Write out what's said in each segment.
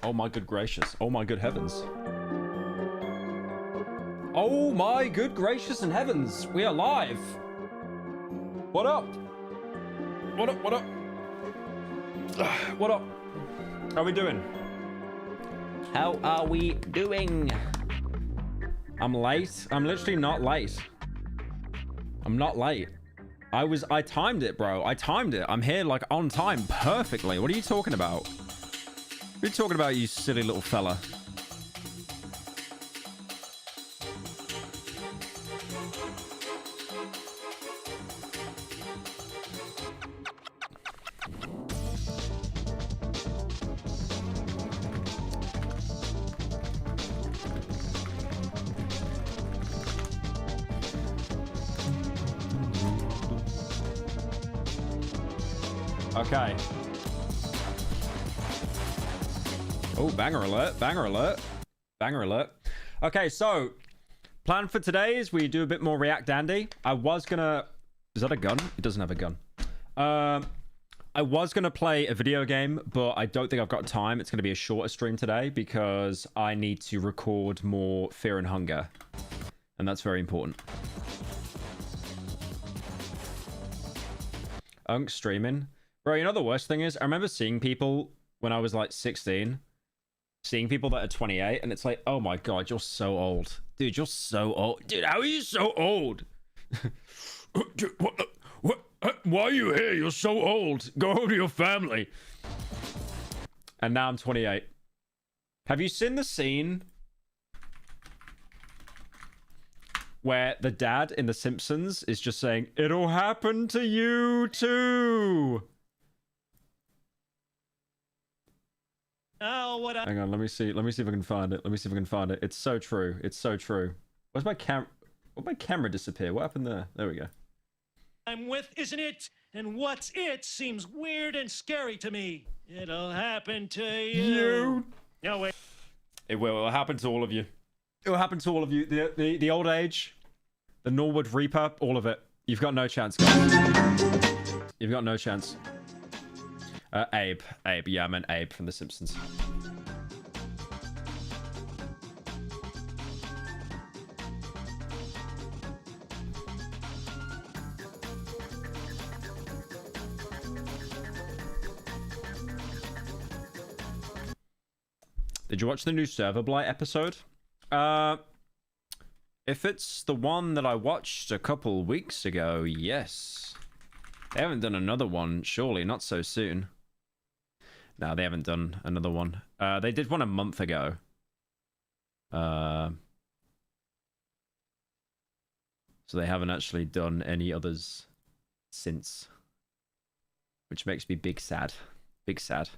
Oh my good gracious. Oh my good heavens. Oh my good gracious and heavens. We are live. What up? What up? What up? What up? How are we doing? How are we doing? I'm late. I'm literally not late. I'm not late. I timed it, bro. I timed it. I'm here like on time perfectly. What are you talking about? What are you talking about, you silly little fella? Okay. Oh, banger alert, banger alert, banger alert. Okay, so plan for today is we do a bit more React Andy. I was gonna... Is that a gun? It doesn't have a gun. I was gonna play a video game, but I don't think I've got time. It's gonna be a shorter stream today because I need to record more Fear and Hunger. And that's very important. Unk streaming. Bro, you know the worst thing is, I remember seeing people when I was like 16, seeing people that are 28, and it's like, oh my god, you're so old. Dude, you're so old. Dude, how are you so old? Dude, what? Why are you here? You're so old. Go home to your family. And now I'm 28. Have you seen the scene where the dad in The Simpsons is just saying, it'll happen to you too? Oh, what? Hang on, let me see if I can find it. Let me see if I can find it. It's so true. It's so true. Where's my Where'd my camera disappear? What happened there? There we go. I'm with, isn't it? And what's it seems weird and scary to me. It'll happen to you. No, wait. It will. It'll happen to all of you. It will happen to all of you. The old age, the Norwood Reaper, all of it. You've got no chance, guys. You've got no chance. Abe. Yeah, I meant Abe from The Simpsons. Did you watch the new Server Blight episode? If it's the one that I watched a couple weeks ago, yes. They haven't done another one, surely, not so soon. No, they haven't done another one. They did one a month ago. So they haven't actually done any others since. Which makes me big sad. Big sad.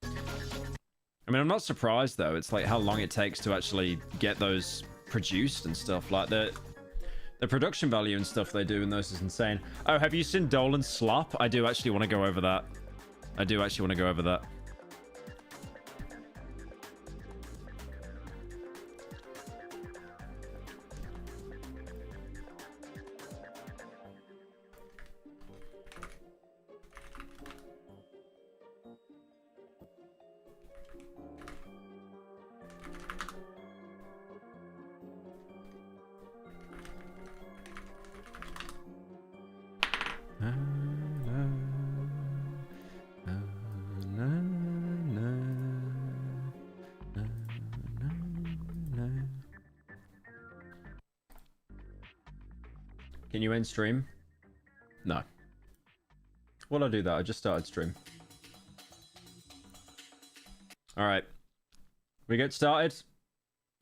I mean, I'm not surprised, though. It's like how long it takes to actually get those produced and stuff. Like, the production value and stuff they do in those is insane. Oh, have you seen Dolan Slop? I do actually want to go over that. I do actually want to go over that. Can you end stream? No. Will I do that? I just started stream. Alright. We get started.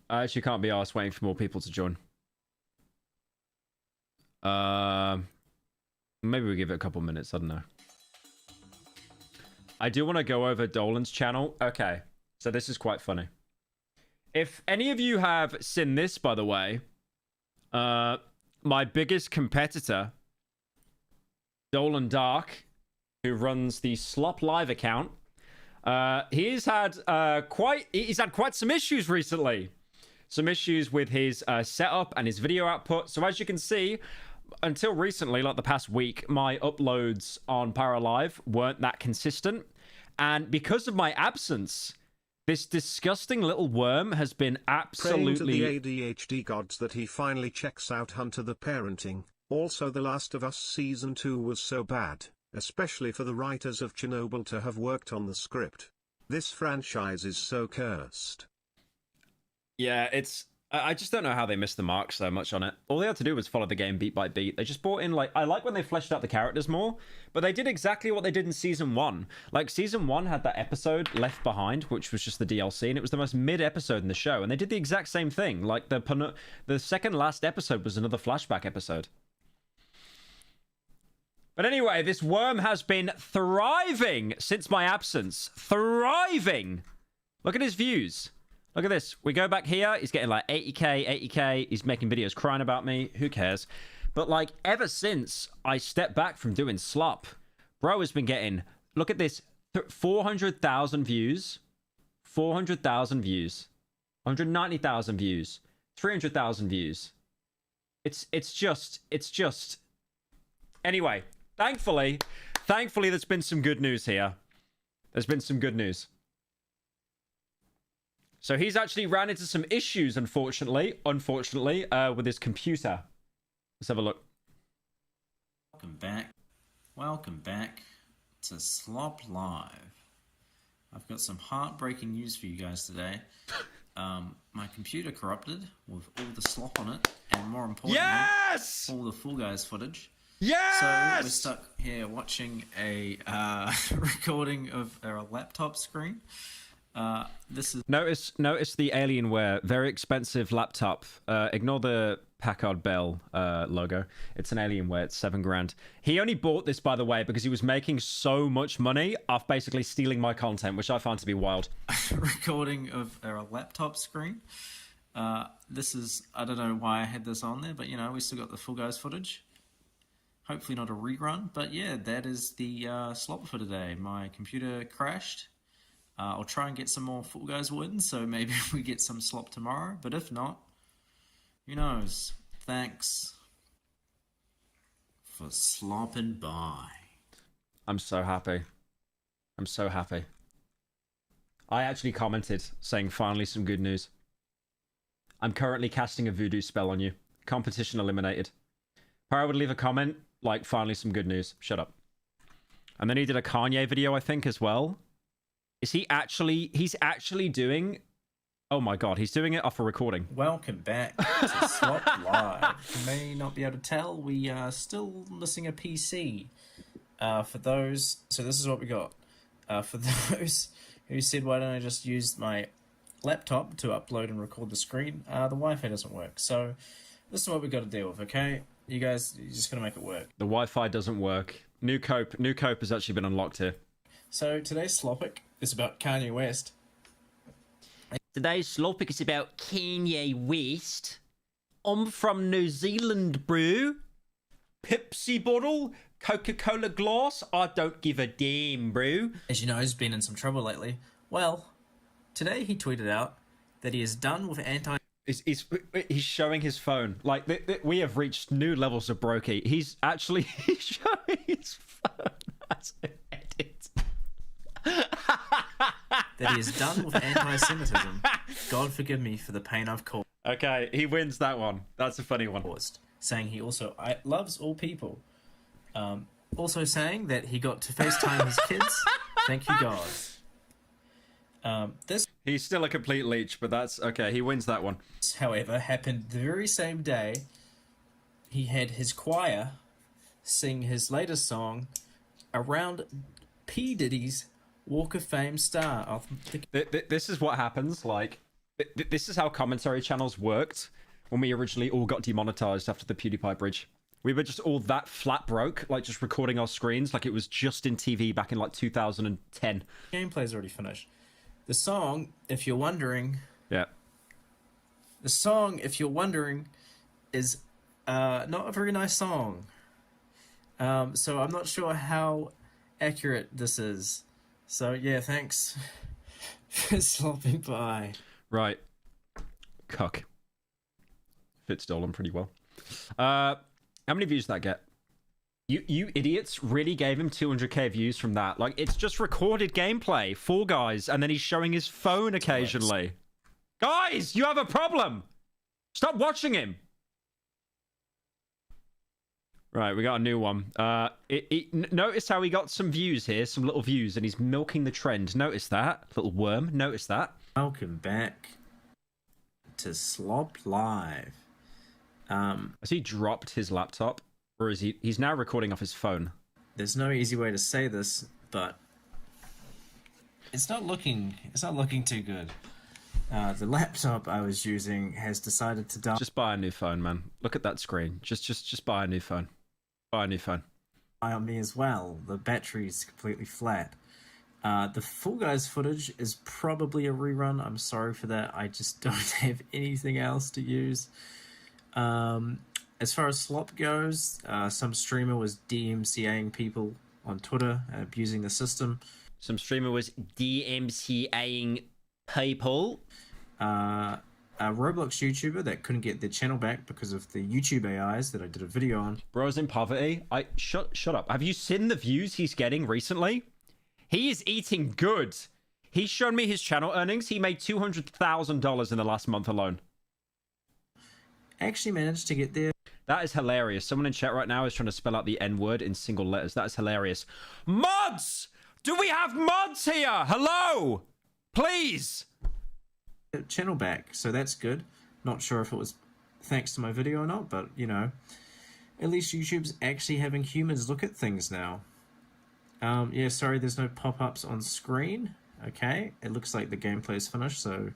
I actually can't be arsed waiting for more people to join. Maybe we give it a couple minutes. I don't know. I do want to go over Dolan's channel. Okay. So this is quite funny. If any of you have seen this, by the way, my biggest competitor, Dolan Dark, who runs the Slop Live account, he's had quite some issues recently. Some issues with his setup and his video output. So as you can see, until recently, like the past week, my uploads on Pyro Live weren't that consistent. And because of my absence, This disgusting little worm has been Praying to the absolutely... ADHD gods that he finally checks out Hunter the Parenting. Also, The Last of Us Season 2 was so bad, especially for the writers of Chernobyl to have worked on the script. This franchise is so cursed. Yeah, I just don't know how they missed the mark so much on it. All they had to do was follow the game beat by beat. They just brought in, like, I like when they fleshed out the characters more, but they did exactly what they did in Season 1. Like, Season 1 had that episode Left Behind, which was just the DLC, and it was the most mid-episode in the show, and they did the exact same thing. Like, the second last episode was another flashback episode. But anyway, this worm has been thriving since my absence. Thriving! Look at his views. Look at this. We go back here. He's getting like 80k, 80k. He's making videos crying about me. Who cares? But like ever since I stepped back from doing slop, bro has been getting, look at this, 400,000 views, 400,000 views, 190,000 views, 300,000 views. It's just. Anyway, thankfully, there's been some good news here. There's been some good news. So he's actually ran into some issues, unfortunately, with his computer. Let's have a look. Welcome back to Slop Live. I've got some heartbreaking news for you guys today. My computer corrupted with all the slop on it, and more importantly, yes! all the Fall Guys footage. Yes! So we're stuck here watching a recording of our laptop screen. This is notice the Alienware, very expensive laptop. Ignore the Packard Bell logo. It's an Alienware. It's $7,000. He only bought this, by the way, because he was making so much money off basically stealing my content, which I found to be wild. recording of our laptop screen. This is, I don't know why I had this on there, but you know, we still got the Full Guys footage. Hopefully not a rerun, but yeah, that is the slop for today. My computer crashed. I'll try and get some more Fall Guys wins, so maybe we get some slop tomorrow. But if not, who knows? Thanks for slopping by. I'm so happy. I'm so happy. I actually commented saying finally some good news. I'm currently casting a voodoo spell on you. Competition eliminated. Pyro would leave a comment like finally some good news. Shut up. And then he did a Kanye video, I think, as well. Is he actually... He's actually doing... Oh my god, he's doing it off a recording. Welcome back to Slop Live. You may not be able to tell, we are still missing a PC. For those... So this is what we got. For those who said, why don't I just use my laptop to upload and record the screen, the Wi-Fi doesn't work. So this is what we've got to deal with, okay? You guys, you're just going to make it work. The Wi-Fi doesn't work. New cope has actually been unlocked here. So today's Slopic is about Kanye West. Today's Slopic is about Kanye West. I'm from New Zealand, bro. Pepsi bottle, Coca-Cola glass. I don't give a damn, bro. As you know, he's been in some trouble lately. Well, today he tweeted out that he is done with He's showing his phone. Like, we have reached new levels of brokey. He's actually showing his phone as an edit. that he is done with anti-Semitism. God forgive me for the pain I've caused. Okay, he wins that one. That's a funny one. Saying he also loves all people. Also saying that he got to FaceTime his kids. Thank you, God. He's still a complete leech, but that's okay. He wins that one. However, happened the very same day. He had his choir sing his latest song around P. Diddy's Walk of Fame star. This is what happens. Like, this is how commentary channels worked when we originally all got demonetized after the PewDiePie bridge. We were just all that flat broke, like just recording our screens like it was just in TV back in like 2010. Gameplay's already finished. The song, if you're wondering... Yeah. The song, if you're wondering, is not a very nice song. So I'm not sure how accurate this is. So yeah, thanks for slopping by. Right. Cuck. Fits Dolan pretty well. How many views did that get? You idiots really gave him 200k views from that. Like, it's just recorded gameplay, Fall Guys, and then he's showing his phone occasionally. Guys, you have a problem. Stop watching him. Right, we got a new one. Notice how he got some views here, some little views, and he's milking the trend. Notice that, little worm. Notice that. Welcome back to Slop Live. Has he dropped his laptop? Or is he's now recording off his phone? There's no easy way to say this, but it's not looking too good. The laptop I was using has decided to die. Just buy a new phone, man. Look at that screen. Just buy a new phone. Buy a new phone. On me as well. The battery's completely flat. The Fall Guys footage is probably a rerun. I'm sorry for that. I just don't have anything else to use. As far as slop goes, some streamer was DMCAing people on Twitter, abusing the system. Some streamer was DMCAing people. A Roblox YouTuber that couldn't get their channel back because of the YouTube AIs that I did a video on. Bros in poverty. Shut up. Have you seen the views he's getting recently? He is eating good. He's shown me his channel earnings. He made $200,000 in the last month alone. Actually managed to get there. That is hilarious. Someone in chat right now is trying to spell out the N-word in single letters. That is hilarious. Mods! Do we have mods here? Hello? Please! Channel back, so that's good. Not sure if it was thanks to my video or not, but, you know, at least YouTube's actually having humans look at things now. Yeah, sorry, there's no pop-ups on screen. Okay, it looks like the gameplay is finished, so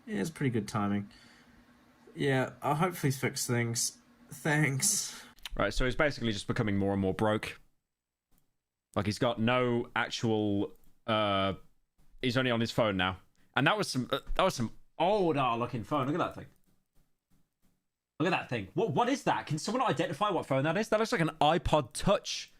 yeah, it's pretty good timing. Yeah, I'll hopefully fix things. Thanks. Right, so he's basically just becoming more and more broke. Like, he's got no actual... he's only on his phone now. And that was some old-looking phone. Look at that thing. Look at that thing. What is that? Can someone identify what phone that is? That looks like an iPod Touch.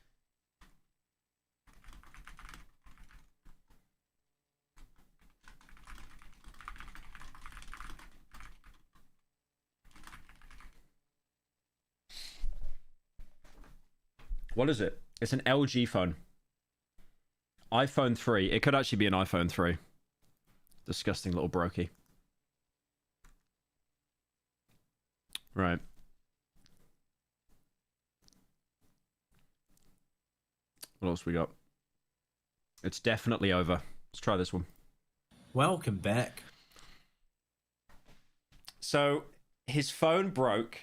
What is it? It's an LG phone. iPhone 3. It could actually be an iPhone 3. Disgusting little brokey. Right. What else we got? It's definitely over. Let's try this one. Welcome back. So, his phone broke,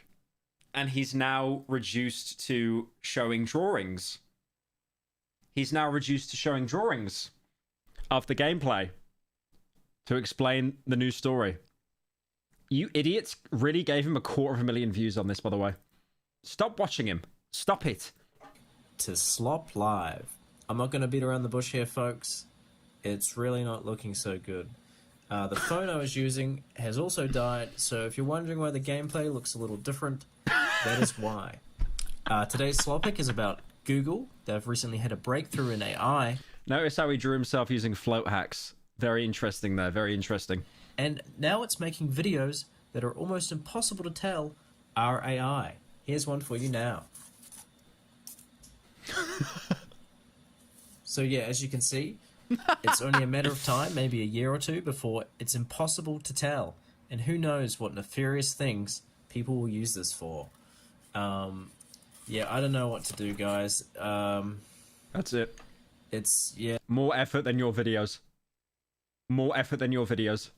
and he's now reduced to showing drawings. He's now reduced to showing drawings of the gameplay to explain the new story. You idiots really gave him 250,000 views on this, by the way. Stop watching him. Stop it. To Slop Live. I'm not going to beat around the bush here, folks. It's really not looking so good. The phone I was using has also died, so if you're wondering why the gameplay looks a little different, that is why. Today's Slopic is about Google. They've recently had a breakthrough in AI. Notice how he drew himself using float hacks. Very interesting there, very interesting. And now it's making videos that are almost impossible to tell are AI. Here's one for you now. So yeah, as you can see, it's only a matter of time, maybe a year or two, before it's impossible to tell. And who knows what nefarious things people will use this for. Yeah, I don't know what to do, guys. That's it. It's, yeah. More effort than your videos. More effort than your videos.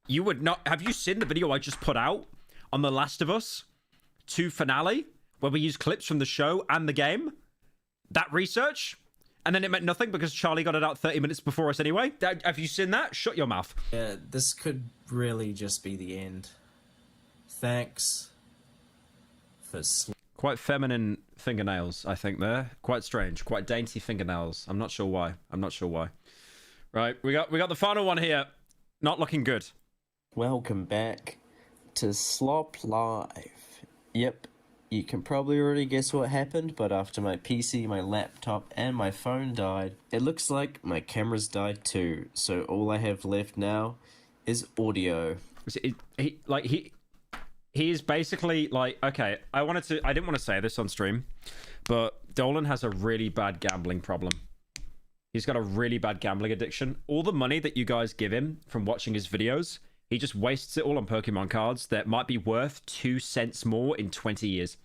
You would not... Have you seen the video I just put out on The Last of Us 2 finale, where we use clips from the show and the game? That research? And then it meant nothing because Charlie got it out 30 minutes before us anyway? Have you seen that? Shut your mouth. Yeah, this could really just be the end. Thanks for... Quite feminine fingernails, I think, there. Quite strange. Quite dainty fingernails. I'm not sure why. I'm not sure why. Right, we got the final one here. Not looking good. Welcome back to Slop Live. Yep, you can probably already guess what happened, but after my PC, my laptop, and my phone died, it looks like my cameras died too, so all I have left now is audio. He He's basically like, okay, I didn't want to say this on stream, but Dolan has a really bad gambling problem. He's got a really bad gambling addiction. All the money that you guys give him from watching his videos, he just wastes it all on Pokemon cards that might be worth 2 cents more in 20 years.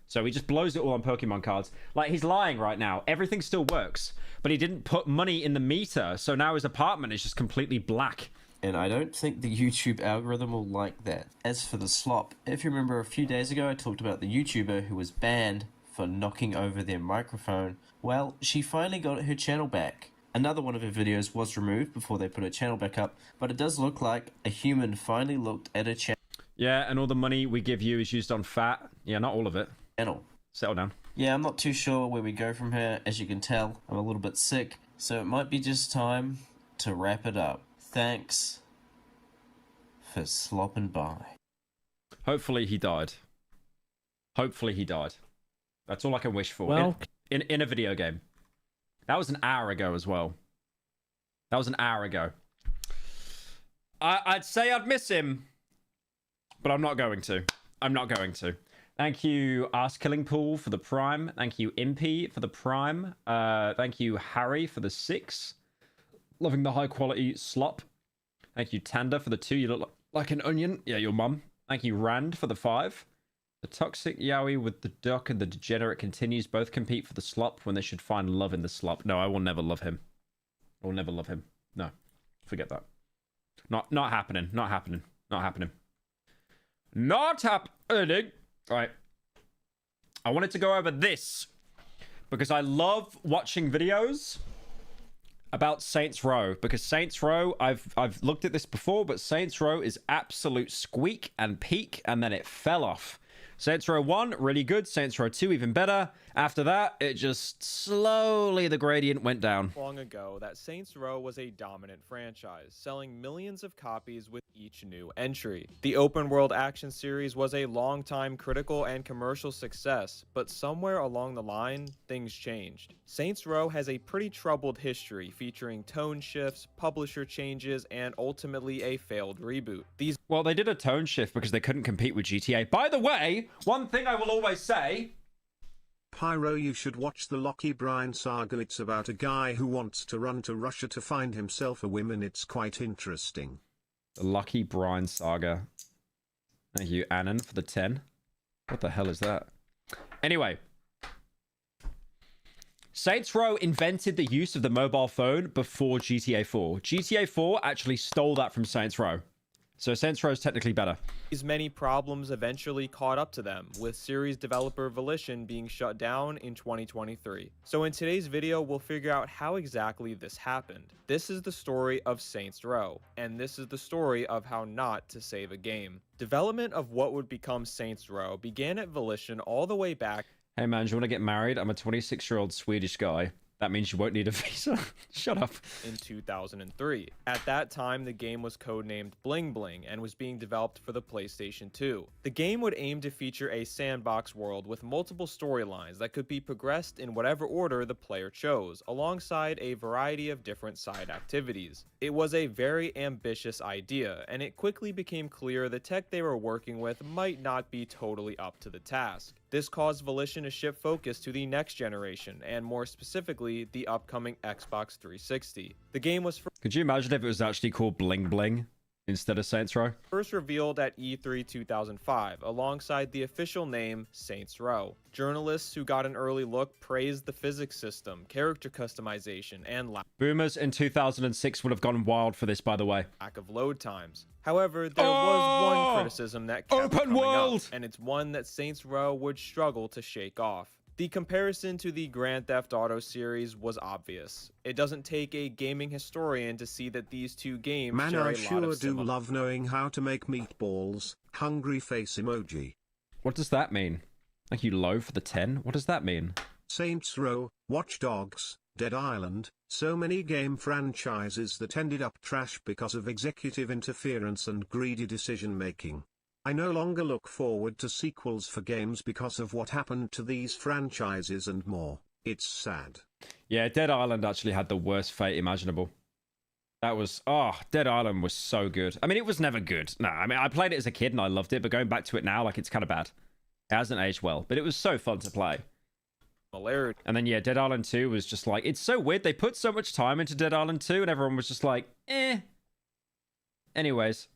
So he just blows it all on Pokemon cards. Like, he's lying right now. Everything still works, but he didn't put money in the meter, so now his apartment is just completely black. And I don't think the YouTube algorithm will like that. As for the slop, if you remember a few days ago I talked about the YouTuber who was banned for knocking over their microphone. Well, she finally got her channel back. Another one of her videos was removed before they put her channel back up, but it does look like a human finally looked at her channel. Yeah, and all the money we give you is used on fat. Yeah, not all of it. Settle down. Yeah, I'm not too sure where we go from here. As you can tell, I'm a little bit sick, so it might be just time to wrap it up. Thanks for slopping by. Hopefully he died. Hopefully he died. That's all I can wish for. Well, in a video game. That was an hour ago as well. That was an hour ago. I'd say I'd miss him, but I'm not going to. I'm not going to. Thank you, Ask Killing Pool, for the Prime. Thank you, Impy, for the Prime. Thank you, Harry, for the 6. Loving the high-quality slop. Thank you, Tanda, for the 2. You look like an onion. Yeah, your mum. Thank you, Rand, for the 5. The toxic Yowie with the duck and the degenerate continues. Both compete for the slop when they should find love in the slop. No, I will never love him. I will never love him. No, forget that. Not happening. Not happening. Not happening. Not happening. All right. I wanted to go over this because I love watching videos about Saints Row, because Saints Row, I've looked at this before, but Saints Row is absolute squeak and peak, and then it fell off. Saints Row 1, really good. Saints Row 2, even better. After that, it just slowly, the gradient went down. Long ago that Saints Row was a dominant franchise, selling millions of copies with each new entry. The open world action series was a long-time critical and commercial success, but somewhere along the line, things changed. Saints Row has a pretty troubled history, featuring tone shifts, publisher changes, and ultimately a failed reboot. Well, they did a tone shift because they couldn't compete with GTA. By the way, one thing I will always say... Pyro, you should watch the Lucky Brian saga. It's about a guy who wants to run to Russia to find himself a woman. It's quite interesting. The Lucky Brian saga. Thank you, Annan, for the 10. What the hell is that? Anyway. Saints Row invented the use of the mobile phone before GTA 4. GTA 4 actually stole that from Saints Row. So Saints Row is technically better. These many problems eventually caught up to them, with series developer Volition being shut down in 2023. So in today's video, we'll figure out how exactly this happened. This is the story of Saints Row, and this is the story of how not to save a game. Development of what would become Saints Row began at Volition all the way back. Hey man, do you want to get married? I'm a 26-year-old Swedish guy. That means you won't need a visa. Shut up. In 2003. At that time, the game was codenamed Bling Bling and was being developed for the PlayStation 2. The game would aim to feature a sandbox world with multiple storylines that could be progressed in whatever order the player chose, alongside a variety of different side activities. It was a very ambitious idea, and it quickly became clear the tech they were working with might not be totally up to the task. This caused Volition to shift focus to the next generation, and more specifically, the upcoming Xbox 360. The game was Could you imagine if it was actually called Bling Bling instead of Saints Row? first revealed at E3 2005, alongside the official name Saints Row. Journalists who got an early look praised the physics system, character customization, and Boomers in 2006 would have gone wild for this, by the way. lack of load times. However, there was one criticism that kept Open coming world! up, and it's one that Saints Row would struggle to shake off. The comparison to the Grand Theft Auto series was obvious. It doesn't take a gaming historian to see that these two games Man, share I a lot sure of do love knowing how to make meatballs. Hungry face emoji. What does that mean? Thank you, Low, for the 10. What does that mean? Saints Row, Watch Dogs, Dead Island, so many game franchises that ended up trash because of executive interference and greedy decision-making. I no longer look forward to sequels for games because of what happened to these franchises and more. It's sad. Yeah, Dead Island actually had the worst fate imaginable. That was, oh, Dead Island was so good. I mean, it was never good. No, I mean, I played it as a kid and I loved it, but going back to it now, like, it's kind of bad. It hasn't aged well, but it was so fun to play. Similarity. And then, yeah, Dead Island 2 was just like, it's so weird. They put so much time into Dead Island 2 and everyone was just like, eh. Anyways.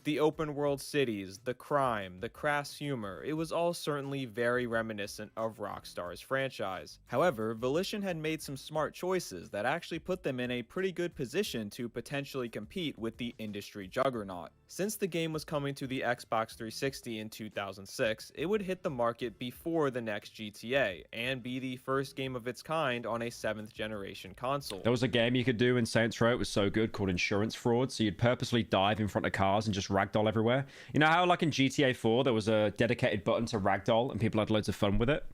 The open world cities, the crime, the crass humor, it was all certainly very reminiscent of Rockstar's franchise. However, Volition had made some smart choices that actually put them in a pretty good position to potentially compete with the industry juggernaut. Since the game was coming to the Xbox 360 in 2006, it would hit the market before the next GTA, and be the first game of its kind on a 7th generation console. There was a game you could do in Saints Row, it was so good, called Insurance Fraud, so you'd purposely dive in front of cars and just ragdoll everywhere. You know how like in GTA 4 there was a dedicated button to ragdoll and people had loads of fun with it?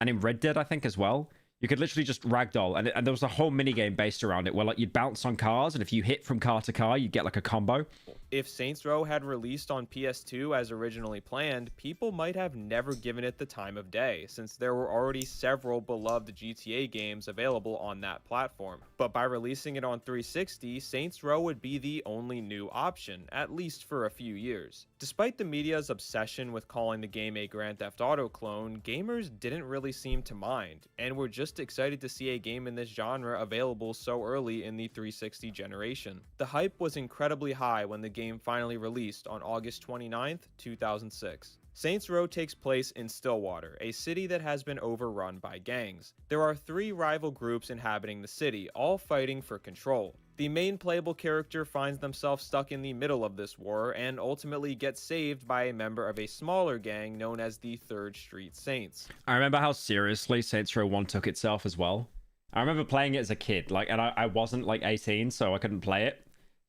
And in Red Dead, I think, as well, you could literally just ragdoll, and there was a whole minigame based around it where like you'd bounce on cars, and if you hit from car to car, you'd get like a combo. If Saints Row had released on PS2 as originally planned, people might have never given it the time of day, since there were already several beloved GTA games available on that platform. But by releasing it on 360, Saints Row would be the only new option, at least for a few years. Despite the media's obsession with calling the game a Grand Theft Auto clone, gamers didn't really seem to mind, and were just excited to see a game in this genre available so early in the 360 generation. The hype was incredibly high when the game finally released on August 29th, 2006. Saints Row takes place in Stillwater, a city that has been overrun by gangs. There are 3 rival groups inhabiting the city, all fighting for control. The main playable character finds themselves stuck in the middle of this war and ultimately gets saved by a member of a smaller gang known as the 3rd Street Saints. I remember how seriously Saints Row 1 took itself as well. I remember playing it as a kid, like, and I wasn't like 18, so I couldn't play it.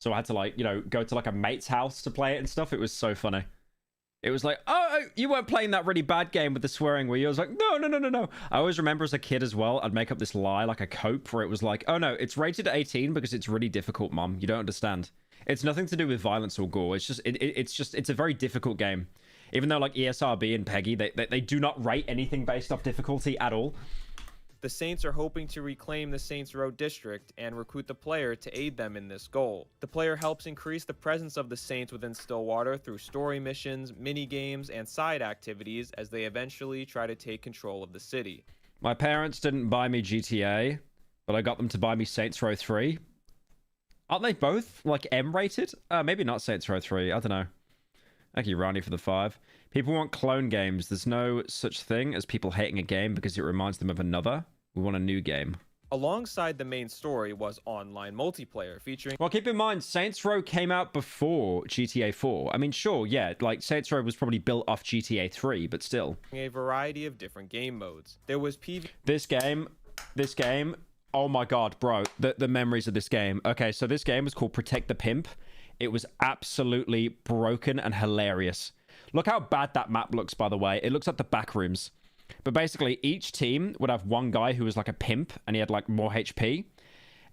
So I had to like, you know, go to like a mate's house to play it and stuff. It was so funny. It was like, oh, you weren't playing that really bad game with the swearing, were you? I was like, no. I always remember as a kid as well, I'd make up this lie, like a cope, where it was like, oh no, it's rated 18 because it's really difficult, Mum. You don't understand. It's nothing to do with violence or gore. It's just, it's a very difficult game. Even though like ESRB and PEGI, they do not rate anything based off difficulty at all. The Saints are hoping to reclaim the Saints Row district and recruit the player to aid them in this goal. The player helps increase the presence of the Saints within Stillwater through story missions, mini-games, and side activities as they eventually try to take control of the city. My parents didn't buy me GTA, but I got them to buy me Saints Row 3. Aren't they both, like, M-rated? Maybe not Saints Row 3, I don't know. Thank you, Ronnie, for the 5. People want clone games. There's no such thing as people hating a game because it reminds them of another. We want a new game. Alongside the main story was online multiplayer featuring... Well, keep in mind, Saints Row came out before GTA 4. I mean, sure, yeah, like, Saints Row was probably built off GTA 3, but still. A variety of different game modes. There was PvP... This game, oh my god, bro, the memories of this game. Okay, so this game was called Protect the Pimp. It was absolutely broken and hilarious. Look how bad that map looks, by the way. It looks like the back rooms. But basically, each team would have one guy who was like a pimp, and he had like more HP.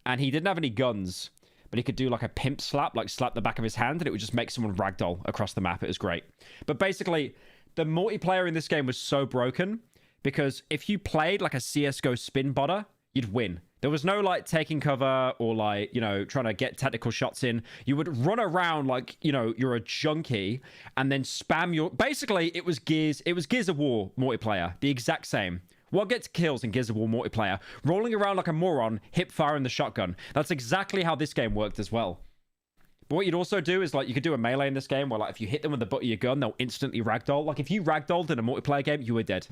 And he didn't have any guns, but he could do like a pimp slap, like slap the back of his hand, and it would just make someone ragdoll across the map. It was great. But basically, the multiplayer in this game was so broken, because if you played like a CSGO spin botter, you'd win. There was no like taking cover or like, you know, trying to get tactical shots in. You would run around like, you know, you're a junkie and then spam your... Basically, it was Gears of War multiplayer. The exact same. What gets kills in Gears of War multiplayer? Rolling around like a moron, hip firing the shotgun. That's exactly how this game worked as well. But what you'd also do is like, you could do a melee in this game where like, if you hit them with the butt of your gun, they'll instantly ragdoll. Like if you ragdolled in a multiplayer game, you were dead.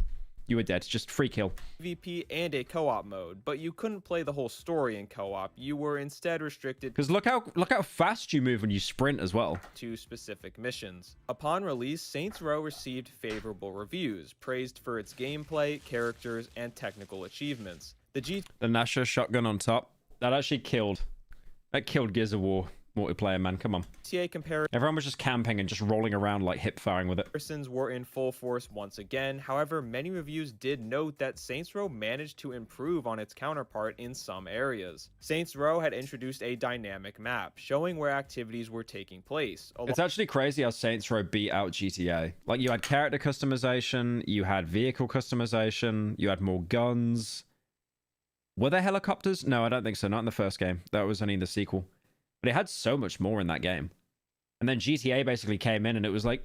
You were dead. Just free kill. PvP and a co-op mode, but you couldn't play the whole story in co-op. You were instead restricted because look how fast you move when you sprint as well. To specific missions. Upon release, Saints Row received favorable reviews, praised for its gameplay, characters, and technical achievements. The Nasha shotgun on top. That actually killed. That killed Gears of War multiplayer, man. Come on. Everyone was just camping and just rolling around like hip firing with it. Comparisons were in full force once again. However, many reviews did note that Saints Row managed to improve on its counterpart in some areas. Saints Row had introduced a dynamic map showing where activities were taking place. It's actually crazy how Saints Row beat out GTA. Like you had character customization, you had vehicle customization, you had more guns. Were there helicopters? No, I don't think so. Not in the first game. That was only in the sequel. But it had so much more in that game. And then GTA basically came in and it was like,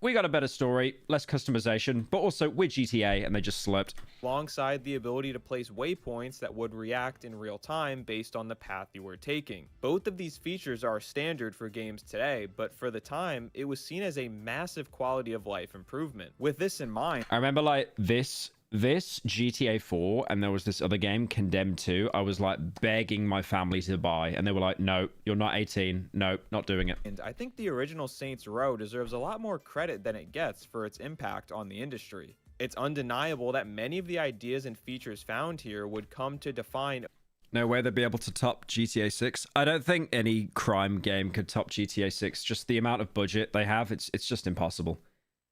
we got a better story, less customization, but also with GTA, and they just slurped. Alongside the ability to place waypoints that would react in real time based on the path you were taking. Both of these features are standard for games today, but for the time, it was seen as a massive quality of life improvement. With this in mind, I remember like this GTA 4, and there was this other game, Condemned 2. I was like begging my family to buy, and they were like, no, you're not 18. No, not doing it. and I think the original Saints Row deserves a lot more credit than it gets for its impact on the industry. It's undeniable that many of the ideas and features found here would come to define. No way they'd be able to top GTA 6. I don't think any crime game could top GTA 6. Just the amount of budget they have, it's just impossible.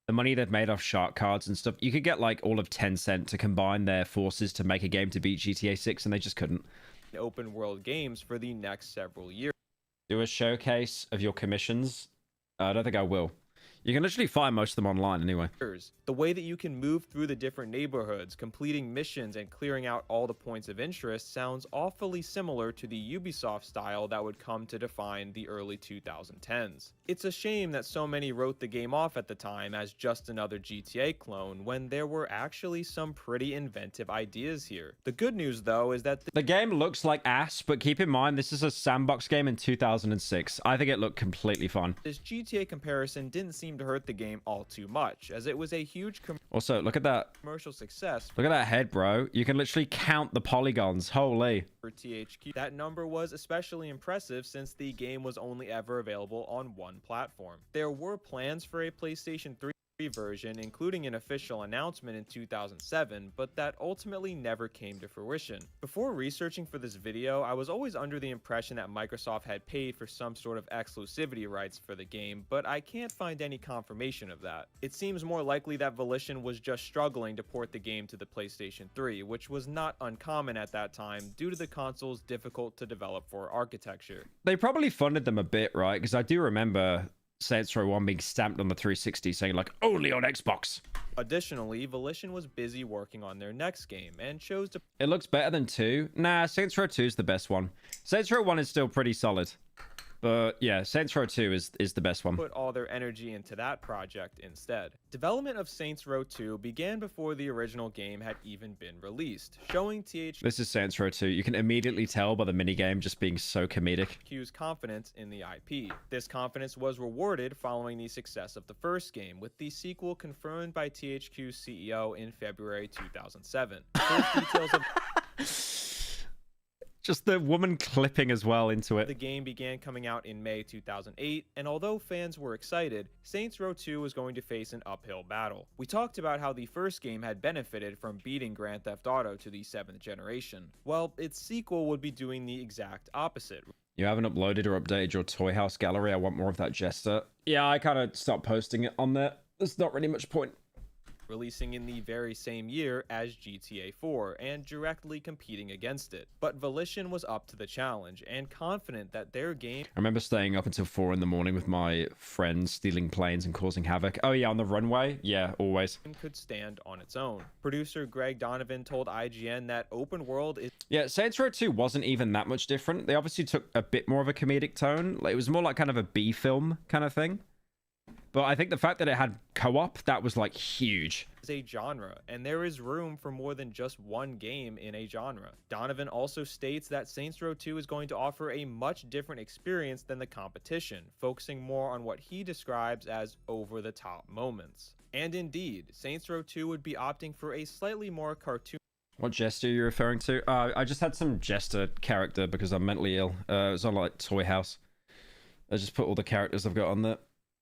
The money they've made off shark cards and stuff, you could get like all of Tencent to combine their forces to make a game to beat GTA 6, and they just couldn't. Open world games for the next several years. Do a showcase of your commissions? I don't think I will. You can literally find most of them online anyway. The way that you can move through the different neighborhoods, completing missions and clearing out all the points of interest sounds awfully similar to the Ubisoft style that would come to define the early 2010s. It's a shame that so many wrote the game off at the time as just another GTA clone when there were actually some pretty inventive ideas here. The good news though is that the game looks like ass, but keep in mind this is a sandbox game in 2006. I think it looked completely fun. this GTA comparison didn't seem to hurt the game all too much, as it was a huge Also, look at that. commercial success Look at that head, bro. You can literally count the polygons. Holy. for THQ. That number was especially impressive since the game was only ever available on one platform. There were plans for a PlayStation 3 version, including an official announcement in 2007, but that ultimately never came to fruition. Before researching for this video, I was always under the impression that Microsoft had paid for some sort of exclusivity rights for the game, but I can't find any confirmation of that. It seems more likely that Volition was just struggling to port the game to the PlayStation 3, which was not uncommon at that time due to the console's difficult to develop for architecture. They probably funded them a bit, right? Because I do remember Saints Row 1 being stamped on the 360 saying like, only on Xbox. Additionally, Volition was busy working on their next game and chose to It looks better than 2. Nah, Saints Row 2 is the best one. Saints Row 1 is still pretty solid. But yeah, Saints Row 2 is the best one. put all their energy into that project instead. Development of Saints Row 2 began before the original game had even been released, showing THQ's This is Saints Row 2. You can immediately tell by the minigame just being so comedic. confidence in the IP. This confidence was rewarded following the success of the first game, with the sequel confirmed by THQ's CEO in February 2007. First details of Just the woman clipping as well into the it. game began coming out in May 2008, and although fans were excited, Saints Row 2 was going to face an uphill battle. We talked about how the first game had benefited from beating Grand Theft Auto to the 7th generation. Well, its sequel would be doing the exact opposite. You haven't uploaded or updated your Toy House gallery. I want more of that Jester. Yeah, I kind of stopped posting it on there. There's not really much point. Releasing in the very same year as GTA 4 and directly competing against it. But Volition was up to the challenge and confident that their game I remember staying up until 4 in the morning with my friends, stealing planes and causing havoc. Oh yeah, on the runway? Yeah, always. could stand on its own. Producer Greg Donovan told IGN that open world is Yeah, Saints Row 2 wasn't even that much different. They obviously took a bit more of a comedic tone. Like, it was more like kind of a B film kind of thing. But I think the fact that it had co-op, that was like huge. a genre, and there is room for more than just one game in a genre. Donovan also states that Saints Row 2 is going to offer a much different experience than the competition, focusing more on what he describes as over-the-top moments. And indeed, Saints Row 2 would be opting for a slightly more cartoon. What Jester are you referring to? I just had some Jester character because I'm mentally ill. It was on like Toy House. I just put all the characters I've got on there.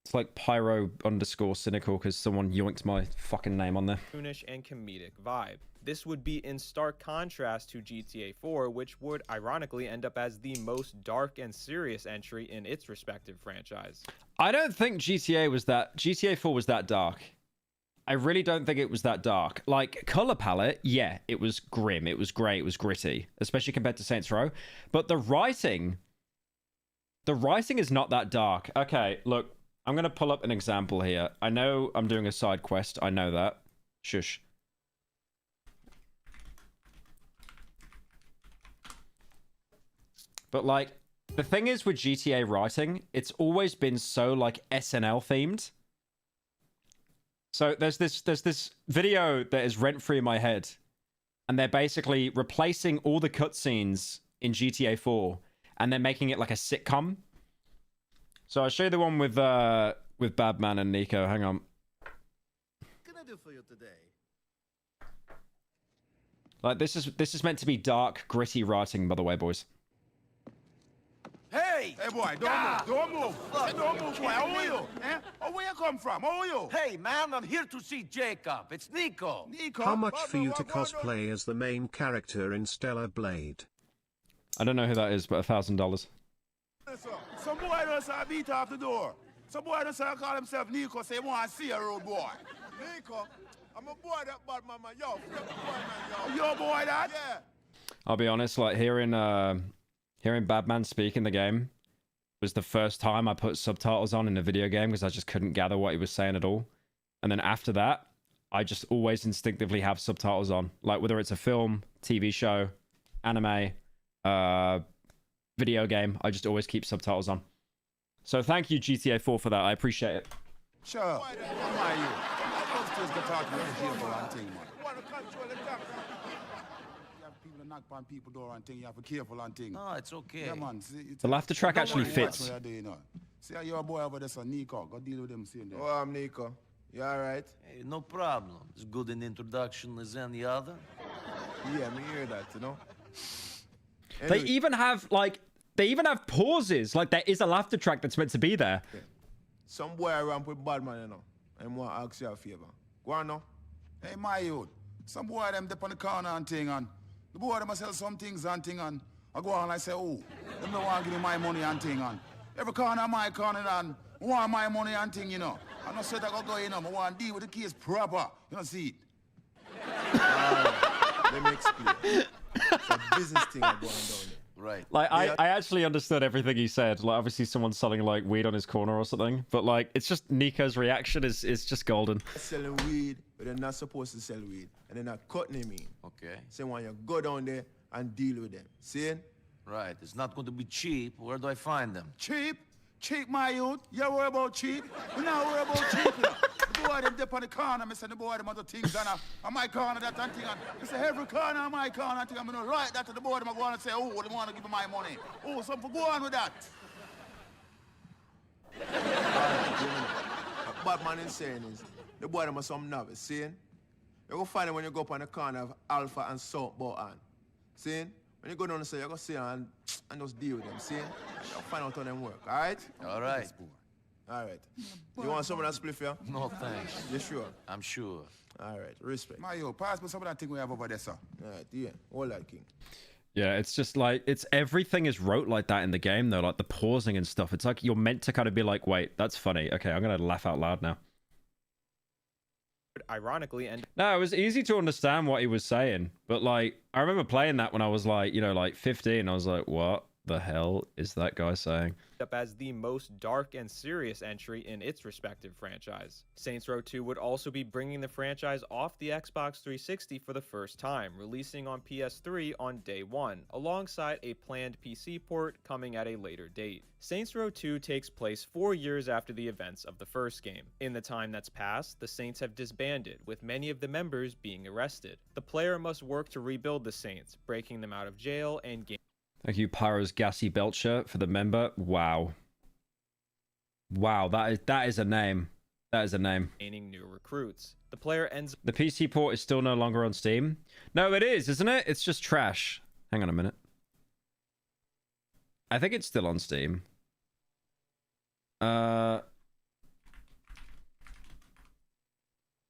It's like Pyro _cynical because someone yoinked my fucking name on there. Cartoonish and comedic vibe. This would be in stark contrast to GTA 4, which would ironically end up as the most dark and serious entry in its respective franchise. I don't think GTA 4 was that dark. I really don't think it was that dark. Like, color palette, yeah, it was grim, it was grey, it was gritty, especially compared to Saints Row. But the writing is not that dark. Okay, look, I'm going to pull up an example here. I know I'm doing a side quest. I know that. Shush. But, like, The thing is with GTA writing, it's always been so like SNL themed. So there's this video that is rent free in my head, and they're basically replacing all the cutscenes in GTA 4, and they're making it like a sitcom. So I'll show you the one with Badman and Nico. Hang on. What can I do for you today? Like this is meant to be dark, gritty writing, by the way, boys. Hey! Hey, boy, don't move. Hey, don't move, boy. How are you? Eh? Oh, where you come from? How are you? Hey, man, I'm here to see Jacob. It's Nico. Nico. How much for you to cosplay as the main character in Stellar Blade? I don't know who that is, but $1,000. Some boy does beat off the door. Some boy does call himself Nico, say he want to see a road boy. Nico? I'm a boy that bad mama. Yo, boy, man, yo. Yo, boy, that? Yeah. I'll be honest, like hearing Badman speak in the game was the first time I put subtitles on in a video game because I just couldn't gather what he was saying at all. And then after that, I just always instinctively have subtitles on. Like whether it's a film, TV show, anime, video game, I just always keep subtitles on. So thank you GTA 4 for that. I appreciate it. Sure. How are you? I love to get out of the jail and thing, man. You want to control the top, you have people that knock on people's door and thing. You have to be careful and thing. No, it's okay. Yeah, man. The laughter track actually fits. What you do, you know. See how your boy over there, so Nico. Go deal with him soon. Oh, I'm Nico. You alright? Hey, no problem. As good an introduction as any other. Yeah, me hear that, you know? They even have pauses. Like there is a laughter track that's meant to be there. Yeah. Some boy ramp with bad man, you know. I want to ask you a favor. Go on now. Hey, my youth. Some boy them dip on the corner and thing and the boy them sell some things and thing and I go on and I say, oh, them don't want to give me my money and thing and every corner my corner and I want my money and thing, you know. I don't say that I go, you know, I want to deal with the case proper. You don't see it. Let me explain. It's a business thing going down there. Right. Like I actually understood everything he said. Like obviously someone's selling like weed on his corner or something, but like it's just Nico's reaction is just golden. Selling weed, but they're not supposed to sell weed, and they're not cutting him in. Okay. So when you go down there and deal with them, see? Right. It's not going to be cheap. Where do I find them? Cheap? Cheap, my youth? You worry about cheap? We not worry about cheap, you know. The boy them dip on the corner, I say the boy them other things on my corner that and thing on. I say every corner on my corner and thing, I'm gonna write that to the boy them I go on and say, oh, they want to give me my money. Oh, something go on with that. What Batman is saying is, the boy them are some novice, see? You go find them when you go up on the corner of Alpha and Salt Button. See? When you go down and say, you go see them and just deal with them, see? You'll find out how them work, alright? All right. Alright. You want some of that spliff, yeah? No, thanks. You sure? I'm sure. Alright, respect. My youth, pass me some of that thing we have over there, sir. Alright, yeah. All that, King. Yeah, it's just like it's everything is wrote like that in the game though, like the pausing and stuff. It's like you're meant to kind of be like, wait, that's funny. Okay, I'm gonna laugh out loud now. Ironically, and No, it was easy to understand what he was saying, but like I remember playing that when I was like, you know, like 15. I was like, what the hell is that guy saying? up as the most dark and serious entry in its respective franchise. Saints Row 2 would also be bringing the franchise off the Xbox 360 for the first time, releasing on PS3 on day one, alongside a planned PC port coming at a later date. Saints Row 2 takes place 4 years after the events of the first game. In the time that's passed, the Saints have disbanded, with many of the members being arrested. The player must work to rebuild the Saints, breaking them out of jail and gain. Thank you, Pyro's Gassy Belt shirt for the member. Wow. Wow, that is a name. That is a name. Gaining new recruits. The player ends. The PC port is still no longer on Steam. No, it is, isn't it? It's just trash. Hang on a minute. I think it's still on Steam. Yeah,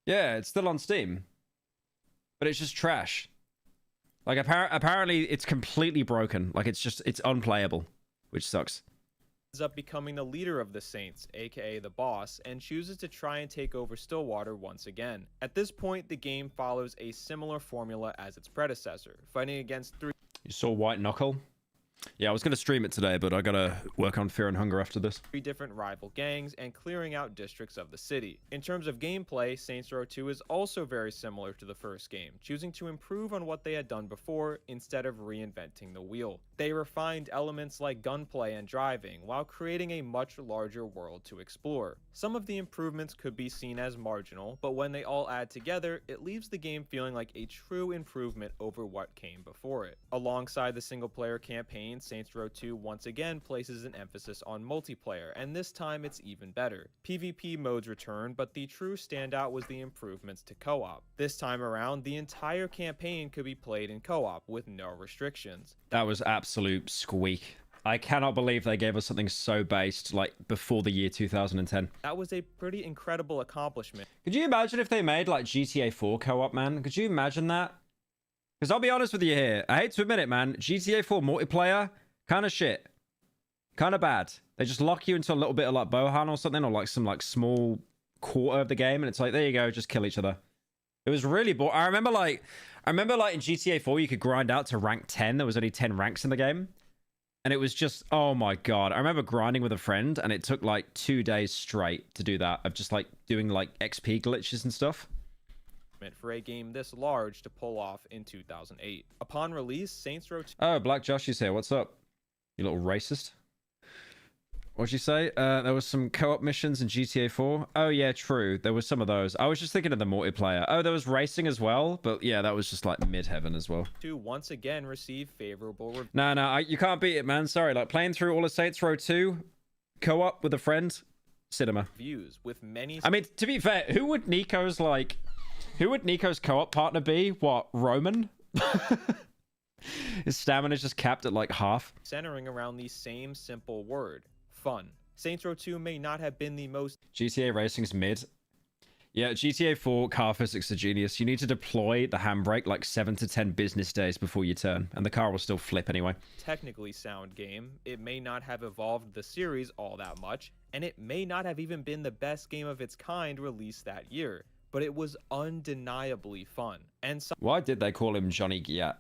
it's still on Steam. But it's just trash. Like, apparently it's completely broken. Like, it's unplayable, which sucks. Ends up becoming the leader of the Saints, aka the boss, and chooses to try and take over Stillwater once again. At this point, the game follows a similar formula as its predecessor, fighting against three. You saw White Knuckle? Yeah, I was going to stream it today, but I got to work on Fear and Hunger after this. 3 different rival gangs and clearing out districts of the city. In terms of gameplay, Saints Row 2 is also very similar to the first game, choosing to improve on what they had done before instead of reinventing the wheel. They refined elements like gunplay and driving while creating a much larger world to explore. Some of the improvements could be seen as marginal, but when they all add together, it leaves the game feeling like a true improvement over what came before it. Alongside the single-player campaign, Saints Row 2 once again places an emphasis on multiplayer, and this time it's even better. PvP modes return, but the true standout was the improvements to co-op. This time around, the entire campaign could be played in co-op with no restrictions. That was absolute squeak. I cannot believe they gave us something so based, like, before the year 2010. That was a pretty incredible accomplishment. Could you imagine if they made, like, GTA 4 co-op, man? Could you imagine that? Because I'll be honest with you here. I hate to admit it, man. GTA 4 multiplayer, kind of shit. Kind of bad. They just lock you into a little bit of, like, Bohan or something, or, like, some, like, small quarter of the game, and it's like, there you go, just kill each other. It was really boring. I remember, like, in GTA 4, you could grind out to rank 10. There was only 10 ranks in the game. And it was just, oh my god. I remember grinding with a friend, and it took, like, 2 days straight to do that. Of just, like, doing, like, XP glitches and stuff. For a game this large to pull off in 2008. Upon release, Saints Row 2... Oh, Black Josh is here. What's up? You little racist. What'd you say? There was some co-op missions in GTA 4. Oh, yeah, true. There was some of those. I was just thinking of the multiplayer. Oh, there was racing as well. But yeah, that was just like mid-heaven as well. 2 once again received favorable reviews. No, you can't beat it, man. Sorry. Like, playing through all of Saints Row 2, co-op with a friend, cinema. With many... I mean, to be fair, who would Nico's co-op partner be? What, Roman? His stamina's just capped at like half. Centering around the same simple word. Fun. Saints Row 2 may not have been the most... GTA Racing's mid. Yeah, GTA 4 car physics are genius. You need to deploy the handbrake like 7 to 10 business days before you turn, and the car will still flip anyway. Technically sound game. It may not have evolved the series all that much, and it may not have even been the best game of its kind released that year, but it was undeniably fun. And why did they call him Johnny Giat?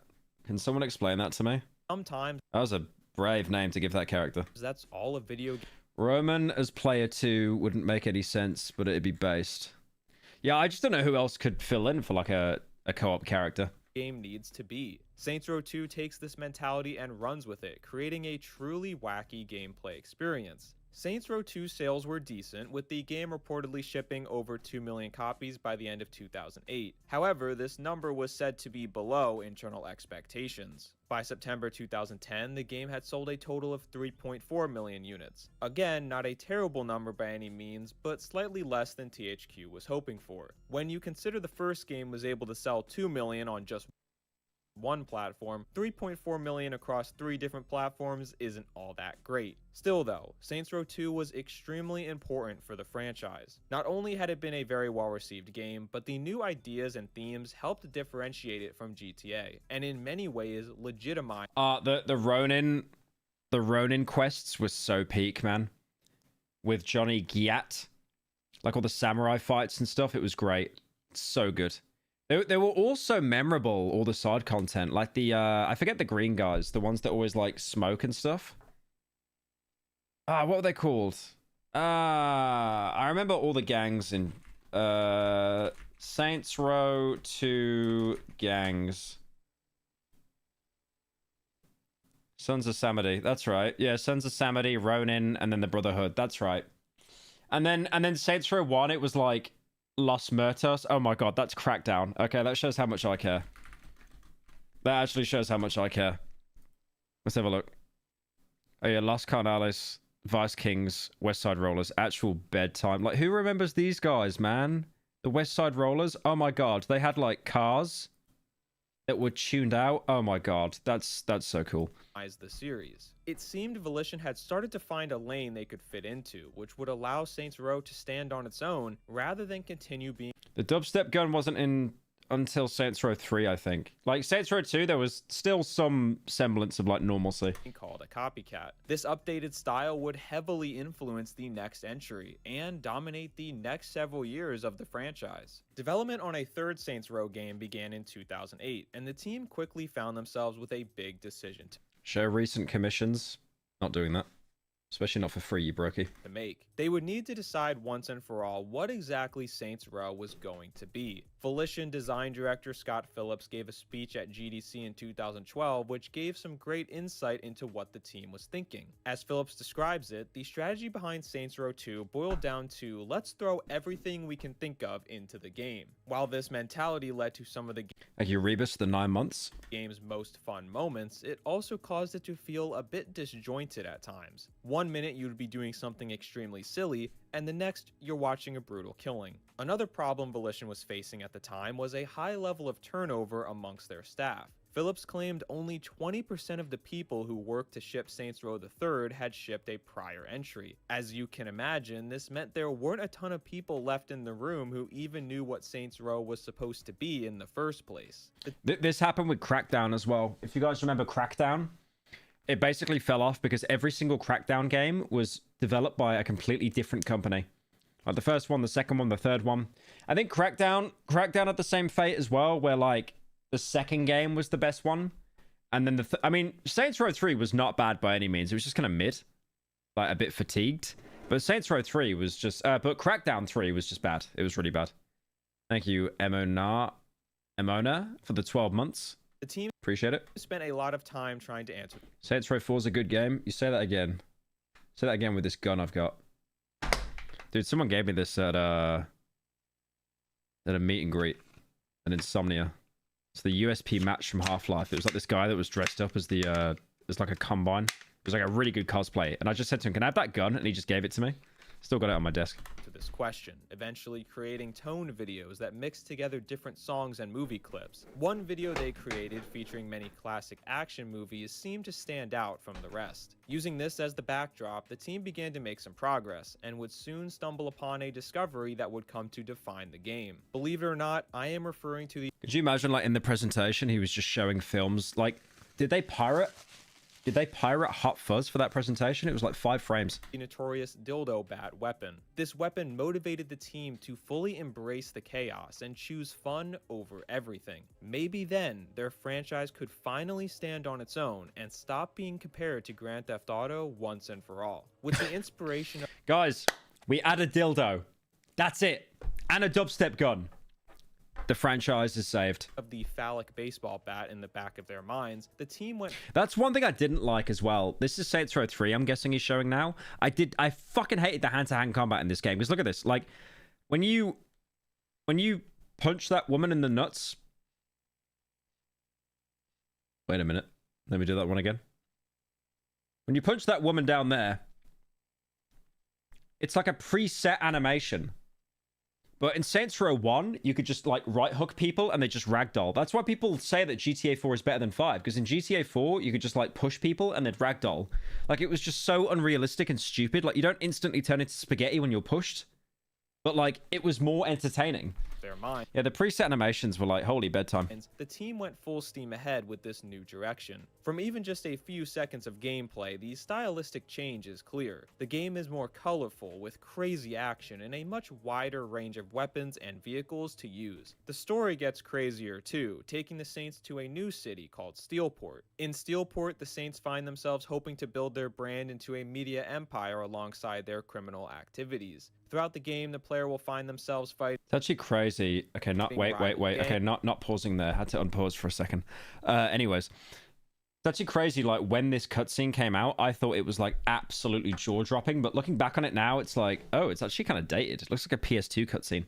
Can someone explain that to me? Sometimes... That was a brave name to give that character. That's all a video game. Roman as player 2 wouldn't make any sense, but it'd be based. Yeah, I just don't know who else could fill in for like a co-op character. Game needs to be. Saints Row 2 takes this mentality and runs with it, creating a truly wacky gameplay experience. Saints Row 2 sales were decent, with the game reportedly shipping over 2 million copies by the end of 2008. However, this number was said to be below internal expectations. By September 2010, the game had sold a total of 3.4 million units. Again, not a terrible number by any means, but slightly less than THQ was hoping for. When you consider the first game was able to sell 2 million on just one platform, 3.4 million across 3 different platforms isn't all that great. Still though, Saints Row 2 was extremely important for the franchise. Not only had it been a very well-received game, but the new ideas and themes helped differentiate it from GTA, and in many ways legitimize... The Ronin quests were so peak, man. With Johnny Giat. Like all the samurai fights and stuff, it was great. So good. They were also memorable, all the side content. Like the, I forget the green guys. The ones that always, like, smoke and stuff. What were they called? I remember all the gangs in, Saints Row 2 gangs. Sons of Samedi. That's right. Yeah, Sons of Samedi, Ronin, and then the Brotherhood. That's right. And then Saints Row 1, it was like... Los Muertos. Oh my god, that's Crackdown. Okay, that shows how much I care. That actually shows how much I care. Let's have a look. Oh yeah, Los Carnales, Vice Kings, West Side Rollers, actual bedtime. Like, who remembers these guys, man? The West Side Rollers? Oh my god, they had like cars that were tuned out. Oh my god, that's so cool. The series. It seemed Volition had started to find a lane they could fit into, which would allow Saints Row to stand on its own rather than continue being... The dubstep gun wasn't in until Saints Row 3, I think. Like, Saints Row 2, there was still some semblance of, like, normalcy. Called a copycat. This updated style would heavily influence the next entry and dominate the next several years of the franchise. Development on a third Saints Row game began in 2008, and the team quickly found themselves with a big decision. Show recent commissions. Not doing that. Especially not for free, you brokey. To make. They would need to decide once and for all what exactly Saints Row was going to be. Volition design director Scott Phillips gave a speech at GDC in 2012, which gave some great insight into what the team was thinking. As Phillips describes it, the strategy behind Saints Row 2 boiled down to let's throw everything we can think of into the game. While this mentality led to some of the Like you rebus the 9 months. game's most fun moments, it also caused it to feel a bit disjointed at times. One minute you'd be doing something extremely silly, and the next you're watching a brutal killing. Another problem Volition was facing at the time was a high level of turnover amongst their staff. Phillips claimed only 20% of the people who worked to ship Saints Row III had shipped a prior entry. As you can imagine, this meant there weren't a ton of people left in the room who even knew what Saints Row was supposed to be in the first place. This happened with Crackdown as well. If you guys remember Crackdown, it basically fell off because every single Crackdown game was developed by a completely different company. Like the first one, the second one, the third one. I think Crackdown had the same fate as well, where like the second game was the best one. And then I mean, Saints Row 3 was not bad by any means. It was just kind of mid, like a bit fatigued. But Saints Row 3 was just, but Crackdown 3 was just bad. It was really bad. Thank you, Emona, for the 12 months. The team Appreciate it. spent a lot of time trying to answer. Saints Row 4 is a good game. You say that again. Say that again with this gun I've got. Dude, someone gave me this at a meet and greet. An Insomnia. It's the USP match from Half-Life. It was like this guy that was dressed up as as like a Combine. It was like a really good cosplay. And I just said to him, can I have that gun? And he just gave it to me. Still got it on my desk. To this question, eventually creating tone videos that mix together different songs and movie clips. One video they created featuring many classic action movies seemed to stand out from the rest. Using this as the backdrop, the team began to make some progress and would soon stumble upon a discovery that would come to define the game. Believe it or not, I am referring to the... Could you imagine, like, in the presentation, he was just showing films? Like, did they pirate Hot Fuzz for that presentation? It was like 5 frames. The notorious dildo bat weapon. This weapon motivated the team to fully embrace the chaos and choose fun over everything. Maybe then their franchise could finally stand on its own and stop being compared to Grand Theft Auto once and for all. With the inspiration of... Guys, we add a dildo. That's it. And a dubstep gun. The franchise is saved. Of the phallic baseball bat in the back of their minds, the team went... That's one thing I didn't like as well. This is Saints Row 3, I'm guessing he's showing now. I fucking hated the hand-to-hand combat in this game. Because look at this. Like, when you punch that woman in the nuts... Wait a minute. Let me do that one again. When you punch that woman down there, it's like a preset animation. But in Saints Row 1, you could just, like, right-hook people and they just ragdoll. That's why people say that GTA 4 is better than 5. Because in GTA 4, you could just, like, push people and they'd ragdoll. Like, it was just so unrealistic and stupid. Like, you don't instantly turn into spaghetti when you're pushed. But, like, it was more entertaining. Their mind. Yeah, the preset animations were like, holy bedtime. The team went full steam ahead with this new direction. From even just a few seconds of gameplay, the stylistic change is clear. The game is more colorful, with crazy action and a much wider range of weapons and vehicles to use. The story gets crazier too, taking the Saints to a new city called Steelport. In Steelport, the Saints find themselves hoping to build their brand into a media empire alongside their criminal activities. Throughout the game, the player will find themselves fighting... It's actually crazy. Okay, wait. Okay, not pausing there. Had to unpause for a second. Anyways, it's actually crazy. Like, when this cutscene came out, I thought it was, like, absolutely jaw-dropping. But looking back on it now, it's like, oh, it's actually kind of dated. It looks like a PS2 cutscene.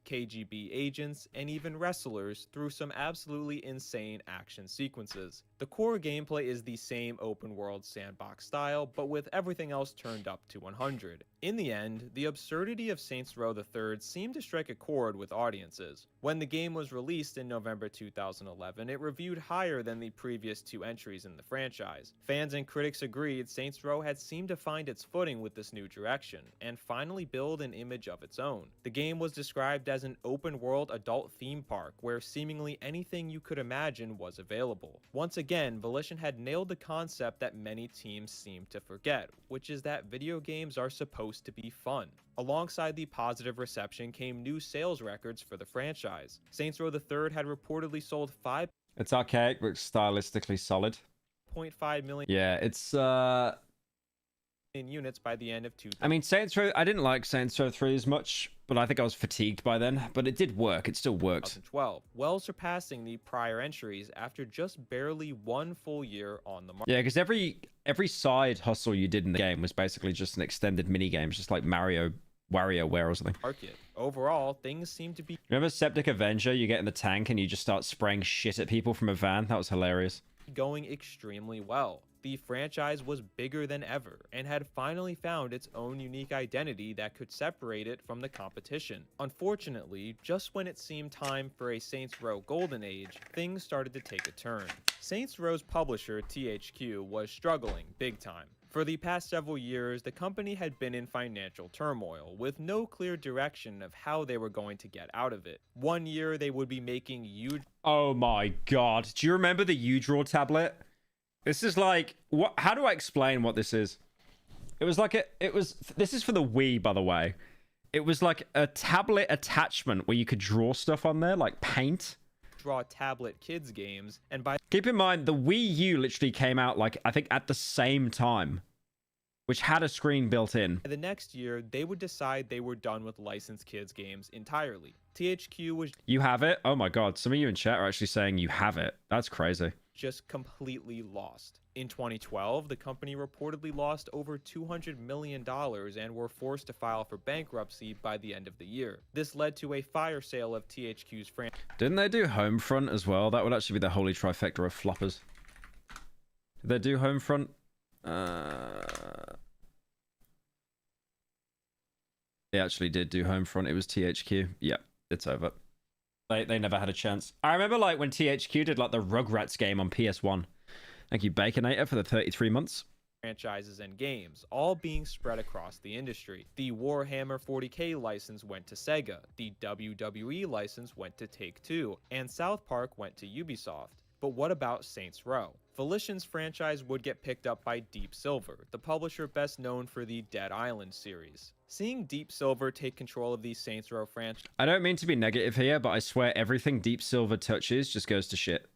KGB agents, and even wrestlers through some absolutely insane action sequences. The core gameplay is the same open-world sandbox style, but with everything else turned up to 100. In the end, the absurdity of Saints Row III seemed to strike a chord with audiences. When the game was released in November 2011, it reviewed higher than the previous 2 entries in the franchise. Fans and critics agreed Saints Row had seemed to find its footing with this new direction, and finally build an image of its own. The game was described as an open-world adult theme park, where seemingly anything you could imagine was available. Once again, Volition had nailed the concept that many teams seem to forget, which is that video games are supposed to be fun. Alongside the positive reception came new sales records for the franchise. Saints Row III had reportedly sold 5... It's archaic, but stylistically solid. 1.5 million Yeah, it's units by the end of 2000. I mean, Saints Row, I didn't like Saints Row 3 as much, but I think I was fatigued by then. But it did work. It still worked. 2012, well surpassing the prior entries after just barely 1 full year on the market. Yeah, because every side hustle you did in the game was basically just an extended mini game, just like WarioWare or something. Overall, things seem to be Remember Septic Avenger? You get in the tank and you just start spraying shit at people from a van. That was hilarious. going extremely well. The franchise was bigger than ever and had finally found its own unique identity that could separate it from the competition. Unfortunately, just when it seemed time for a Saints Row Golden Age, things started to take a turn. Saints Row's publisher, THQ, was struggling big time. For the past several years, the company had been in financial turmoil, with no clear direction of how they were going to get out of it. One year, they would be making huge... Oh my god. Do you remember the U-Draw tablet? This is like... what? How do I explain what this is? It was like this is for the Wii, by the way. It was like a tablet attachment where you could draw stuff on there, like paint. Draw tablet kids games, and by... Keep in mind, the Wii U literally came out, like, I think at the same time, which had a screen built in. The next year, they would decide they were done with licensed kids games entirely. THQ was... You have it? Oh my god, some of you in chat are actually saying you have it. That's crazy. Just completely lost. In 2012, the company reportedly lost over $200 million and were forced to file for bankruptcy by the end of the year. This led to a fire sale of THQ's franchise. Didn't they do Homefront as well? That would actually be the holy trifecta of floppers. Did they do Homefront? They actually did do Homefront. It was THQ. Yeah, it's over. They never had a chance. I remember like when THQ did like the Rugrats game on PS1. Thank you, Baconator, for the 33 months. Franchises and games, all being spread across the industry. The Warhammer 40K license went to Sega, the WWE license went to Take-Two, and South Park went to Ubisoft. But what about Saints Row? Volition's franchise would get picked up by Deep Silver, the publisher best known for the Dead Island series. Seeing Deep Silver take control of the Saints Row franchise... I don't mean to be negative here, but I swear everything Deep Silver touches just goes to shit.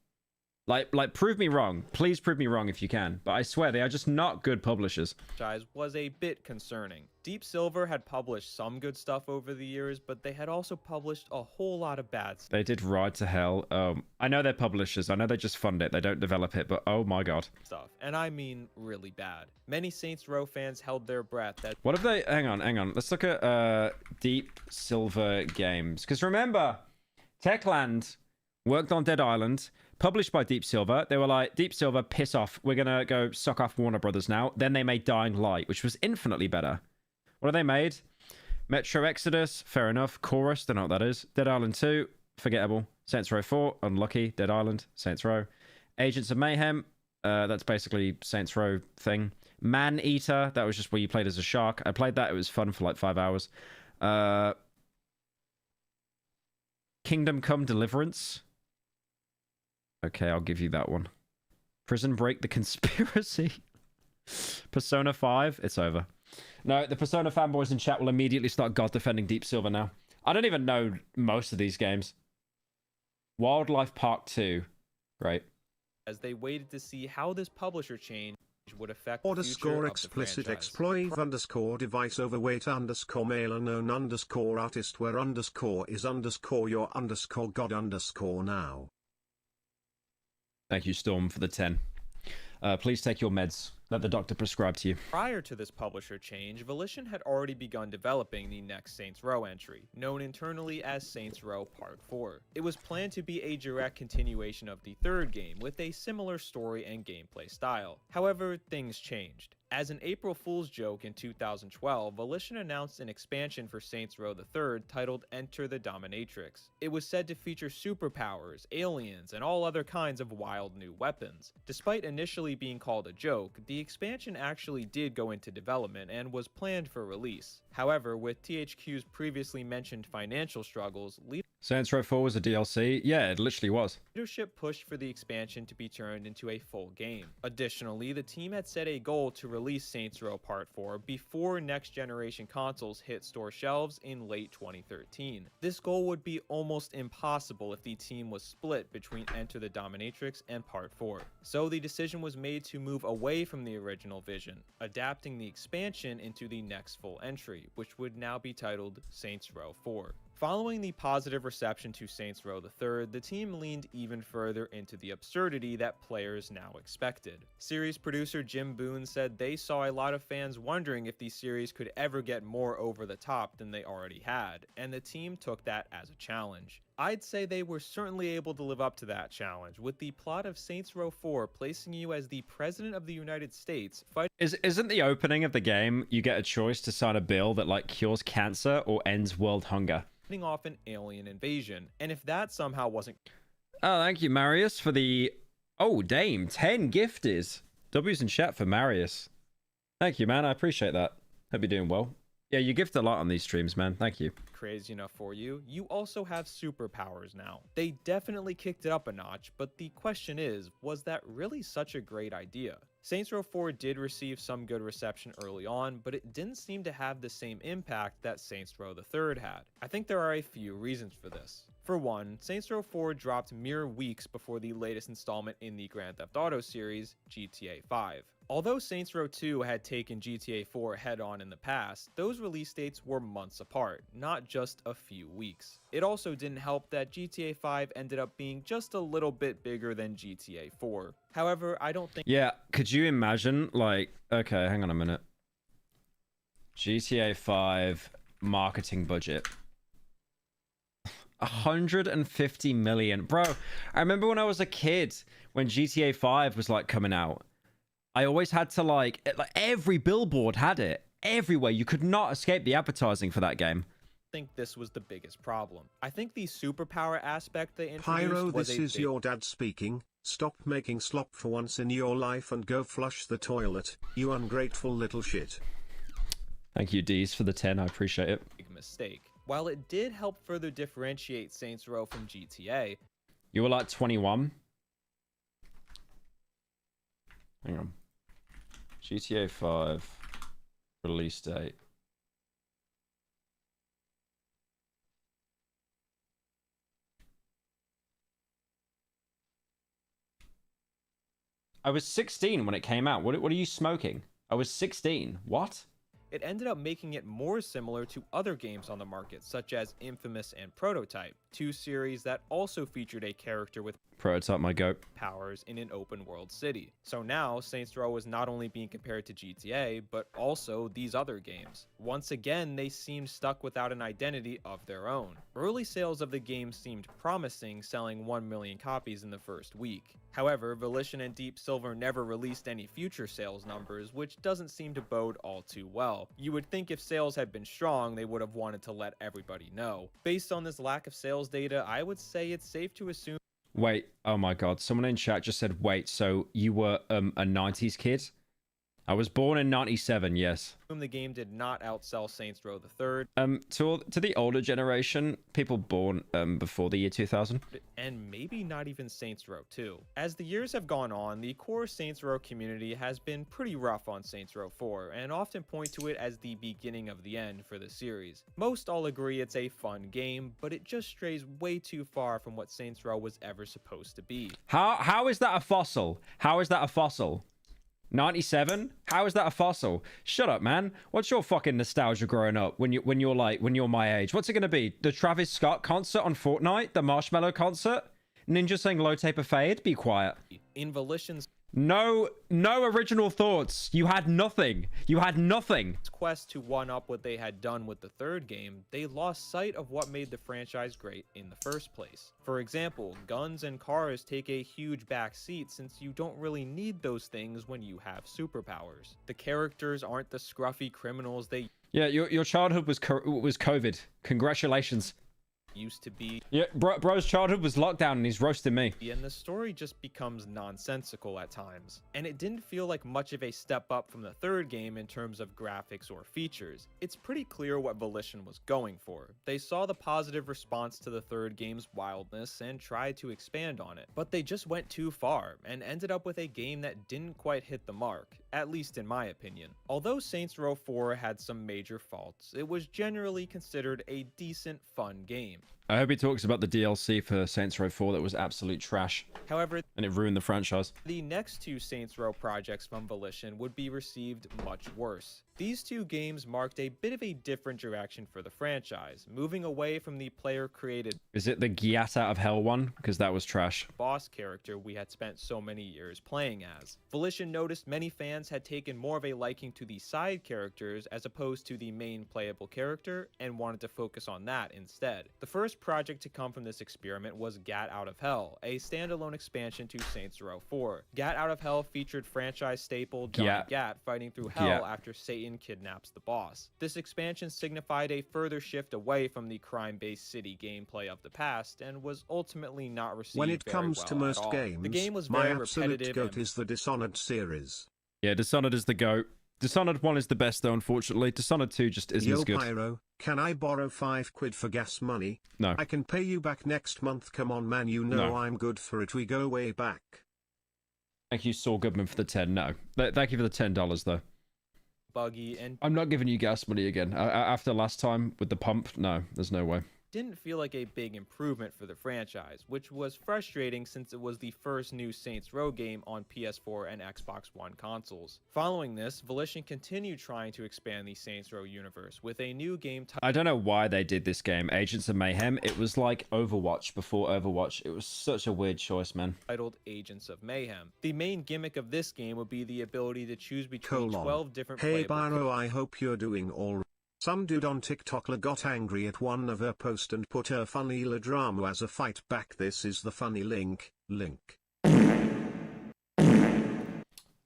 Like, prove me wrong. Please prove me wrong if you can. But I swear, they are just not good publishers. ...was a bit concerning. Deep Silver had published some good stuff over the years, but they had also published a whole lot of bad stuff. They did Ride to Hell. I know they're publishers. I know they just fund it. They don't develop it, but oh my god. And I mean really bad. Many Saints Row fans held their breath that... What have they... Hang on. Let's look at Deep Silver games. Because remember, Techland worked on Dead Island... Published by Deep Silver. They were like, Deep Silver, piss off. We're going to go suck off Warner Brothers now. Then they made Dying Light, which was infinitely better. What have they made? Metro Exodus, fair enough. Chorus, don't know what that is. Dead Island 2, forgettable. Saints Row 4, unlucky. Dead Island, Saints Row. Agents of Mayhem, that's basically Saints Row thing. Man Eater, that was just where you played as a shark. I played that. It was fun for like 5 hours. Kingdom Come Deliverance. Okay, I'll give you that one. Prison Break, The Conspiracy. Persona 5, it's over. No, the Persona fanboys in chat will immediately start god defending Deep Silver now. I don't even know most of these games. Wildlife Park 2. Great. As they waited to see how this publisher change would affect _ the future explicit of the exploit _ device overweight _ male unknown _ artist where _ is _ your _ god _ now. Thank you, Storm, for the 10. Please take your meds that the doctor prescribed to you. Prior to this publisher change, Volition had already begun developing the next Saints Row entry, known internally as Saints Row Part 4. It was planned to be a direct continuation of the third game, with a similar story and gameplay style. However, things changed. As an April Fool's joke in 2012, Volition announced an expansion for Saints Row III titled Enter the Dominatrix. It was said to feature superpowers, aliens, and all other kinds of wild new weapons. Despite initially being called a joke, the expansion actually did go into development and was planned for release. However, with THQ's previously mentioned financial struggles, Saints Row 4 was a DLC? Yeah, it literally was. Leadership pushed for the expansion to be turned into a full game. Additionally, the team had set a goal to release release Saints Row Part 4 before next-generation consoles hit store shelves in late 2013. This goal would be almost impossible if the team was split between Enter the Dominatrix and Part 4. So the decision was made to move away from the original vision, adapting the expansion into the next full entry, which would now be titled Saints Row 4. Following the positive reception to Saints Row III, the team leaned even further into the absurdity that players now expected. Series producer Jim Boone said they saw a lot of fans wondering if the series could ever get more over the top than they already had, and the team took that as a challenge. I'd say they were certainly able to live up to that challenge, with the plot of Saints Row 4 placing you as the President of the United States fighting. Isn't the opening of the game you get a choice to sign a bill that like cures cancer or ends world hunger? Off an alien invasion, and if that somehow wasn't... Oh, thank you, Marius, for the... Oh, Dame, 10 gifties. W's in chat for Marius. Thank you, man. I appreciate that. Hope you're doing well. Yeah, you gift a lot on these streams, man. Thank you. Crazy enough for you, you also have superpowers now. They definitely kicked it up a notch, but the question is, was that really such a great idea? Saints Row 4 did receive some good reception early on, but it didn't seem to have the same impact that Saints Row III had. I think there are a few reasons for this. For one, Saints Row 4 dropped mere weeks before the latest installment in the Grand Theft Auto series, GTA 5. Although Saints Row 2 had taken GTA 4 head-on in the past, those release dates were months apart, not just a few weeks. It also didn't help that GTA 5 ended up being just a little bit bigger than GTA 4. However, I don't think... Yeah, could you imagine, like... Okay, hang on a minute. GTA 5 marketing budget. 150 million. Bro, I remember when I was a kid, when GTA 5 was, like, coming out. I always had to, like every billboard had it. Everywhere. You could not escape the advertising for that game. I think this was the biggest problem. I think the superpower aspect they introduced Pyro, was this is your dad speaking. Stop making slop for once in your life and go flush the toilet, you ungrateful little shit. Thank you, Deez, for the 10. I appreciate it. Big mistake. While it did help further differentiate Saints Row from GTA... You were like 21? Hang on. GTA 5 release date. I was 16 when it came out. What are you smoking? I was 16. What? It ended up making it more similar to other games on the market, such as Infamous and Prototype, two series that also featured a character with Prototype, my goat. Powers in an open world city. So now, Saints Row is not only being compared to GTA, but also these other games. Once again, they seemed stuck without an identity of their own. Early sales of the game seemed promising, selling 1 million copies in the first week. However, Volition and Deep Silver never released any future sales numbers, which doesn't seem to bode all too well. You would think if sales had been strong, they would have wanted to let everybody know. Based on this lack of sales data, I would say it's safe to assume... Wait, oh my god, someone in chat just said, wait, so you were a 90s kid? I was born in 97, yes. The game did not outsell Saints Row III. To the older generation, people born before the year 2000. And maybe not even Saints Row 2. As the years have gone on, the core Saints Row community has been pretty rough on Saints Row 4, and often point to it as the beginning of the end for the series. Most all agree it's a fun game, but it just strays way too far from what Saints Row was ever supposed to be. How is that a fossil? How is that a fossil? 97? How is that a fossil? Shut up, man. What's your fucking nostalgia growing up when you're my age? What's it gonna be? The Travis Scott concert on Fortnite? The Marshmello concert? Ninja saying low taper fade? Be quiet. In Volition's No original thoughts. You had nothing. You had nothing. quest to one-up what they had done with the third game, they lost sight of what made the franchise great in the first place. For example, guns and cars take a huge back seat since you don't really need those things when you have superpowers. The characters aren't the scruffy criminals they... Yeah, your childhood was COVID. Congratulations. used to be. Yeah, bro's childhood was lockdown and he's roasting me. And the story just becomes nonsensical at times. And it didn't feel like much of a step up from the third game in terms of graphics or features. It's pretty clear what Volition was going for. They saw the positive response to the third game's wildness and tried to expand on it. But they just went too far and ended up with a game that didn't quite hit the mark, at least in my opinion. Although Saints Row 4 had some major faults, it was generally considered a decent, fun game. I hope he talks about the DLC for Saints Row 4 that was absolute trash. However, and it ruined the franchise. The next two Saints Row projects from Volition would be received much worse. These two games marked a bit of a different direction for the franchise, moving away from the player-created Is it the Get Out of Hell one? Because that was trash. Boss character we had spent so many years playing as. Volition noticed many fans had taken more of a liking to the side characters as opposed to the main playable character and wanted to focus on that instead. The first project to come from this experiment was Gat Out of Hell, a standalone expansion to Saints Row 4. Gat Out of Hell featured franchise staple Johnny Gat fighting through hell after Satan kidnaps the boss. This expansion signified a further shift away from the crime-based city gameplay of the past and was ultimately not received when it comes very well to most at all. games, The game was my very absolute repetitive goat is the Dishonored series. Yeah, Dishonored is the GOAT. Dishonored 1 is the best though, unfortunately. Dishonored 2 just isn't as good. Pyro, can I borrow £5 for gas money? No. I can pay you back next month, come on man, you know No. I'm good for it, we go way back. Thank you, Saul Goodman, for the 10. No. Thank you for the $10, though. Buggy and I'm not giving you gas money again. After last time with the pump, no, there's no way. didn't feel like a big improvement for the franchise, which was frustrating since it was the first new Saints Row game on PS4 and Xbox One consoles. Following this, Volition continued trying to expand the Saints Row universe with a new game I don't know why they did this game, Agents of Mayhem. It was like Overwatch before Overwatch. It was such a weird choice, man. titled Agents of Mayhem. The main gimmick of this game would be the ability to choose between 12 different Hey playable Pyro, I hope you're doing all. Some dude on TikTok got angry at one of her posts and put her funny la drama as a fight back. This is the funny link.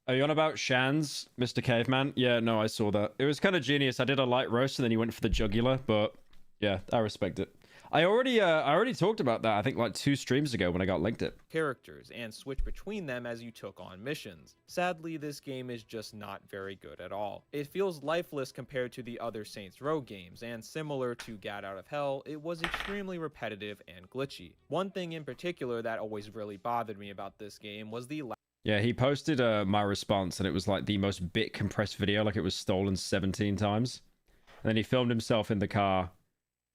Are you on about Shan's, Mr. Caveman? Yeah, no, I saw that. It was kind of genius. I did a light roast and then he went for the jugular, but yeah, I respect it. I already talked about that, I think like 2 streams ago when I got linked it. characters and switch between them as you took on missions. Sadly, this game is just not very good at all. It feels lifeless compared to the other Saints Row games, and similar to Gat Out of Hell, it was extremely repetitive and glitchy. One thing in particular that always really bothered me about this game was the Yeah, he posted my response and it was like the most bit compressed video, like it was stolen 17 times. And then he filmed himself in the car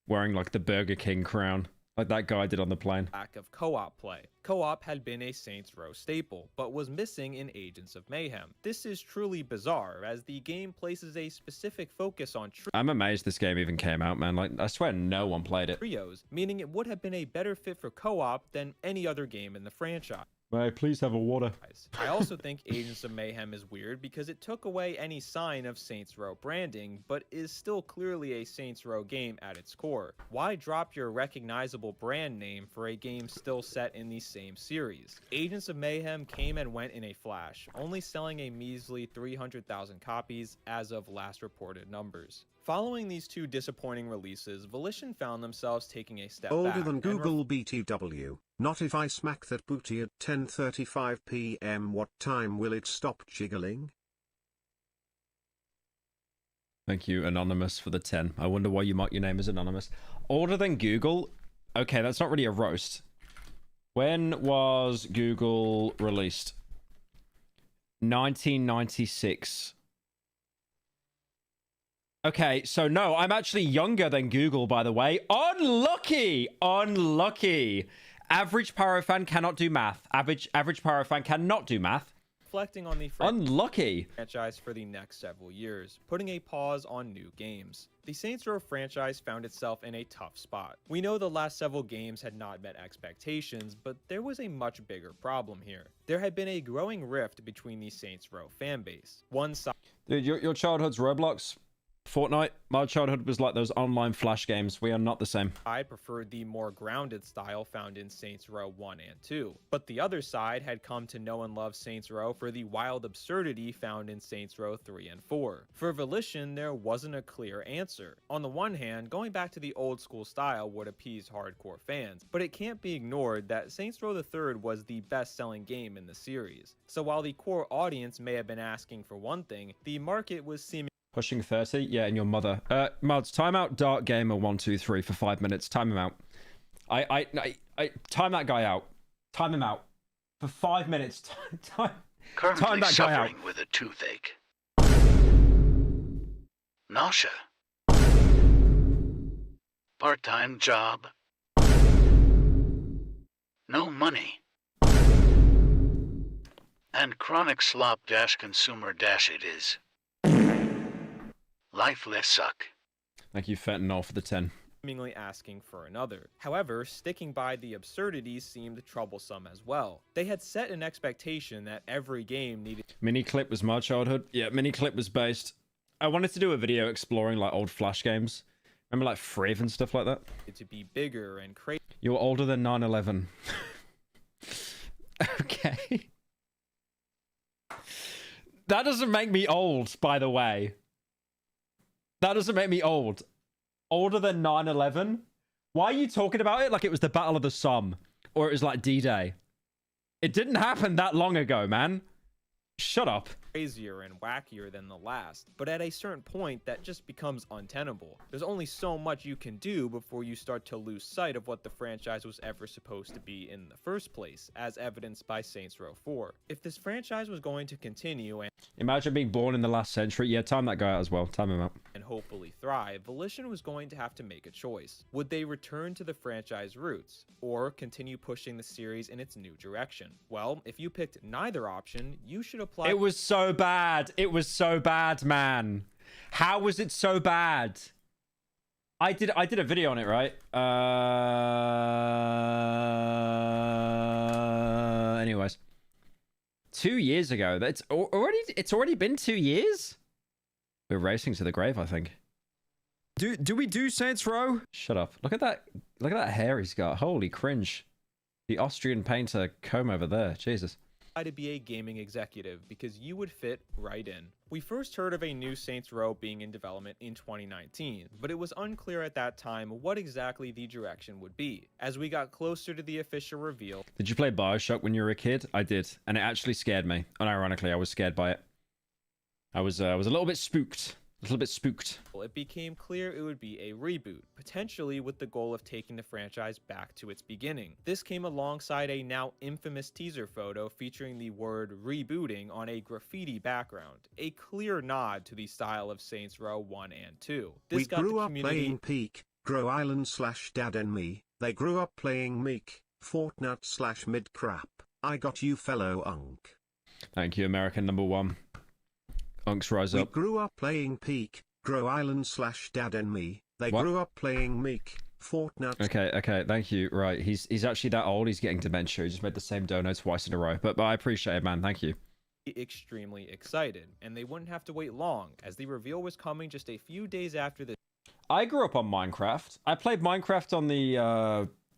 wearing like the Burger King crown, like that guy did on the plane. lack of co-op play. Co-op had been a Saints Row staple, but was missing in Agents of Mayhem. This is truly bizarre, as the game places a specific focus on I'm amazed this game even came out, man. Like, I swear no one played it. trios, meaning it would have been a better fit for co-op than any other game in the franchise. May I please have a water? I also think Agents of Mayhem is weird because it took away any sign of Saints Row branding, but is still clearly a Saints Row game at its core. Why drop your recognizable brand name for a game still set in the same series? Agents of Mayhem came and went in a flash, only selling a measly 300,000 copies as of last reported numbers. Following these 2 disappointing releases, Volition found themselves taking a step Older back than and Google BTW. Not if I smack that booty at 10:35 p.m. What time will it stop jiggling? Thank you, Anonymous, for the 10. I wonder why you mark your name as Anonymous. Older than Google? Okay, that's not really a roast. When was Google released? 1996. Okay, so no, I'm actually younger than Google, by the way. Unlucky! Unlucky! Average Pyro fan cannot do math. Average Pyro fan cannot do math. reflecting on the Unlucky! franchise for the next several years, putting a pause on new games. The Saints Row franchise found itself in a tough spot. We know the last several games had not met expectations, but there was a much bigger problem here. There had been a growing rift between the Saints Row fanbase. One side Dude, your childhood's Roblox. Fortnite, my childhood was like those online flash games. We are not the same. I preferred the more grounded style found in Saints Row 1 and 2, but the other side had come to know and love Saints Row for the wild absurdity found in Saints Row 3 and 4. For Volition, there wasn't a clear answer. On the one hand, going back to the old school style would appease hardcore fans, but it can't be ignored that Saints Row the Third was the best-selling game in the series. So while the core audience may have been asking for one thing, the market was seeming Pushing 30? Yeah, and your mother. Mods, time out Dark Gamer 123 for 5 minutes. Time him out. I time that guy out. Time him out. For 5 minutes. Time Currently that guy out. suffering with a toothache. Nausea. Part-time job. No money. And chronic slop-consumer-it is. Lifeless suck. Thank you, Fentanyl, for the 10. seemingly asking for another. However, sticking by the absurdities seemed troublesome as well. They had set an expectation that every game needed Miniclip was my childhood. Yeah, Miniclip was based. I wanted to do a video exploring like old Flash games. Remember like Friv and stuff like that? to be bigger and crazy. You're older than 9/11. Okay. That doesn't make me old, by the way. That doesn't make me old. Older than 9/11? Why are you talking about it like it was the Battle of the Somme? Or it was like D-Day? It didn't happen that long ago, man. Shut up. Crazier and wackier than the last, but at a certain point that just becomes untenable. There's only so much you can do before you start to lose sight of what the franchise was ever supposed to be in the first place, as evidenced by Saints Row 4. If this franchise was going to continue and Imagine being born in the last century. Yeah, time that guy out as well. Time him out. hopefully thrive, Volition was going to have to make a choice. Would they return to the franchise roots, or continue pushing the series in its new direction? Well, if you picked neither option, you should apply. It was so bad. It was so bad, man. How was it so bad? I did a video on it, right? Anyways. 2 years ago. It's already been 2 years? We're racing to the grave, I think. Do we do Saints Row? Shut up. Look at that hair he's got. Holy cringe. The Austrian painter comb over there. Jesus. To be a gaming executive because you would fit right in. We first heard of a new Saints Row being in development in 2019, but it was unclear at that time what exactly the direction would be. As we got closer to the official reveal, Did you play BioShock when you were a kid? I did, and it actually scared me. Unironically, I was scared by it. I was a little bit spooked. A little bit spooked. it became clear it would be a reboot, potentially with the goal of taking the franchise back to its beginning. This came alongside a now infamous teaser photo featuring the word rebooting on a graffiti background, a clear nod to the style of Saints Row 1 and 2. This We got grew the up community playing Peak, Grow Island / Dad and Me. They grew up playing Meek, Fortnite / Mid Crap. I got you, fellow Unk. Thank you, American number one. Unks rise We up. grew up playing Peak, Grow Island / Dad and Me. They What? grew up playing Meek, Fortnite. Okay, thank you. Right, he's actually that old. He's getting dementia. He just made the same dono twice in a row. But I appreciate it, man. Thank you. extremely excited, and they wouldn't have to wait long, as the reveal was coming just a few days after the I grew up on Minecraft. I played Minecraft on the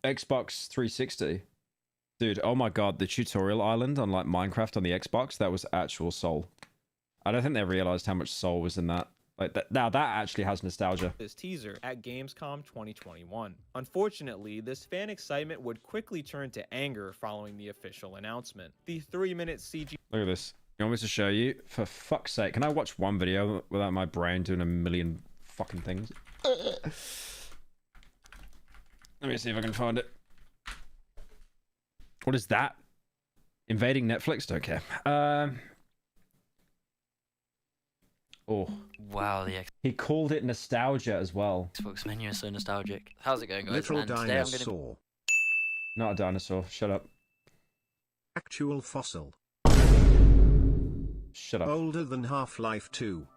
Xbox 360. Dude, oh my god, the tutorial island on like Minecraft on the Xbox, that was actual soul. I don't think they realized how much soul was in that. Like that, now that actually has nostalgia. this teaser at Gamescom 2021. Unfortunately, this fan excitement would quickly turn to anger following the official announcement. The 3-minute CG Look at this. You want me to show you? For fuck's sake, can I watch one video without my brain doing a million fucking things? Let me see if I can find it. What is that? Invading Netflix? Don't care. Oh. Wow, the He called it nostalgia as well. Xbox menu is so nostalgic. How's it going, guys? Literal And today I'm gonna... dinosaur. Not a dinosaur. Shut up. Actual fossil. Shut up. Older than Half-Life 2.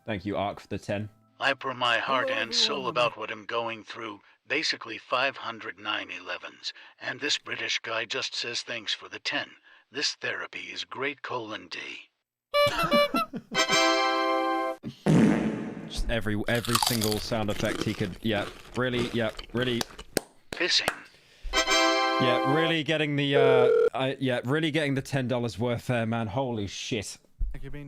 Thank you, Ark, for the 10. I pour my heart and soul about what I'm going through. Basically 509 11s. And this British guy just says thanks for the 10. This therapy is great :D. Just every single sound effect he could. Yeah, really. Pissing. Yeah, really getting the really getting the $10 worth there, man. Holy shit.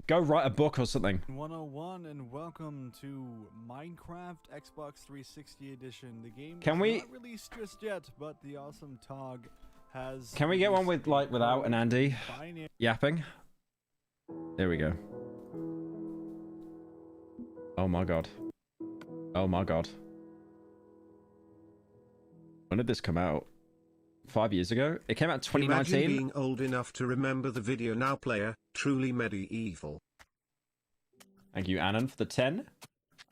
Go write a book or something. 101 and welcome to Minecraft Xbox 360 edition. The game Can we not released just yet, but the awesome Tog has. Can we get one with like without an Andy yapping? There we go. Oh my god. Oh my god. When did this come out? 5 years ago? It came out in 2019? Imagine being old enough to remember the video now player, truly medieval. Thank you, Annan, for the 10.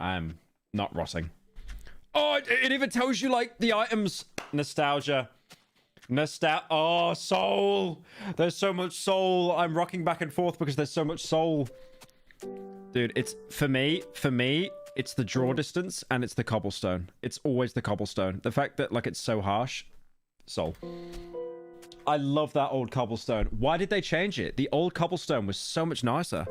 I'm not rotting. Oh, it even tells you, like, the items. Nostalgia. Oh, soul. There's so much soul. I'm rocking back and forth because there's so much soul. Dude, it's, for me, it's the draw distance and it's the cobblestone. It's always the cobblestone. The fact that, like, it's so harsh. Soul. I love that old cobblestone. Why did they change it? The old cobblestone was so much nicer.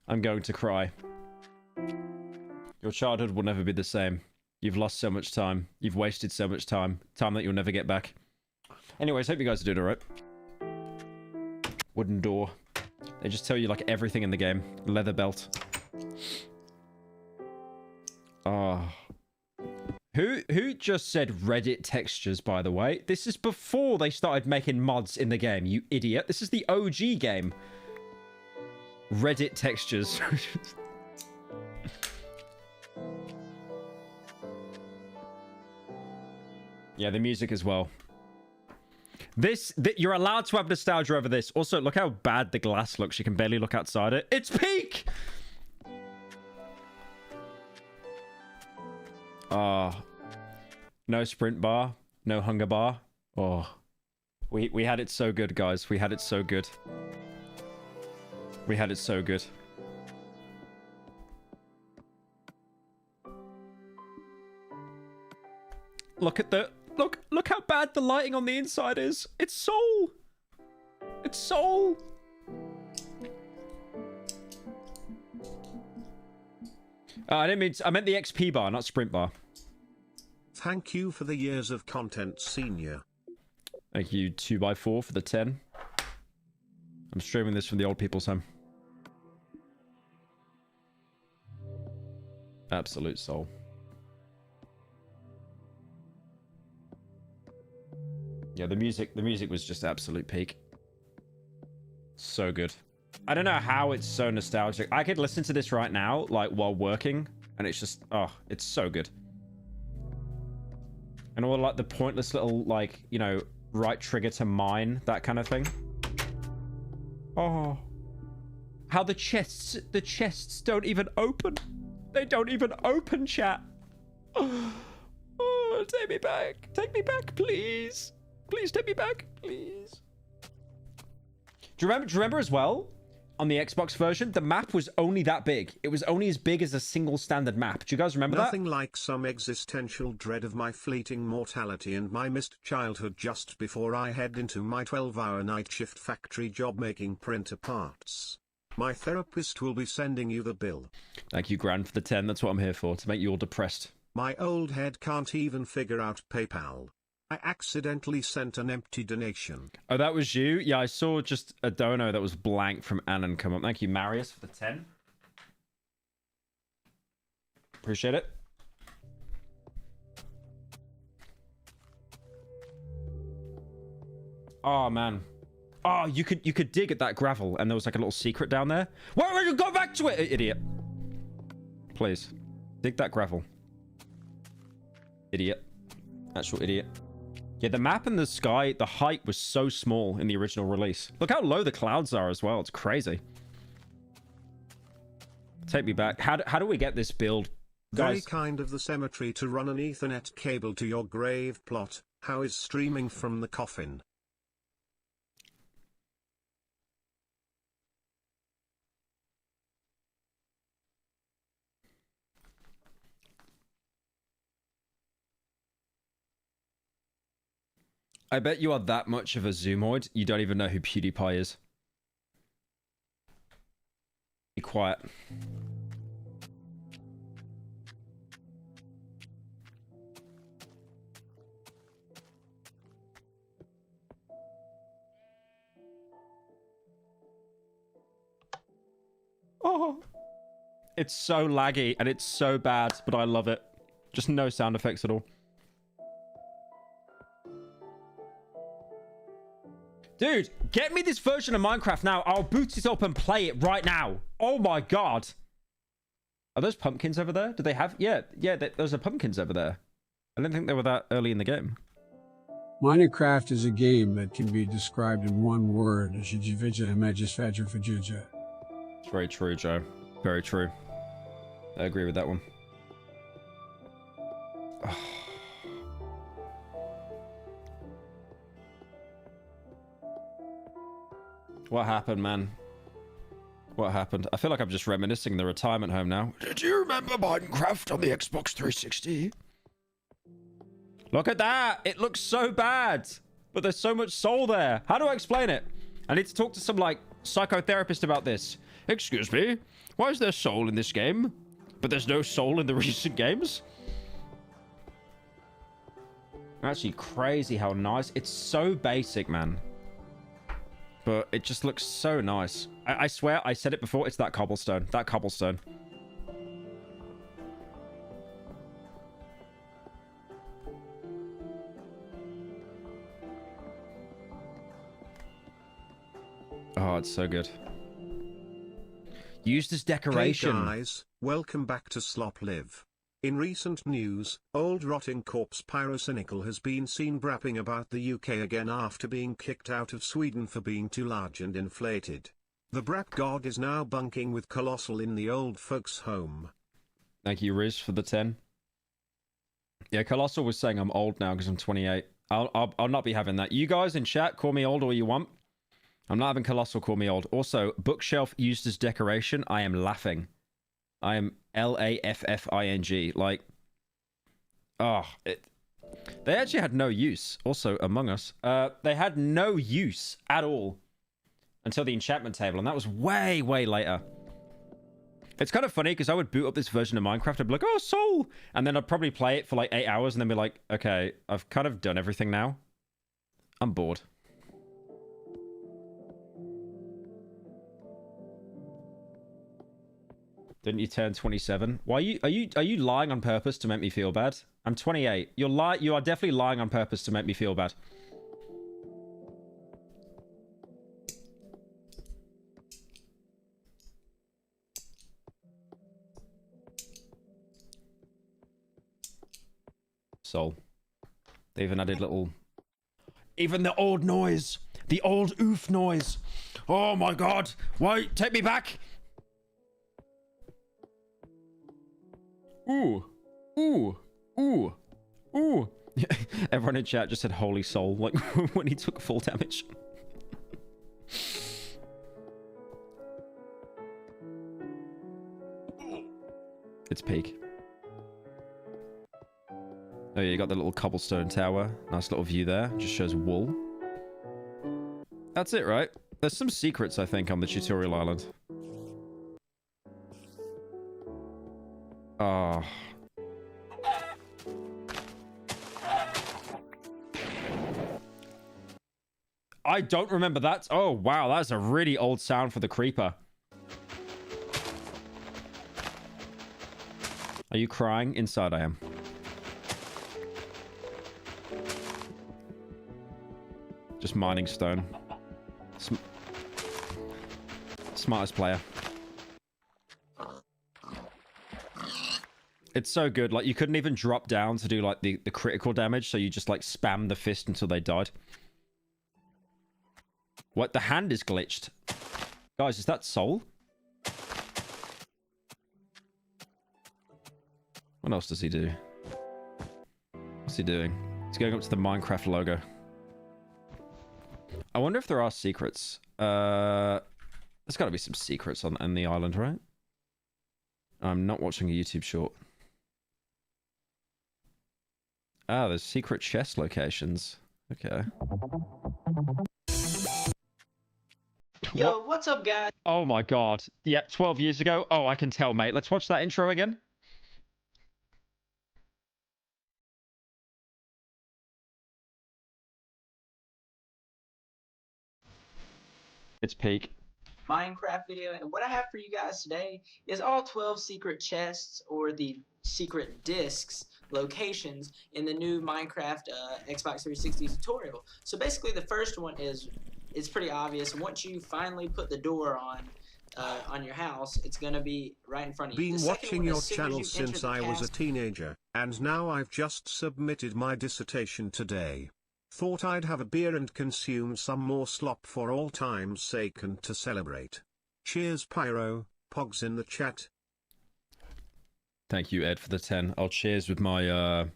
I'm going to cry. Your childhood will never be the same. You've lost so much time. You've wasted so much time. Time that you'll never get back. Anyways, hope you guys are doing alright. Wooden door. They just tell you like everything in the game. Leather belt. Oh. Who just said Reddit textures, by the way? This is before they started making mods in the game, you idiot. This is the OG game. Reddit textures. Yeah, the music as well. You're allowed to have nostalgia over this. Also, look how bad the glass looks. You can barely look outside it. It's peak! No sprint bar. No hunger bar. Oh. We had it so good, guys. We had it so good. We had it so good. Look at the... Look how bad the lighting on the inside is. It's soul. It's soul. I didn't mean... I meant the XP bar, not sprint bar. Thank you for the years of content, senior. Thank you, 2x4 for the 10. I'm streaming this from the old people's home. Absolute soul. Yeah, the music was just absolute peak. So good. I don't know how it's so nostalgic. I could listen to this right now, like, while working, and it's just, oh, it's so good. And all, like, the pointless little, like, you know, right trigger to mine, that kind of thing. Oh. How the chests don't even open. They don't even open, chat. Oh, take me back. Take me back, please. Please take me back, please. Do you remember as well, on the Xbox version, the map was only that big. It was only as big as a single standard map. Do you guys remember Nothing that? like some existential dread of my fleeting mortality and my missed childhood just before I head into my 12-hour night shift factory job making printer parts. My therapist will be sending you the bill. Thank you, Gran, for the 10. That's what I'm here for, to make you all depressed. My old head can't even figure out PayPal. I accidentally sent an empty donation. Oh, that was you? Yeah, I saw just a dono that was blank from Annan come up. Thank you, Marius, for the 10. Appreciate it. Oh, man. Oh, you could dig at that gravel, and there was like a little secret down there. Why would you go back to it, idiot? Please. Dig that gravel. Idiot. Actual idiot. Yeah, the map and the sky, the height was so small in the original release. Look how low the clouds are as well. It's crazy. Take me back. How do we get this build? Very Guys, kind of the cemetery to run an Ethernet cable to your grave plot. How is streaming from the coffin? I bet you are that much of a zoomoid, you don't even know who PewDiePie is. Be quiet. Oh, it's so laggy and it's so bad, but I love it. Just no sound effects at all. Dude, get me this version of Minecraft now. I'll boot it up and play it right now. Oh my god. Are those pumpkins over there? Do they have... Yeah, those are pumpkins over there. I didn't think they were that early in the game. Minecraft is a game that can be described in one word. It's very true, Joe. Very true. I agree with that one. What happened, man? What happened? I feel like I'm just reminiscing the retirement home now. Did you remember Minecraft on the Xbox 360? Look at that! It looks so bad! But there's so much soul there. How do I explain it? I need to talk to some, like, psychotherapist about this. Excuse me? Why is there soul in this game? But there's no soul in the recent games? Actually, crazy how nice. It's so basic, man. But it just looks so nice. I swear, I said it before, it's that cobblestone. That cobblestone. Oh, it's so good. Used as decoration. Hey guys, welcome back to Slop Live. In recent news, old rotting corpse Pyro has been seen brapping about the UK again after being kicked out of Sweden for being too large and inflated. The brap god is now bunking with Colossal in the old folks' home. Thank you, Riz, for the 10. Yeah, Colossal was saying I'm old now because I'm 28. I'll not be having that. You guys in chat, call me old all you want. I'm not having Colossal call me old. Also, bookshelf used as decoration. I am laughing. I am LAFFING. Like, oh, they actually had no use. Also, Among Us. They had no use at all until the enchantment table, and that was way, way later. It's kind of funny because I would boot up this version of Minecraft and be like, oh, soul! And then I'd probably play it for like 8 hours and then be like, okay, I've kind of done everything now. I'm bored. Didn't you turn 27? Why are you lying on purpose to make me feel bad? I'm 28. You are definitely lying on purpose to make me feel bad. Soul. They even added little... Even the old noise! The old oof noise! Oh my god! Why? Take me back! Ooh. Ooh. Ooh. Ooh. Everyone in chat just said holy soul, like when he took full damage. It's peak. Oh yeah, you got the little cobblestone tower. Nice little view there. Just shows wool. That's it, right? There's some secrets, I think, on the tutorial island. Oh. I don't remember that. Oh, wow. That's a really old sound for the creeper. Are you crying? Inside I am. Just mining stone. Smartest player. It's so good. Like, you couldn't even drop down to do, like, the critical damage, so you just, like, spam the fist until they died. What? The hand is glitched. Guys, is that soul? What else does he do? What's he doing? He's going up to the Minecraft logo. I wonder if there are secrets. There's got to be some secrets on the island, right? I'm not watching a YouTube short. Ah, there's secret chest locations. Okay. Yo, what's up, guys? Oh my god. Yeah, 12 years ago. Oh, I can tell, mate. Let's watch that intro again. It's peak. Minecraft video, and what I have for you guys today is all 12 secret chests or the secret discs locations in the new Minecraft Xbox 360 tutorial. So basically the first one is, it's pretty obvious. Once you finally put the door on your house, it's gonna be right in front of you. Been The second watching one, your as soon as channel you enter since the I was a cast- teenager, and now I've just submitted my dissertation today. Thought I'd have a beer and consume some more slop for all time's sake and to celebrate. Cheers, Pyro. Pogs in the chat. Thank you, Ed, for the 10. I'll cheers with my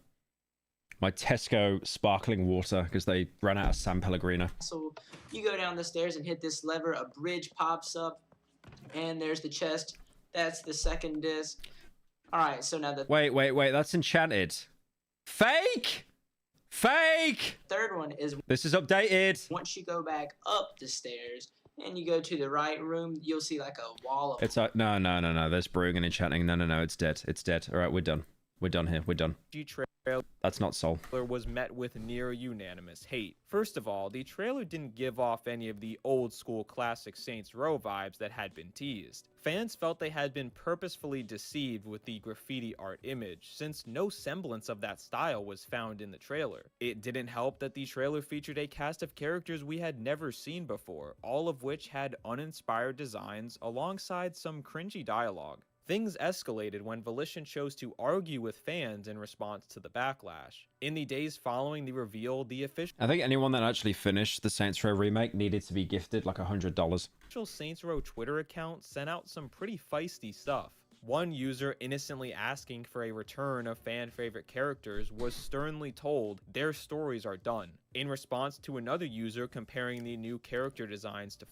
my Tesco sparkling water because they ran out of San Pellegrino. So you go down the stairs and hit this lever, a bridge pops up, and there's the chest. That's the second disc. Alright, so now the Wait, that's enchanted. Fake! Fake! third one is This is updated. once you go back up the stairs and you go to the right room, you'll see like a wall of It's no. There's brewing and enchanting. No. It's dead. It's dead. All right, we're done. We're done here. We're done. Trailer That's not Soul. was met with near unanimous hate. First of all, the trailer didn't give off any of the old school classic Saints Row vibes that had been teased. Fans felt they had been purposefully deceived with the graffiti art image, since no semblance of that style was found in the trailer. It didn't help that the trailer featured a cast of characters we had never seen before, all of which had uninspired designs alongside some cringy dialogue. Things escalated when Volition chose to argue with fans in response to the backlash. In the days following the reveal, the I think anyone that actually finished the Saints Row remake needed to be gifted like $100. official Saints Row Twitter account sent out some pretty feisty stuff. One user innocently asking for a return of fan-favorite characters was sternly told their stories are done, in response to another user comparing the new character designs to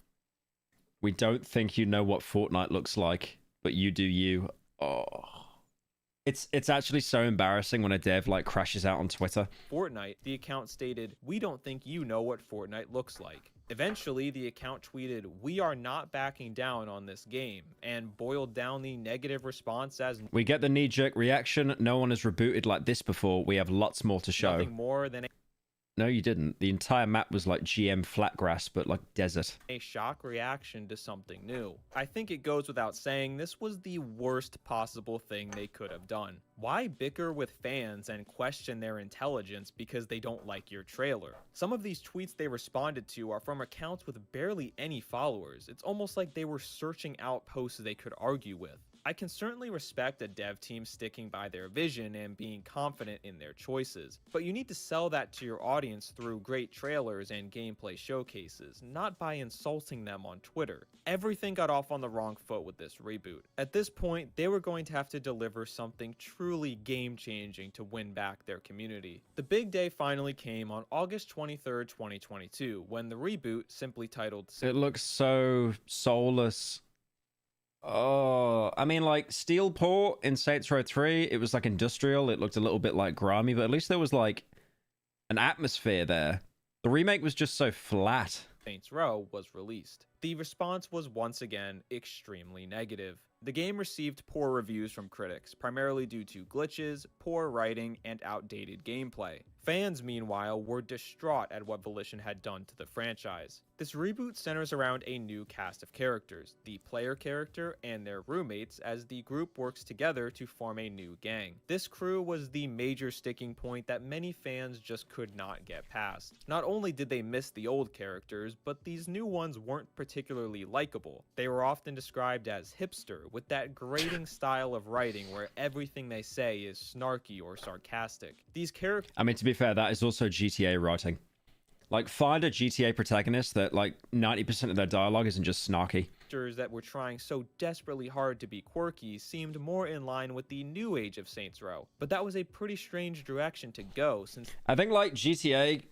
We don't think you know what Fortnite looks like, but you do you. Oh. It's actually so embarrassing when a dev like crashes out on Twitter. Fortnite. The account stated, "We don't think you know what Fortnite looks like." Eventually, the account tweeted, "We are not backing down on this game," and boiled down the negative response as We get the knee-jerk reaction. No one has rebooted like this before. We have lots more to show. nothing more than No, you didn't. The entire map was like GM flat grass, but like desert. a shock reaction to something new. I think it goes without saying this was the worst possible thing they could have done. Why bicker with fans and question their intelligence because they don't like your trailer? Some of these tweets they responded to are from accounts with barely any followers. It's almost like they were searching out posts they could argue with. I can certainly respect a dev team sticking by their vision and being confident in their choices, but you need to sell that to your audience through great trailers and gameplay showcases, not by insulting them on Twitter. Everything got off on the wrong foot with this reboot. At this point, they were going to have to deliver something truly game-changing to win back their community. The big day finally came on August 23rd, 2022, when the reboot, simply titled It looks so soulless. Oh, I mean, like Steelport in Saints Row 3, it was like industrial. It looked a little bit like grimy, but at least there was like an atmosphere there. The remake was just so flat. Saints Row was released. The response was once again extremely negative. The game received poor reviews from critics, primarily due to glitches, poor writing, and outdated gameplay. Fans, meanwhile, were distraught at what Volition had done to the franchise. This reboot centers around a new cast of characters, the player character and their roommates, as the group works together to form a new gang. This crew was the major sticking point that many fans just could not get past. Not only did they miss the old characters, but these new ones weren't particularly likable. They were often described as hipster, with that grating style of writing where everything they say is snarky or sarcastic. These characters, I mean, to be fair, that is also GTA writing. Like, find a GTA protagonist that, like, 90% of their dialogue isn't just snarky. that were trying so desperately hard to be quirky seemed more in line with the new age of Saints Row. But that was a pretty strange direction to go, since I think, like, GTA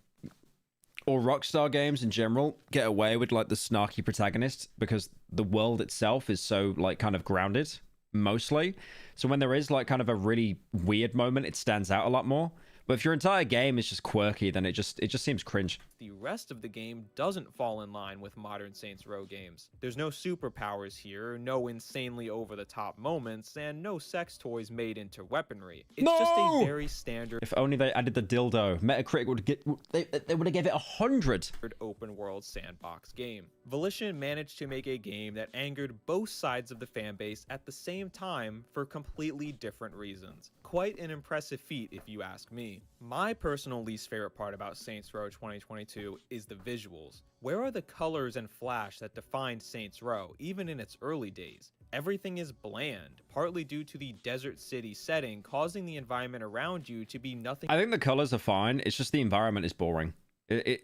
or Rockstar games in general get away with, like, the snarky protagonist because the world itself is so, like, kind of grounded, mostly. So when there is, like, kind of a really weird moment, it stands out a lot more. But if your entire game is just quirky, then it just seems cringe. The rest of the game doesn't fall in line with modern Saints Row games. There's no superpowers here, no insanely over-the-top moments, and no sex toys made into weaponry. It's just a very standard... If only they added the dildo. Metacritic would get... They would have gave it 100. ...open-world sandbox game. Volition managed to make a game that angered both sides of the fanbase at the same time for completely different reasons. Quite an impressive feat, if you ask me. My personal least favorite part about Saints Row 2022 is the visuals. Where are the colors and flash that defined Saints Row, even in its early days? Everything is bland, partly due to the desert city setting causing the environment around you to be nothing. I think the colors are fine, it's just the environment is boring.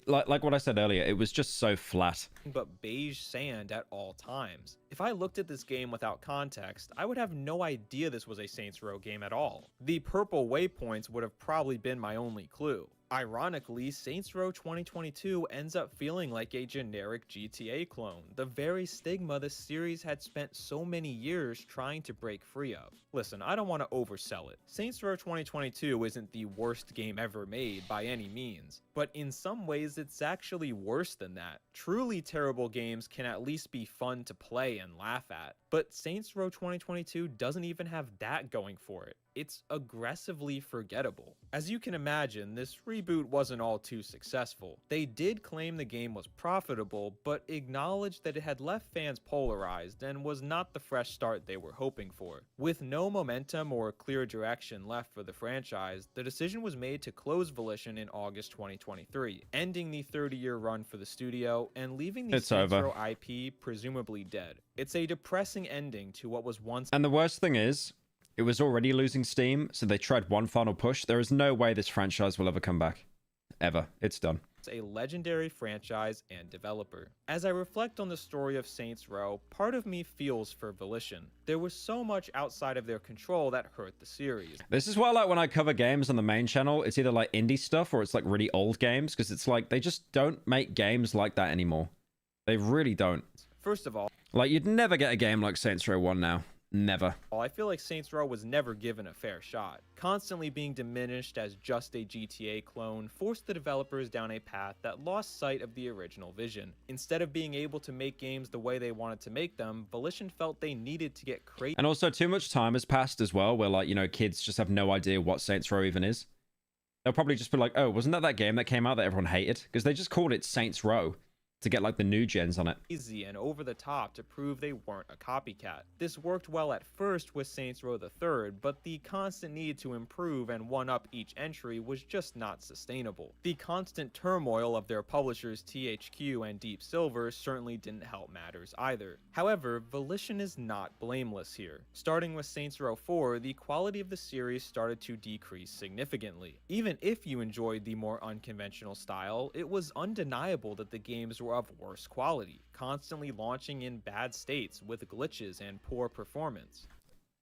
Like what I said earlier, it was just so flat. But beige sand at all times. If I looked at this game without context, I would have no idea this was a Saints Row game at all. The purple waypoints would have probably been my only clue. Ironically, Saints Row 2022 ends up feeling like a generic GTA clone, the very stigma the series had spent so many years trying to break free of. Listen, I don't want to oversell it. Saints Row 2022 isn't the worst game ever made by any means, but in some ways it's actually worse than that. Truly terrible games can at least be fun to play and laugh at, but Saints Row 2022 doesn't even have that going for it. It's aggressively forgettable. As you can imagine, this reboot wasn't all too successful. They did claim the game was profitable, but acknowledged that it had left fans polarized and was not the fresh start they were hoping for. With no momentum or clear direction left for the franchise, the decision was made to close Volition in August 2023, ending the 30-year run for the studio and leaving the Saints Row IP presumably dead. It's a depressing ending to what was once... And the worst thing is, it was already losing steam, so they tried one final push. There is no way this franchise will ever come back. Ever. It's done. A legendary franchise and developer. As I reflect on the story of Saints Row, part of me feels for Volition. There was so much outside of their control that hurt the series. This is why, like, when I cover games on the main channel, it's either like indie stuff or it's like really old games, because it's like they just don't make games like that anymore. They really don't. First of all, like, you'd never get a game like Saints Row 1 now. Never. I feel like Saints Row was never given a fair shot. Constantly being diminished as just a GTA clone forced the developers down a path that lost sight of the original vision. Instead of being able to make games the way they wanted to make them, Volition felt they needed to get crazy. And also, too much time has passed as well, where, like, you know, kids just have no idea what Saints Row even is. They'll probably just be like, oh, wasn't that game that came out that everyone hated? Because they just called it Saints Row to get like the new gens on it. Easy and over the top to prove they weren't a copycat. This worked well at first with Saints Row the Third, but the constant need to improve and one-up each entry was just not sustainable. The constant turmoil of their publishers THQ and Deep Silver certainly didn't help matters either. However, Volition is not blameless here. Starting with Saints Row 4, the quality of the series started to decrease significantly. Even if you enjoyed the more unconventional style, it was undeniable that the games were of worse quality, constantly launching in bad states with glitches and poor performance.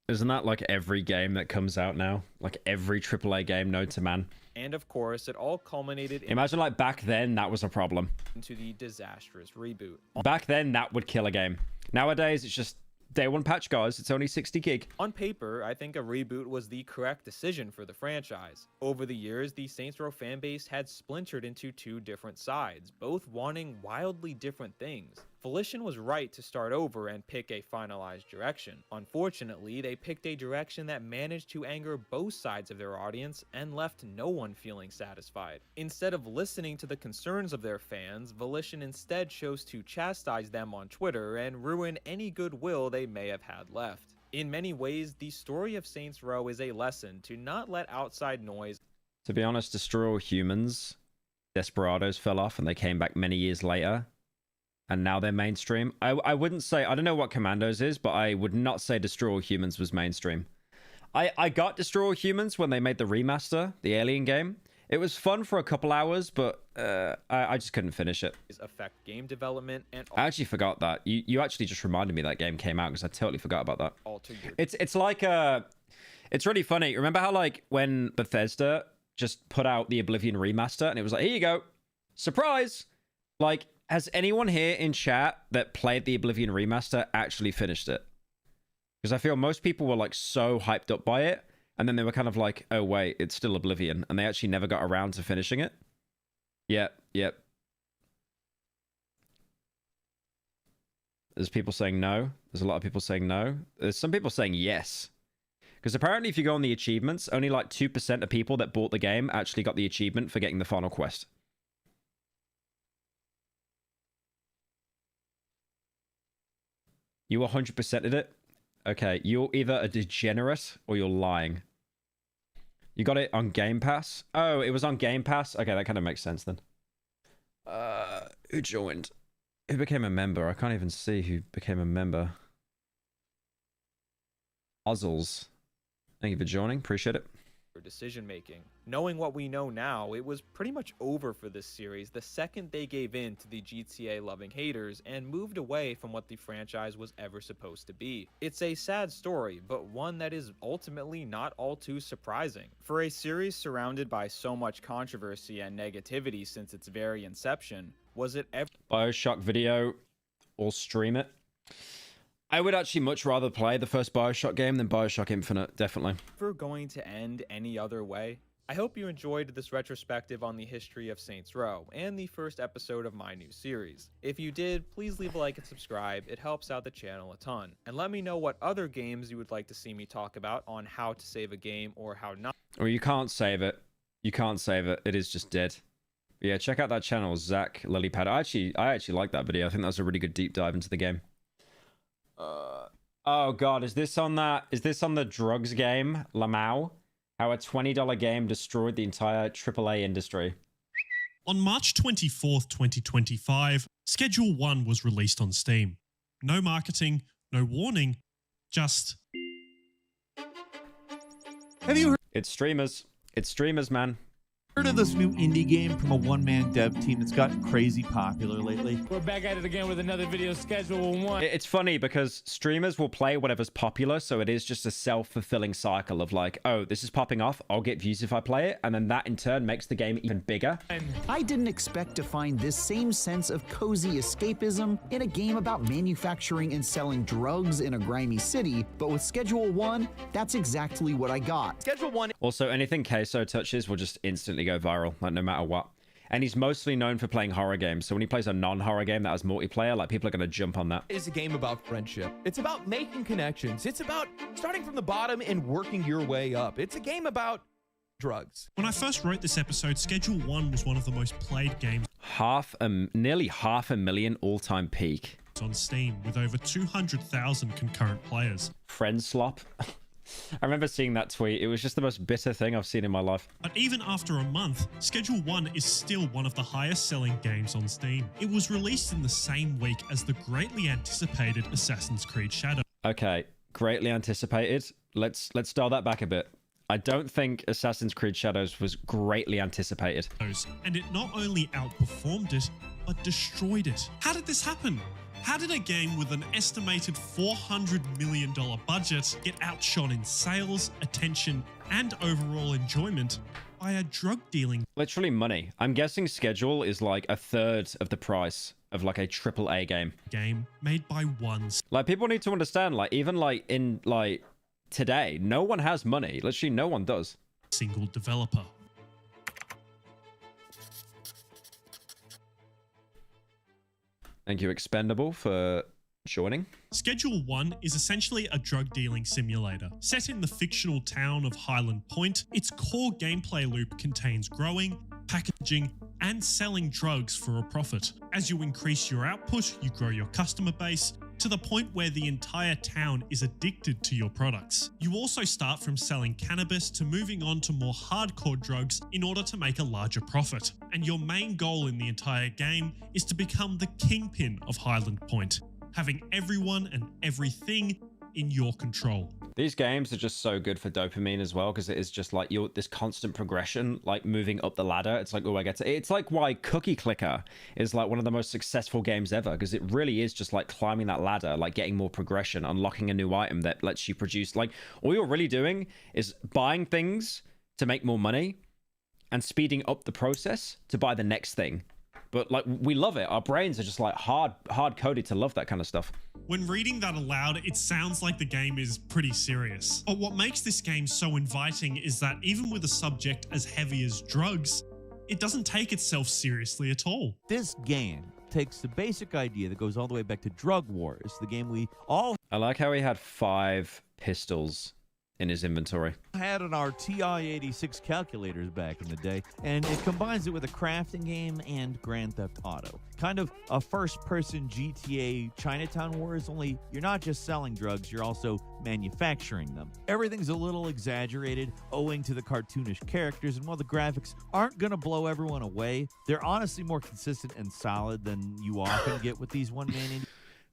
Isn't that like every game that comes out now? Like every AAA game known to man? And of course, it all culminated Imagine like back then that was a problem. Into the disastrous reboot. Back then that would kill a game. Nowadays it's just day one patch, guys. It's only 60 gig. On paper, I think a reboot was the correct decision for the franchise. Over the years, the Saints Row fanbase had splintered into two different sides, both wanting wildly different things. Volition was right to start over and pick a finalized direction. Unfortunately, they picked a direction that managed to anger both sides of their audience and left no one feeling satisfied. Instead of listening to the concerns of their fans, Volition instead chose to chastise them on Twitter and ruin any goodwill they may have had left. In many ways, the story of Saints Row is a lesson to not let outside noise. To be honest, Destroy All Humans, Desperados fell off and they came back many years later. And now they're mainstream. I wouldn't say, I don't know what Commandos is, but I would not say Destroy All Humans was mainstream. I got Destroy All Humans when they made the remaster, the Alien game. It was fun for a couple hours, but I just couldn't finish it. Affect game development and I actually forgot that. You actually just reminded me that game came out because I totally forgot about that. It's like it's really funny. Remember how like when Bethesda just put out the Oblivion remaster and it was like, here you go, surprise. Like, has anyone here in chat that played the Oblivion remaster actually finished it? Because I feel most people were like so hyped up by it, And then they were kind of like, oh, wait, it's still Oblivion. And they actually never got around to finishing it. Yep. There's people saying no. There's a lot of people saying no. There's some people saying yes. Because apparently if you go on the achievements, only like 2% of people that bought the game actually got the achievement for getting the final quest. You 100%ed it? Okay, you're either a degenerate or you're lying. You got it on Game Pass? Oh, it was on Game Pass? Okay, that kind of makes sense then. Who joined? Who became a member? I can't even see who became a member. Ozzles. Thank you for joining. Appreciate it. Decision making. Knowing what we know now, it was pretty much over for this series the second they gave in to the GTA loving haters and moved away from what the franchise was ever supposed to be. It's a sad story, but one that is ultimately not all too surprising. For a series surrounded by so much controversy and negativity since its very inception, was it ever BioShock video or stream it? I would actually much rather play the first BioShock game than BioShock Infinite, definitely. going to end any other way? I hope you enjoyed this retrospective on the history of Saints Row and the first episode of my new series. If you did, please leave a like and subscribe, it helps out the channel a ton. And let me know what other games you would like to see me talk about on how to save a game or how not. Or you can't save it. You can't save it. It is just dead. But yeah, check out that channel, Zach Lilypad. I actually like that video. I think that was a really good deep dive into the game. Oh god, is this on the drugs game, Lamau? How a $20 game destroyed the entire AAA industry. On March 24th, 2025, Schedule 1 was released on Steam. No marketing, no warning, just... Have you It's streamers. It's streamers, man. heard of this new indie game from a one-man dev team that's gotten crazy popular lately? We're back at it again with another video, Schedule 1. It's funny because streamers will play whatever's popular, so it is just a self-fulfilling cycle of like, oh, this is popping off, I'll get views if I play it, and then that in turn makes the game even bigger. I didn't expect to find this same sense of cozy escapism in a game about manufacturing and selling drugs in a grimy city, but with Schedule 1, that's exactly what I got. Schedule 1. Also, anything Queso touches will just instantly go viral, like no matter what. And he's mostly known for playing horror games, so when he plays a non-horror game that has multiplayer, like people are going to jump on that. Is a game about friendship. It's about making connections. It's about starting from the bottom and working your way up. It's a game about drugs. When I first wrote this episode, Schedule 1 was one of the most played games Nearly 500,000 all-time peak. on Steam, with over 200,000 concurrent players. Friend slop. I remember seeing that tweet. It was just the most bitter thing I've seen in my life. But even after a month, Schedule 1 is still one of the highest selling games on Steam. It was released in the same week as the greatly anticipated Assassin's Creed Shadows. Okay, greatly anticipated. Let's dial that back a bit. I don't think Assassin's Creed Shadows was greatly anticipated. And it not only outperformed it, but destroyed it. How did this happen? How did a game with an estimated $400 million budget get outshone in sales, attention, and overall enjoyment by a drug dealing? Literally money. I'm guessing Schedule is like a third of the price of like a AAA game. Game made by one. Like people need to understand, like even like in like today, no one has money. Literally no one does. Single developer. Thank you, Expendable, for joining. Schedule 1 is essentially a drug dealing simulator. Set in the fictional town of Highland Point, its core gameplay loop contains growing, packaging, and selling drugs for a profit. As you increase your output, you grow your customer base to the point where the entire town is addicted to your products. You also start from selling cannabis to moving on to more hardcore drugs in order to make a larger profit. And your main goal in the entire game is to become the kingpin of Highland Point, having everyone and everything in your control. These games are just so good for dopamine as well, because it is just like this constant progression, like moving up the ladder. It's like, oh, I get to... It's like why Cookie Clicker is like one of the most successful games ever, because it really is just like climbing that ladder, like getting more progression, unlocking a new item that lets you produce... Like, all you're really doing is buying things to make more money and speeding up the process to buy the next thing. but like we love it. Our brains are just like hard coded to love that kind of stuff. When reading that aloud, it sounds like the game is pretty serious. But what makes this game so inviting is that even with a subject as heavy as drugs, it doesn't take itself seriously at all. This game takes the basic idea that goes all the way back to Drug Wars, the game we all I like how he had 5 pistols in his inventory. had on our TI-86 calculators back in the day, and it combines it with a crafting game and Grand Theft Auto. Kind of a first-person GTA Chinatown Wars, only you're not just selling drugs, you're also manufacturing them. Everything's a little exaggerated owing to the cartoonish characters, and while the graphics aren't going to blow everyone away, they're honestly more consistent and solid than you often get with these one-man indie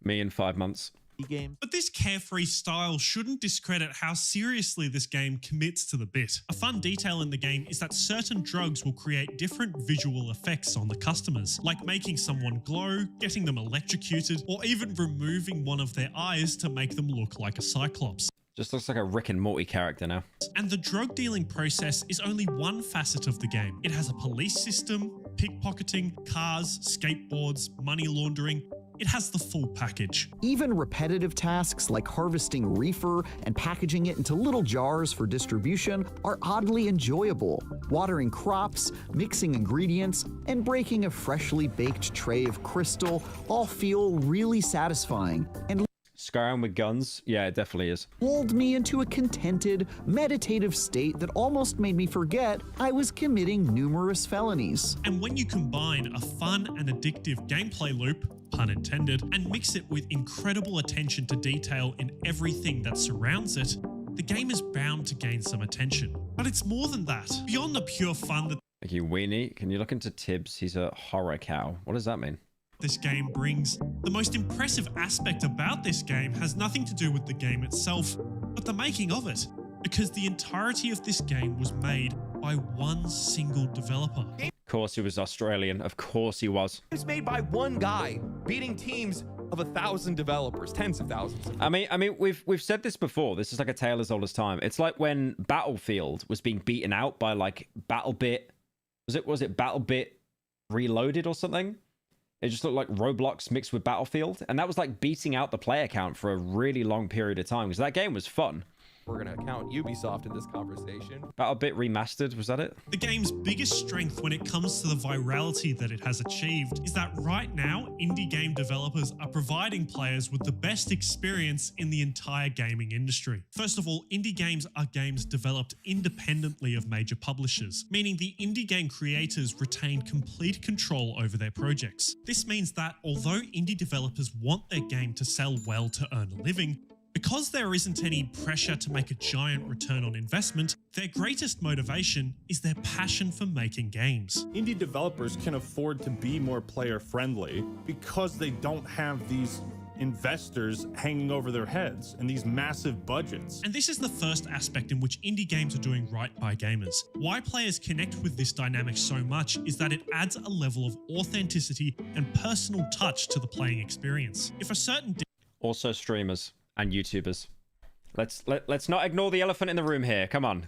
Me in 5 months. games. But this carefree style shouldn't discredit how seriously this game commits to the bit. A fun detail in the game is that certain drugs will create different visual effects on the customers, like making someone glow, getting them electrocuted, or even removing one of their eyes to make them look like a cyclops. Just looks like a Rick and Morty character now. And the drug dealing process is only one facet of the game. It has a police system, pickpocketing, cars, skateboards, money laundering. It has the full package. Even repetitive tasks like harvesting reefer and packaging it into little jars for distribution are oddly enjoyable. Watering crops, mixing ingredients, and breaking a freshly baked tray of crystal all feel really satisfying and Skyrim with guns? Yeah, it definitely is. lulled me into a contented, meditative state that almost made me forget I was committing numerous felonies. And when you combine a fun and addictive gameplay loop, pun intended, and mix it with incredible attention to detail in everything that surrounds it, the game is bound to gain some attention. But it's more than that. Beyond the pure fun that Thank you, Weenie. Can you look into Tibbs? He's a horror cow. What does that mean? this game brings, the most impressive aspect about this game has nothing to do with the game itself, but the making of it. Because the entirety of this game was made by one single developer. Of course he was Australian. Of course he was. It's made by one guy, beating teams of 1,000 developers, tens of thousands. I mean, we've said this before. This is like a tale as old as time. It's like when Battlefield was being beaten out by like BattleBit. Was it BattleBit Reloaded or something? It just looked like Roblox mixed with Battlefield, and that was like beating out the player count for a really long period of time because that game was fun. We're going to count Ubisoft in this conversation. BattleBit Remastered, was that it? The game's biggest strength when it comes to the virality that it has achieved is that right now, indie game developers are providing players with the best experience in the entire gaming industry. First of all, indie games are games developed independently of major publishers, meaning the indie game creators retain complete control over their projects. This means that although indie developers want their game to sell well to earn a living, because there isn't any pressure to make a giant return on investment, their greatest motivation is their passion for making games. Indie developers can afford to be more player friendly because they don't have these investors hanging over their heads and these massive budgets. And this is the first aspect in which indie games are doing right by gamers. Why players connect with this dynamic so much is that it adds a level of authenticity and personal touch to the playing experience. If a certain Also streamers and YouTubers. Let's not ignore the elephant in the room here. Come on.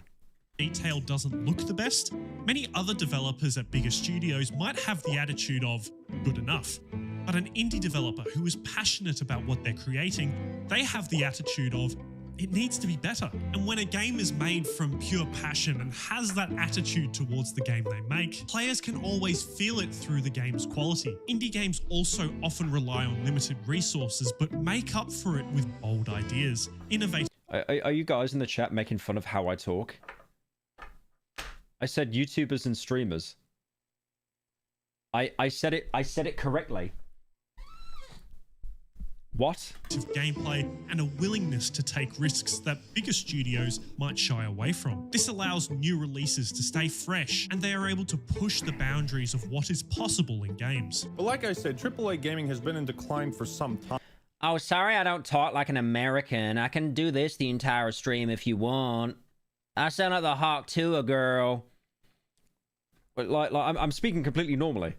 detail doesn't look the best, many other developers at bigger studios might have the attitude of good enough. But an indie developer who is passionate about what they're creating, they have the attitude of it needs to be better. And when a game is made from pure passion and has that attitude towards the game they make, players can always feel it through the game's quality. Indie games also often rely on limited resources, but make up for it with bold ideas, innovative. Are you guys in the chat making fun of how I talk? I said YouTubers and streamers. I said it correctly. What? Gameplay and a willingness to take risks that bigger studios might shy away from. This allows new releases to stay fresh, and they are able to push the boundaries of what is possible in games. But like I said, AAA gaming has been in decline for some time. Oh, sorry I don't talk like an American. I can do this the entire stream if you want. I sound like the Hawk to a girl. But like I'm speaking completely normally.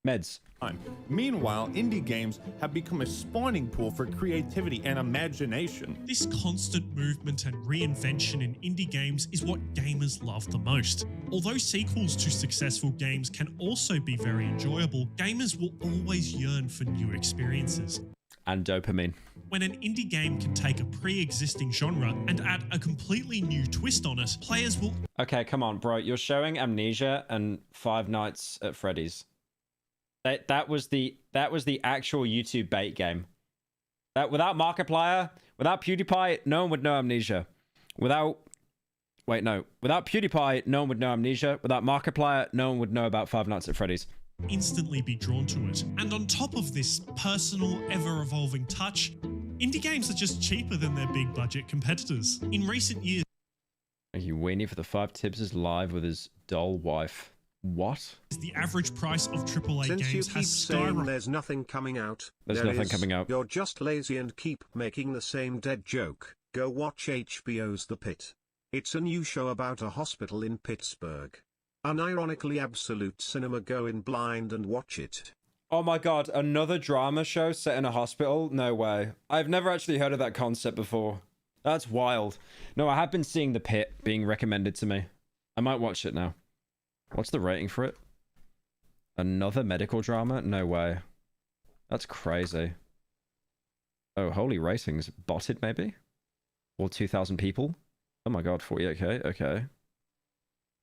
Meds. Meanwhile, indie games have become a spawning pool for creativity and imagination. This constant movement and reinvention in indie games is what gamers love the most. Although sequels to successful games can also be very enjoyable, gamers will always yearn for new experiences. And dopamine. When an indie game can take a pre-existing genre and add a completely new twist on it, players will... Okay, come on, bro. You're showing Amnesia and Five Nights at Freddy's. That was the actual YouTube bait game. That without Markiplier, without PewDiePie, no one would know Amnesia. Without PewDiePie, no one would know Amnesia. Without Markiplier, no one would know about Five Nights at Freddy's. Instantly be drawn to it. And on top of this personal, ever-evolving touch, indie games are just cheaper than their big budget competitors. In recent years... Thank you, Weenie, for the 5 tips is live with his doll wife. What? The average price of AAA Since games you keep has saying skyrocketed. there's nothing coming out, There's there nothing is. coming out. You're just lazy and keep making the same dead joke. Go watch HBO's The Pit. It's a new show about a hospital in Pittsburgh. Unironically absolute cinema. Go in blind and watch it. Oh my god, another drama show set in a hospital? No way. I've never actually heard of that concept before. That's wild. No, I have been seeing The Pit being recommended to me. I might watch it now. What's the rating for it? Another medical drama? No way. That's crazy. Oh, holy ratings. Botted, maybe? Or 2,000 people? Oh my god, 48k? Okay.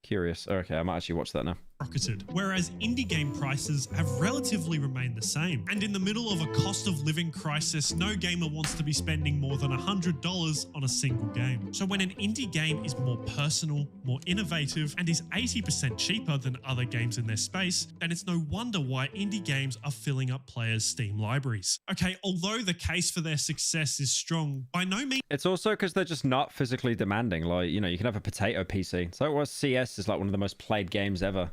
Curious. Okay, I might actually watch that now. Rocketed, whereas indie game prices have relatively remained the same. And in the middle of a cost of living crisis, no gamer wants to be spending more than $100 on a single game. So when an indie game is more personal, more innovative, and is 80% cheaper than other games in their space, then it's no wonder why indie games are filling up players' Steam libraries. Okay, although the case for their success is strong, by no means... It's also because they're just not physically demanding. Like, you know, you can have a potato PC. So it was CS is like one of the most played games ever.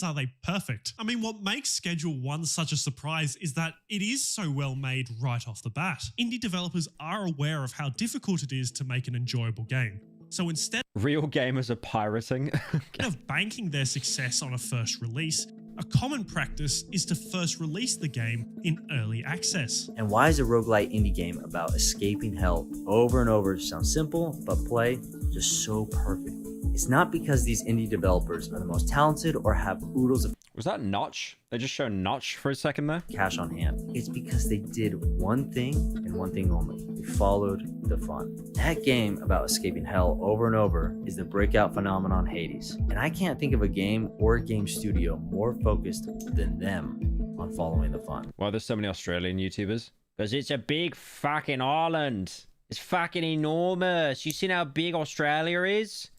Are they perfect? I mean, what makes Schedule 1 such a surprise is that it is so well made right off the bat. Indie developers are aware of how difficult it is to make an enjoyable game. So instead Real gamers are pirating. of banking their success on a first release, a common practice is to first release the game in early access. And why is a roguelite indie game about escaping hell over and over sounds simple, but play just so perfectly? It's not because these indie developers are the most talented or have oodles of... Was that Notch? They just showed Notch for a second there? ...cash on hand. It's because they did one thing and one thing only. They followed the fun. That game about escaping hell over and over is the breakout phenomenon Hades. And I can't think of a game or a game studio more focused than them on following the fun. Why there's so many Australian YouTubers? Because it's a big fucking island. It's fucking enormous. You seen how big Australia is?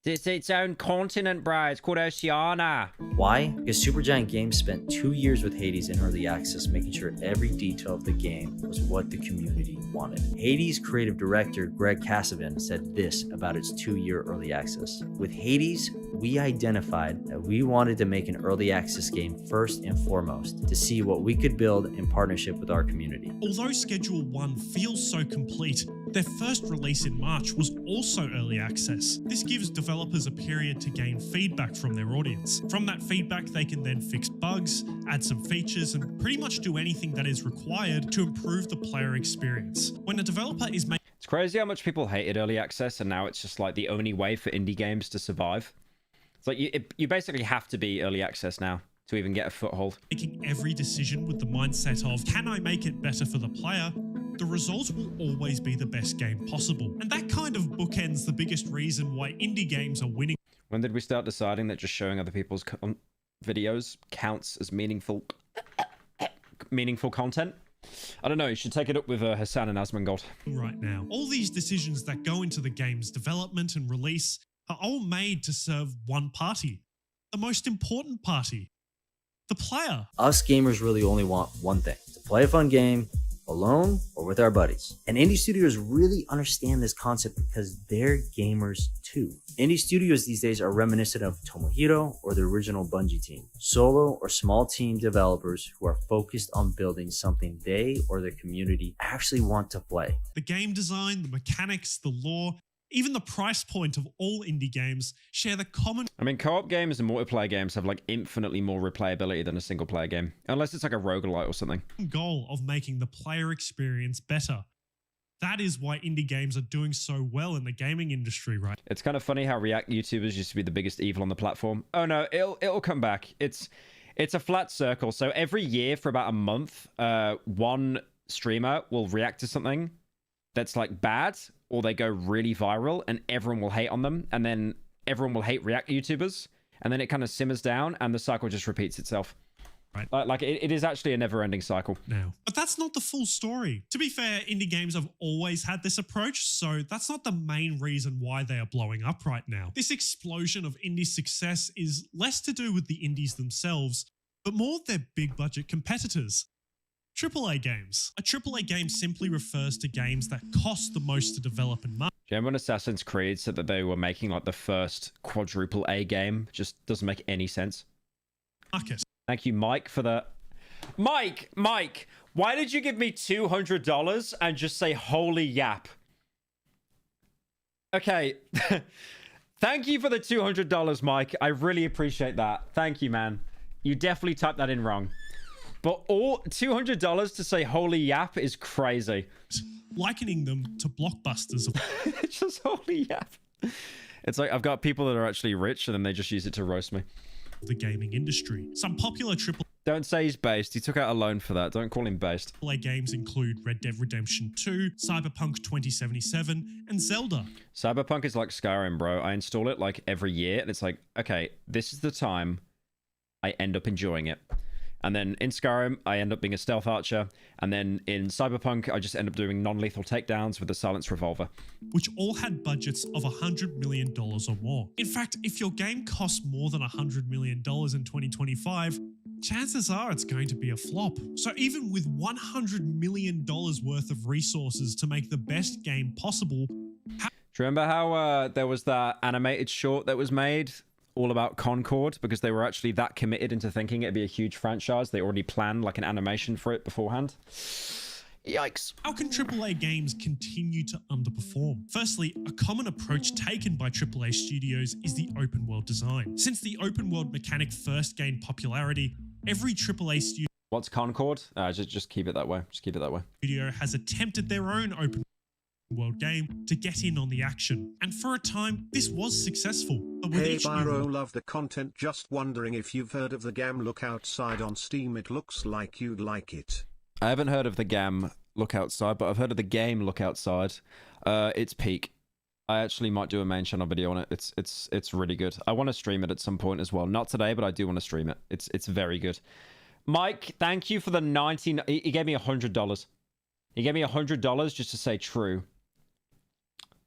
It's its own continent, bro. It's called Oceania. Why? Because Supergiant Games spent 2 years with Hades in early access, making sure every detail of the game was what the community wanted. Hades creative director Greg Kasavin said this about its 2-year early access. With Hades, we identified that we wanted to make an early access game first and foremost, to see what we could build in partnership with our community. Although Schedule 1 feels so complete, their first release in March was also early access. This gives developers a period to gain feedback from their audience. From that feedback, they can then fix bugs, add some features, and pretty much do anything that is required to improve the player experience. When a developer is making... It's crazy how much people hated early access, and now it's just like the only way for indie games to survive. It's like you basically have to be early access now to even get a foothold. Making every decision with the mindset of, can I make it better for the player? The result will always be the best game possible. And that kind of bookends the biggest reason why indie games are winning. When did we start deciding that just showing other people's videos counts as meaningful content? I don't know, you should take it up with Hassan and Asmongold. Right now, all these decisions that go into the game's development and release are all made to serve one party. The most important party. The player. Us gamers really only want one thing, to play a fun game, alone or with our buddies. And indie studios really understand this concept because they're gamers too. Indie studios these days are reminiscent of Tomohiro or the original Bungie team. Solo or small team developers who are focused on building something they or their community actually want to play. The game design, the mechanics, the lore, Even the price point of all indie games share the common... I mean, co-op games and multiplayer games have like infinitely more replayability than a single player game. Unless it's like a roguelite or something. ...goal of making the player experience better. That is why indie games are doing so well in the gaming industry, right? It's kind of funny how React YouTubers used to be the biggest evil on the platform. Oh no, it'll come back. It's a flat circle. So every year for about a month, one streamer will react to something that's like bad, or they go really viral and everyone will hate on them, and then everyone will hate React YouTubers, and then it kind of simmers down and the cycle just repeats itself. Right. Like it is actually a never-ending cycle. Now, but that's not the full story. To be fair, indie games have always had this approach, so that's not the main reason why they are blowing up right now. This explosion of indie success is less to do with the indies themselves, but more their big-budget competitors. AAA games. A AAA game simply refers to games that cost the most to develop and market. Do you remember when Assassin's Creed said that they were making like the first quadruple A game? Just doesn't make any sense. Thank you, Mike, for the... Mike, why did you give me $200 and just say holy yap? Okay. Thank you for the $200, Mike. I really appreciate that. Thank you, man. You definitely typed that in wrong. But all $200 to say holy yap is crazy. Likening them to blockbusters. It's just holy yap. It's like I've got people that are actually rich and then they just use it to roast me. The gaming industry. Some popular Don't say he's based. He took out a loan for that. Don't call him based. AAA games include Red Dead Redemption 2, Cyberpunk 2077, and Zelda. Cyberpunk is like Skyrim, bro. I install it like every year and it's like, okay, this is the time I end up enjoying it. And then in Skyrim, I end up being a stealth archer. And then in Cyberpunk, I just end up doing non-lethal takedowns with a silenced revolver. Which all had budgets of $100 million or more. In fact, if your game costs more than $100 million in 2025, chances are it's going to be a flop. So even with $100 million worth of resources to make the best game possible... Do you remember how there was that animated short that was made all about Concord, because they were actually that committed into thinking it'd be a huge franchise? They already planned like an animation for it beforehand. Yikes. How can AAA games continue to underperform? Firstly, a common approach taken by AAA studios is the open world design. Since the open world mechanic first gained popularity, every AAA studio... What's Concord? Just keep it that way. Just keep it that way. ...studio has attempted their own open world game to get in on the action. And for a time, this was successful. But with Hey Pyro, love the content, just wondering if you've heard of the game Look Outside on Steam. It looks like you'd like it. I haven't heard of the game Look Outside, but I've heard of the game Look Outside. It's peak. I actually might do a main channel video on it. It's really good. I want to stream it at some point as well. Not today, but I do want to stream it. It's very good. Mike, thank you for the 19. He gave me $100. He gave me $100 just to say true.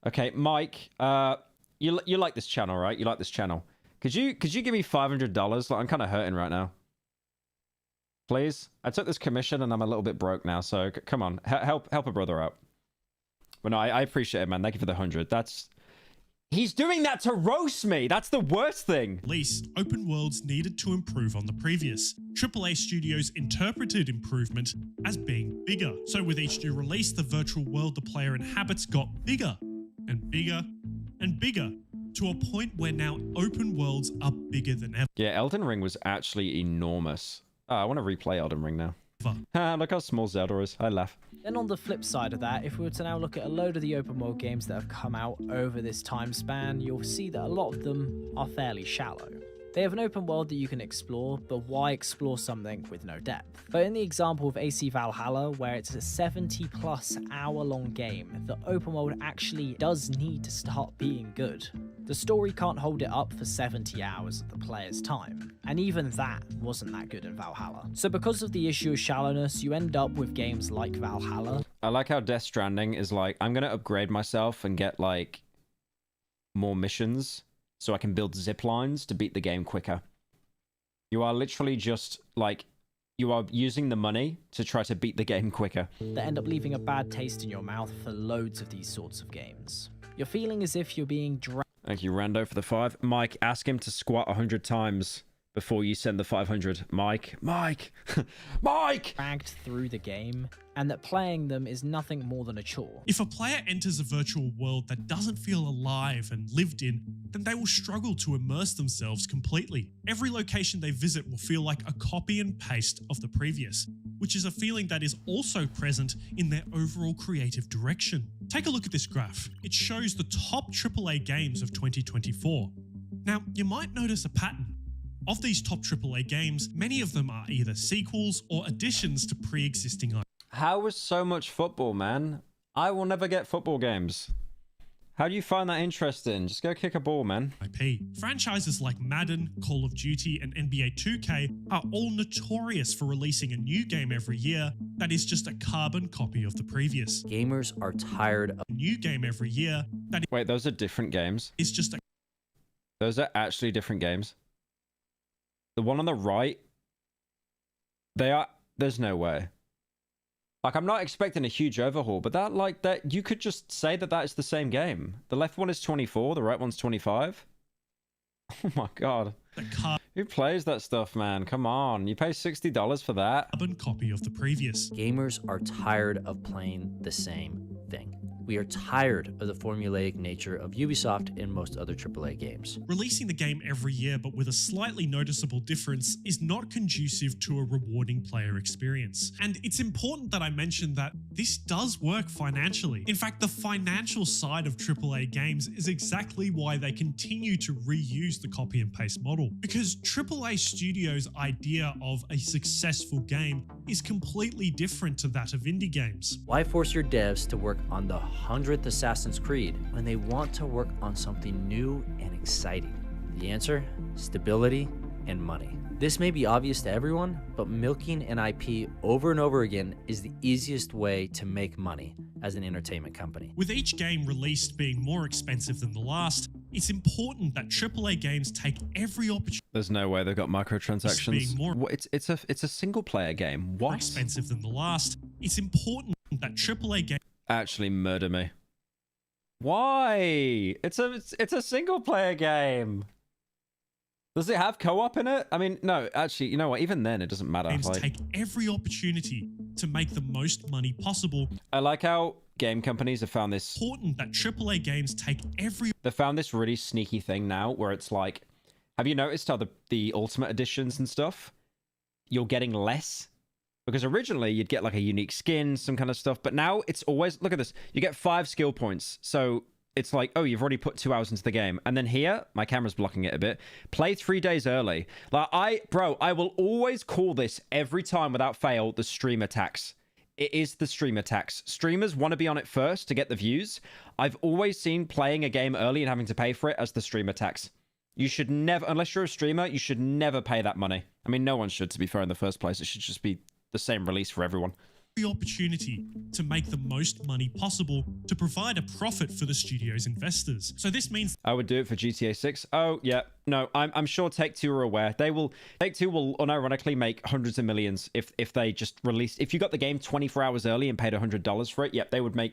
Okay, Mike, you like this channel, right? You like this channel. Could you give me $500? Like, I'm kind of hurting right now. Please? I took this commission and I'm a little bit broke now, so come on, help a brother out. But no, I appreciate it, man. Thank you for the 100. He's doing that to roast me. That's the worst thing. At least, open worlds needed to improve on the previous. AAA studios interpreted improvement as being bigger. So with each new release, the virtual world the player inhabits got bigger and bigger and bigger, to a point where now open worlds are bigger than ever. Yeah, Elden Ring was actually enormous. Oh, I want to replay Elden Ring now. Look how small Zelda is. I laugh. Then on the flip side of that, if we were to now look at a load of the open world games that have come out over this time span, you'll see that a lot of them are fairly shallow. They have an open world that you can explore, but why explore something with no depth? But in the example of AC Valhalla, where it's a 70+ hour long game, the open world actually does need to start being good. The story can't hold it up for 70 hours of the player's time, and even that wasn't that good in Valhalla. So because of the issue of shallowness, you end up with games like Valhalla. I like how Death Stranding is like, I'm going to upgrade myself and get like more missions so I can build zip lines to beat the game quicker. You are literally just like, you are using the money to try to beat the game quicker. That end up leaving a bad taste in your mouth for loads of these sorts of games. You're feeling as if you're being dragged. Thank you, Rando, for the 5. Mike, ask him to squat 100 times before you send the 500. Mike. Mike! Dragged through the game, and that playing them is nothing more than a chore. If a player enters a virtual world that doesn't feel alive and lived in, then they will struggle to immerse themselves completely. Every location they visit will feel like a copy and paste of the previous, which is a feeling that is also present in their overall creative direction. Take a look at this graph. It shows the top AAA games of 2024. Now, you might notice a pattern. Of these top AAA games, many of them are either sequels or additions to pre-existing IPs. How is so much football, man? I will never get football games. How do you find that interesting? Just go kick a ball, man. Franchises like Madden, Call of Duty, and NBA 2K are all notorious for releasing a new game every year that is just a carbon copy of the previous. Gamers are tired of a new game every year that Wait, those are different games? is just a... Those are actually different games. The one on the right, they are... There's no way. Like, I'm not expecting a huge overhaul, but that you could just say that is the same game. The left one is 24, the right one's 25. Oh my god. Who plays that stuff, man? Come on. You pay $60 for that? Carbon copy of the previous. Gamers are tired of playing the same thing. We are tired of the formulaic nature of Ubisoft and most other AAA games. Releasing the game every year but with a slightly noticeable difference is not conducive to a rewarding player experience. And it's important that I mention that this does work financially. In fact, the financial side of AAA games is exactly why they continue to reuse the copy and paste model. Because AAA studios' idea of a successful game is completely different to that of indie games. Why force your devs to work on the 100th Assassin's Creed when they want to work on something new and exciting? The answer? Stability and money. This may be obvious to everyone, but milking an IP over and over again is the easiest way to make money as an entertainment company. With each game released being more expensive than the last, it's important that AAA games take every opportunity. There's no way they've got microtransactions. It's a single player game. What? More expensive than the last. It's important that AAA games actually murder me. Why? It's a single player game. Does it have co-op in it? I mean, no, actually, you know what? Even then, it doesn't matter. Like, take every opportunity to make the most money possible. I like how game companies have found this... Important that AAA games take every... They found this really sneaky thing now where it's like... Have you noticed how the Ultimate Editions and stuff, you're getting less? Because originally, you'd get like a unique skin, some kind of stuff. But now, it's always... Look at this. You get 5 skill points. So... It's like, oh, you've already put 2 hours into the game. And then here, my camera's blocking it a bit. Play 3 days early. Like, I will always call this every time without fail the streamer tax. It is the streamer tax. Streamers want to be on it first to get the views. I've always seen playing a game early and having to pay for it as the streamer tax. You should never, unless you're a streamer, you should never pay that money. I mean, no one should, to be fair, in the first place. It should just be the same release for everyone. Opportunity to make the most money possible to provide a profit for the studio's investors. So this means I would do it for GTA 6. Oh yeah, no, I'm sure Take-Two are aware. Take-Two will unironically make hundreds of millions if they just release. If you got the game 24 hours early and paid $100 for it, yep, they would make.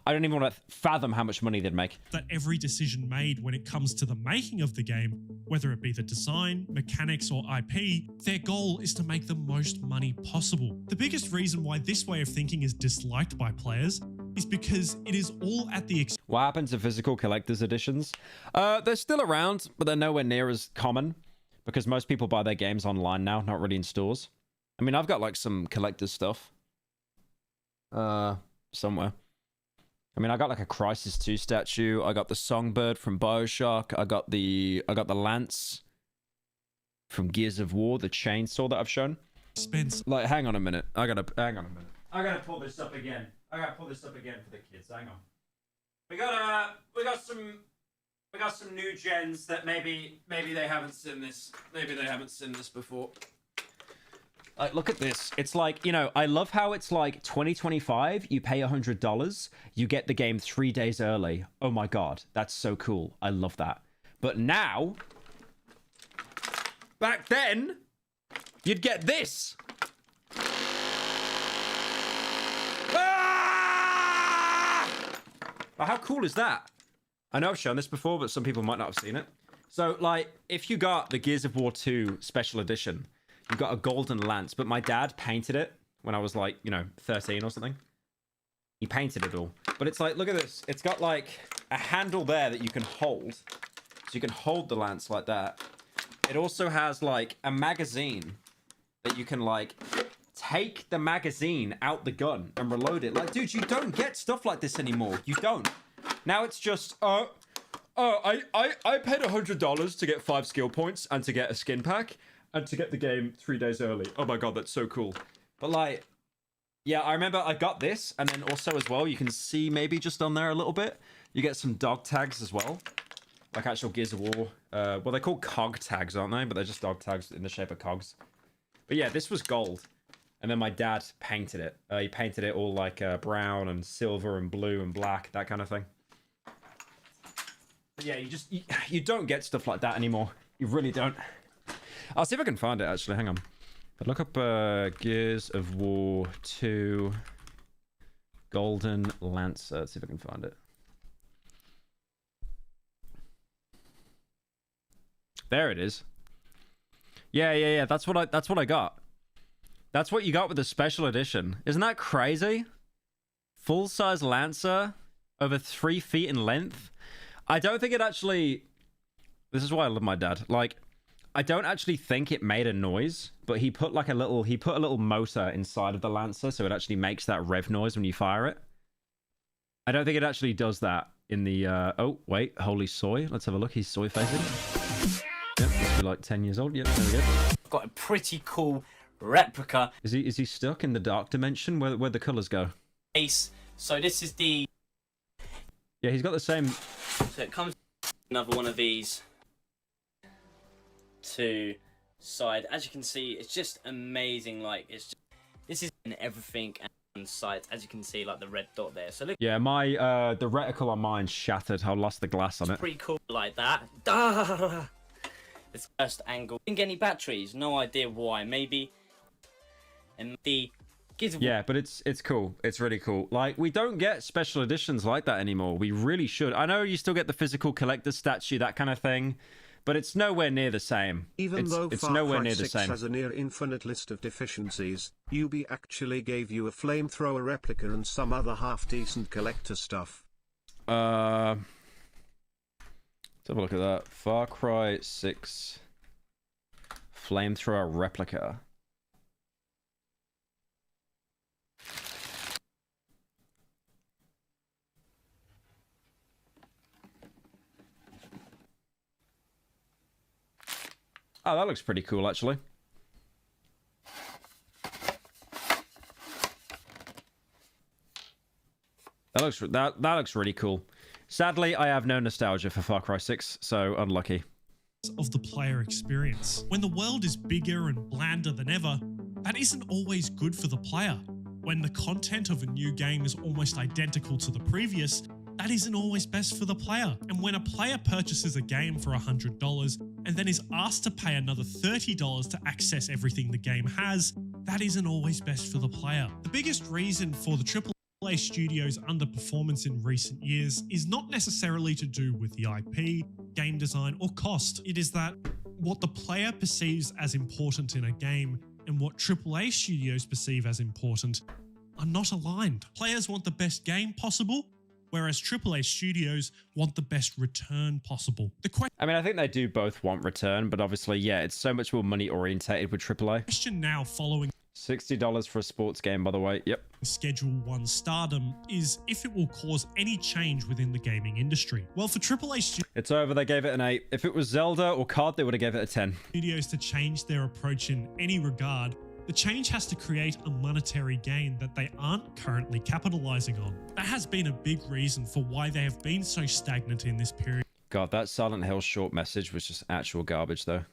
I don't even want to fathom how much money they'd make. That every decision made when it comes to the making of the game, whether it be the design, mechanics, or IP, their goal is to make the most money possible. The biggest reason why this way of thinking is disliked by players is because it is all at the expense. What happens to physical collector's editions? They're still around, but they're nowhere near as common because most people buy their games online now, not really in stores. I mean, I've got like some collector's stuff somewhere. I mean, I got like a Crisis 2 statue. I got the Songbird from BioShock. I got the Lance from Gears of War, the chainsaw that I've shown. Like, hang on a minute. I gotta pull this up again. I gotta pull this up again for the kids. Hang on. We got some new gens that maybe they haven't seen this. Maybe they haven't seen this before. Like, look at this. It's like, you know, I love how it's like 2025, you pay $100, you get the game 3 days early. Oh my god, that's so cool. I love that. But now, back then, you'd get this. Ah! Well, how cool is that? I know I've shown this before, but some people might not have seen it. So, like, if you got the Gears of War 2 Special Edition, you got a golden lance, but my dad painted it when I was, like, you know, 13 or something. He painted it all. But it's like, look at this. It's got, like, a handle there that you can hold. So you can hold the lance like that. It also has, like, a magazine that you can, like, take the magazine out the gun and reload it. Like, dude, you don't get stuff like this anymore. You don't. Now it's just, I paid $100 to get 5 skill points and to get a skin pack and to get the game 3 days early. Oh my god, that's so cool. But like, yeah, I remember I got this, and then also as well, you can see maybe just on there a little bit, you get some dog tags as well. Like actual Gears of War. Well, they're called cog tags, aren't they? But they're just dog tags in the shape of cogs. But yeah, this was gold. And then my dad painted it. He painted it all like brown and silver and blue and black, that kind of thing. But yeah, you don't get stuff like that anymore. You really don't. I'll see if I can find it, actually. Hang on. I'll look up Gears of War 2 Golden Lancer. Let's see if I can find it. There it is. Yeah. That's what I got. That's what you got with the special edition. Isn't that crazy? Full-size Lancer over 3 feet in length. I don't think it actually... This is why I love my dad. Like, I don't actually think it made a noise, but he put like a little motor inside of the Lancer, so it actually makes that rev noise when you fire it. I don't think it actually does that in the... Oh, wait. Holy soy. Let's have a look. He's soy facing. Yep, must be like 10 years old. Yep, there we go. I've got a pretty cool replica. Is he stuck in the dark dimension where the colors go? Ace. So this is the... Yeah, he's got the same... So it comes another one of these to side. As you can see, it's just amazing. Like, it's just... This is in everything and sight. As you can see, like the red dot there. So look. Yeah, my the reticle on mine shattered. I lost the glass on it. Pretty cool like that. It's first angle. Didn't get any batteries. No idea why. Maybe. And the yeah, but it's cool. It's really cool. Like, we don't get special editions like that anymore. We really should. I know you still get the physical collector's statue, that kind of thing, but it's nowhere near the same. Even though it's Far nowhere Cry near the 6 same. has a near infinite list of deficiencies, Ubi actually gave you a flamethrower replica and some other half-decent collector stuff. Let's have a look at that. Far Cry 6 flamethrower replica. Oh, that looks pretty cool, actually. That looks really cool. Sadly, I have no nostalgia for Far Cry 6, so unlucky. Of the player experience. When the world is bigger and blander than ever, that isn't always good for the player. When the content of a new game is almost identical to the previous, that isn't always best for the player. And when a player purchases a game for $100 and then is asked to pay another $30 to access everything the game has, that isn't always best for the player. The biggest reason for the AAA studio's underperformance in recent years is not necessarily to do with the IP, game design, or cost. It is that what the player perceives as important in a game and what AAA studios perceive as important are not aligned. Players want the best game possible, whereas AAA studios want the best return possible. I mean, I think they do both want return, but obviously, yeah, it's so much more money orientated with AAA. Question now following $60 for a sports game, by the way. Yep. Schedule 1 stardom is if it will cause any change within the gaming industry. Well, for AAA studios, it's over. They gave it an 8. If it was Zelda or COD, they would have gave it a 10. To change their approach in any regard, the change has to create a monetary gain that they aren't currently capitalizing on. That has been a big reason for why they have been so stagnant in this period. God, that Silent Hill short message was just actual garbage, though.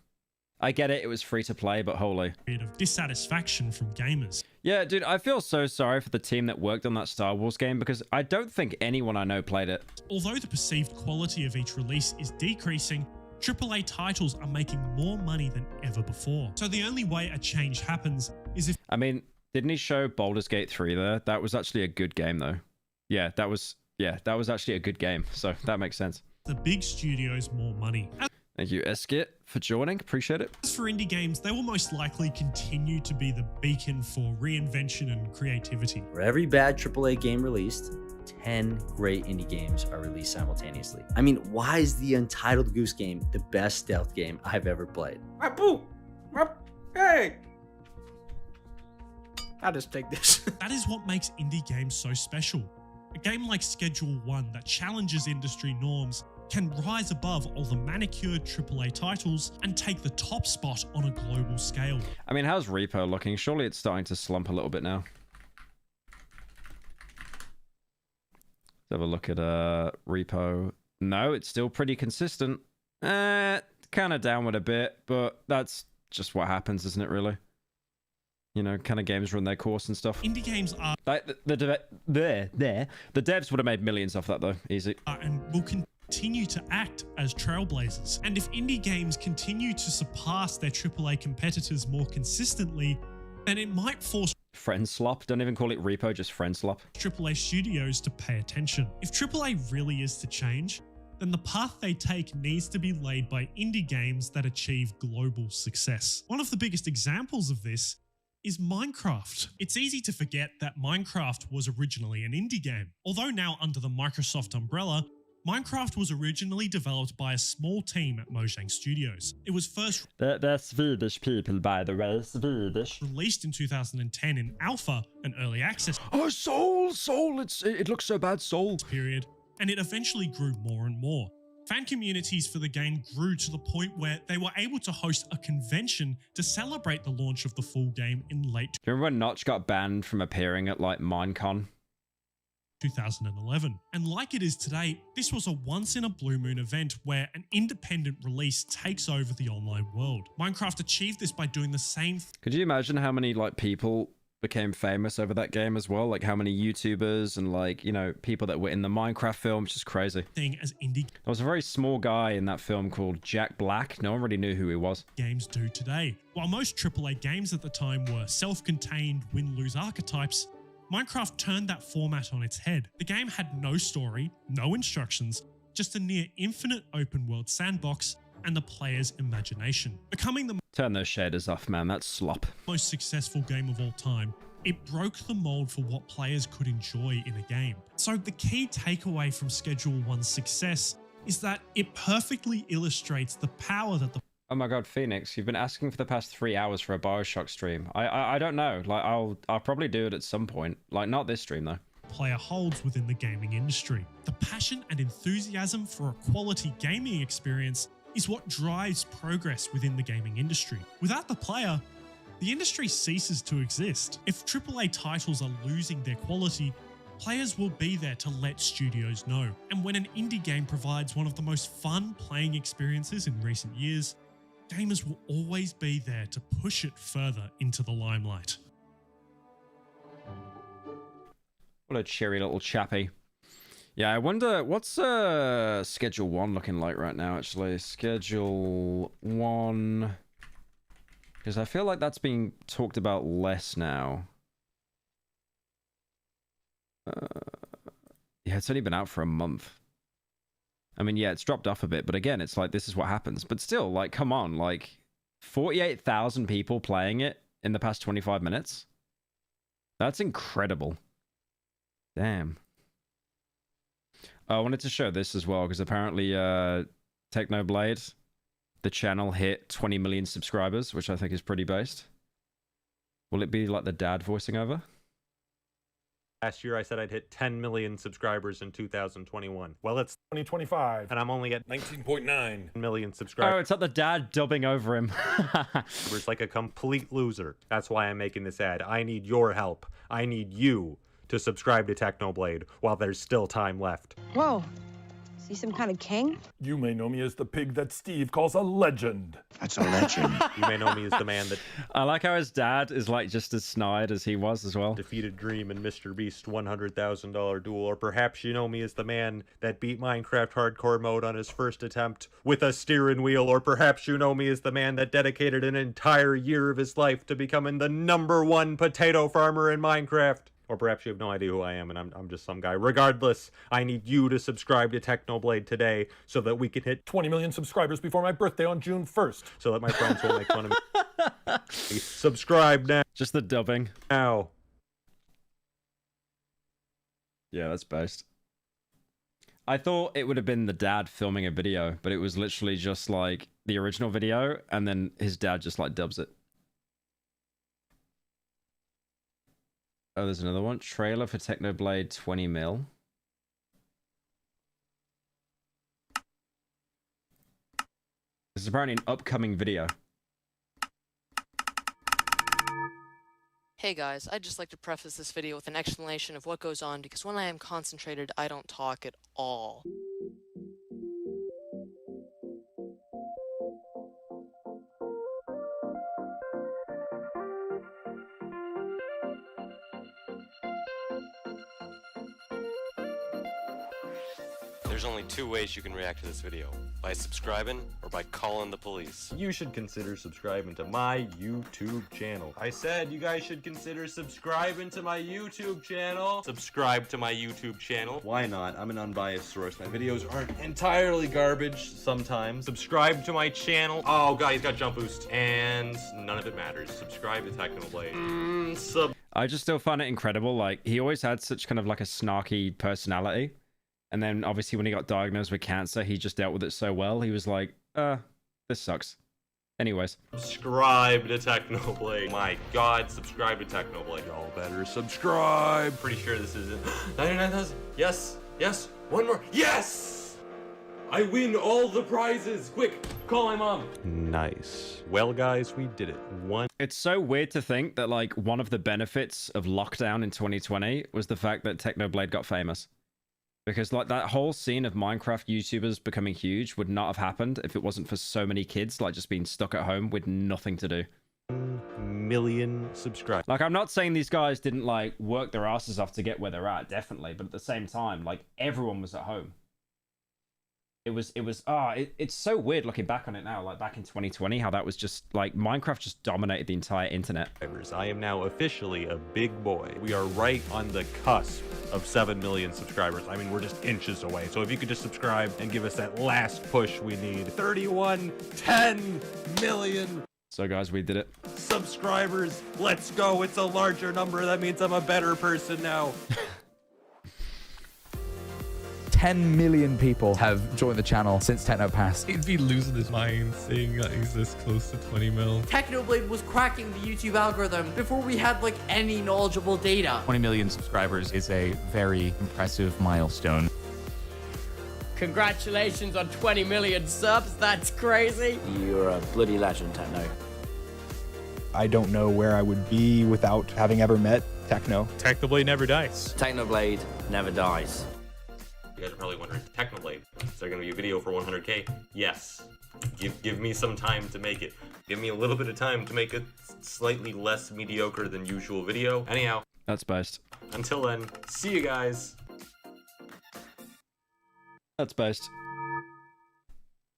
I get it was free to play, but holy. Of dissatisfaction from gamers. Yeah, dude, I feel so sorry for the team that worked on that Star Wars game because I don't think anyone I know played it. Although the perceived quality of each release is decreasing, AAA titles are making more money than ever before. So the only way a change happens is if... I mean, didn't he show Baldur's Gate 3 there? That was actually a good game, though. Yeah, that was actually a good game. So that makes sense. The big studios more money. Thank you, Eskit, for joining. Appreciate it. As for indie games, they will most likely continue to be the beacon for reinvention and creativity. For every bad AAA game released, 10 great indie games are released simultaneously. I mean, why is the Untitled Goose Game the best stealth game I've ever played? Hey! I'll just take this. That is what makes indie games so special. A game like Schedule 1 that challenges industry norms can rise above all the manicured AAA titles and take the top spot on a global scale. I mean, how's Repo looking? Surely it's starting to slump a little bit now. Let's have a look at Repo. No, it's still pretty consistent. Kind of downward a bit, but that's just what happens, isn't it, really? You know, kind of games run their course and stuff. Indie games are... Like, the devs would have made millions off that, though. Easy. And will continue to act as trailblazers. And if indie games continue to surpass their AAA competitors more consistently, then it might force friend slop. Don't even call it Repo, just friend slop. AAA studios to pay attention. If AAA really is to change, then the path they take needs to be laid by indie games that achieve global success. One of the biggest examples of this is Minecraft. It's easy to forget that Minecraft was originally an indie game. Although now under the Microsoft umbrella, Minecraft was originally developed by a small team at Mojang Studios. It was first... They're Swedish people, by the way. Swedish. Released in 2010 in alpha and early access. Oh, Soul! It looks so bad, Soul. Period. And it eventually grew more and more. Fan communities for the game grew to the point where they were able to host a convention to celebrate the launch of the full game in late... Do you remember when Notch got banned from appearing at, like, Minecon? 2011. And like it is today, this was a once-in-a-blue moon event where an independent release takes over the online world. Minecraft achieved this by doing the same... Could you imagine how many, like, people became famous over that game as well? Like, how many YouTubers and, like, you know, people that were in the Minecraft film? It's just crazy. ...thing as indie... There was a very small guy in that film called Jack Black. No one really knew who he was. ...games do today. While most AAA games at the time were self-contained win-lose archetypes, Minecraft turned that format on its head. The game had no story, no instructions, just a near infinite open world sandbox and the player's imagination. Becoming the... Turn those shaders off, man. That's slop. ...most successful game of all time, it broke the mold for what players could enjoy in a game. So the key takeaway from Schedule 1's success is that it perfectly illustrates the power that the... Oh my god, Phoenix, you've been asking for the past 3 hours for a Bioshock stream. I don't know. Like, I'll probably do it at some point. Like, not this stream, though. ...player holds within the gaming industry. The passion and enthusiasm for a quality gaming experience is what drives progress within the gaming industry. Without the player, the industry ceases to exist. If AAA titles are losing their quality, players will be there to let studios know. And when an indie game provides one of the most fun playing experiences in recent years, gamers will always be there to push it further into the limelight. What a cheery little chappy. Yeah, I wonder, what's Schedule 1 looking like right now, actually? Schedule 1... Because I feel like that's being talked about less now. Yeah, it's only been out for a month. I mean, yeah, it's dropped off a bit, but again, it's like, this is what happens. But still, like, come on, like, 48,000 people playing it in the past 25 minutes? That's incredible. Damn. I wanted to show this as well, because apparently Technoblade, the channel, hit 20 million subscribers, which I think is pretty based. Will it be like the dad voicing over? Last year I said I'd hit 10 million subscribers in 2021. Well, it's 2025. And I'm only at 19.9 million subscribers. Oh, it's like the dad dubbing over him. It's like a complete loser. That's why I'm making this ad. I need your help. I need you to subscribe to Technoblade while there's still time left. Whoa. Is he some kind of king? You may know me as the pig that Steve calls a legend. That's a legend. You may know me as the man that... I like how his dad is like just as snide as he was as well. ...defeated Dream and Mr. Beast's $100,000 duel. Or perhaps you know me as the man that beat Minecraft Hardcore mode on his first attempt with a steering wheel. Or perhaps you know me as the man that dedicated an entire year of his life to becoming the #1 potato farmer in Minecraft. Or perhaps you have no idea who I am and I'm just some guy. Regardless, I need you to subscribe to Technoblade today so that we can hit 20 million subscribers before my birthday on June 1st. So that my friends won't make fun of me. Subscribe now. Just the dubbing. Now. Yeah, that's based. I thought it would have been the dad filming a video, but it was literally just like the original video, and then his dad just like dubs it. Oh, there's another one. Trailer for Technoblade 20 mil. This is apparently an upcoming video. Hey guys, I'd just like to preface this video with an explanation of what goes on because when I am concentrated, I don't talk at all. There's only two ways you can react to this video. By subscribing or by calling the police. You should consider subscribing to my YouTube channel. I said you guys should consider subscribing to my YouTube channel. Subscribe to my YouTube channel. Why not? I'm an unbiased source. My videos aren't entirely garbage sometimes. Subscribe to my channel. Oh god, he's got jump boost. And none of it matters. Subscribe to Technoblade. I just still find it incredible. Like, he always had such kind of like a snarky personality. And then obviously when he got diagnosed with cancer, he just dealt with it so well. He was like, this sucks. Anyways. Subscribe to Technoblade. My god, subscribe to Technoblade. Y'all better subscribe. Pretty sure this isn't 99,000. Yes, yes, one more. Yes! I win all the prizes. Quick, call my mom. Nice. Well, guys, we did it. It's so weird to think that like one of the benefits of lockdown in 2020 was the fact that Technoblade got famous. Because like that whole scene of Minecraft YouTubers becoming huge would not have happened if it wasn't for so many kids like just being stuck at home with nothing to do. 1 million subscribers. Like, I'm not saying these guys didn't like work their asses off to get where they're at, definitely, but at the same time, like everyone was at home. It's so weird looking back on it now, like back in 2020, how that was just like Minecraft just dominated the entire internet. I am now officially a big boy. We are right on the cusp of 7 million subscribers. I mean, we're just inches away. So if you could just subscribe and give us that last push we need. 10 million. So guys, we did it. Subscribers, let's go. It's a larger number. That means I'm a better person now. 10 million people have joined the channel since TechnoPass. He'd be losing his mind seeing that he's this close to 20 mil. Technoblade was cracking the YouTube algorithm before we had like any knowledgeable data. 20 million subscribers is a very impressive milestone. Congratulations on 20 million subs, that's crazy. You're a bloody legend, Techno. I don't know where I would be without having ever met Techno. Technoblade never dies. Technoblade never dies. You guys are probably wondering, Technoblade, is there going to be a video for 100K? Yes. Give me some time to make it. Give me a little bit of time to make a slightly less mediocre than usual video. Anyhow. That's based. Until then, see you guys. That's based.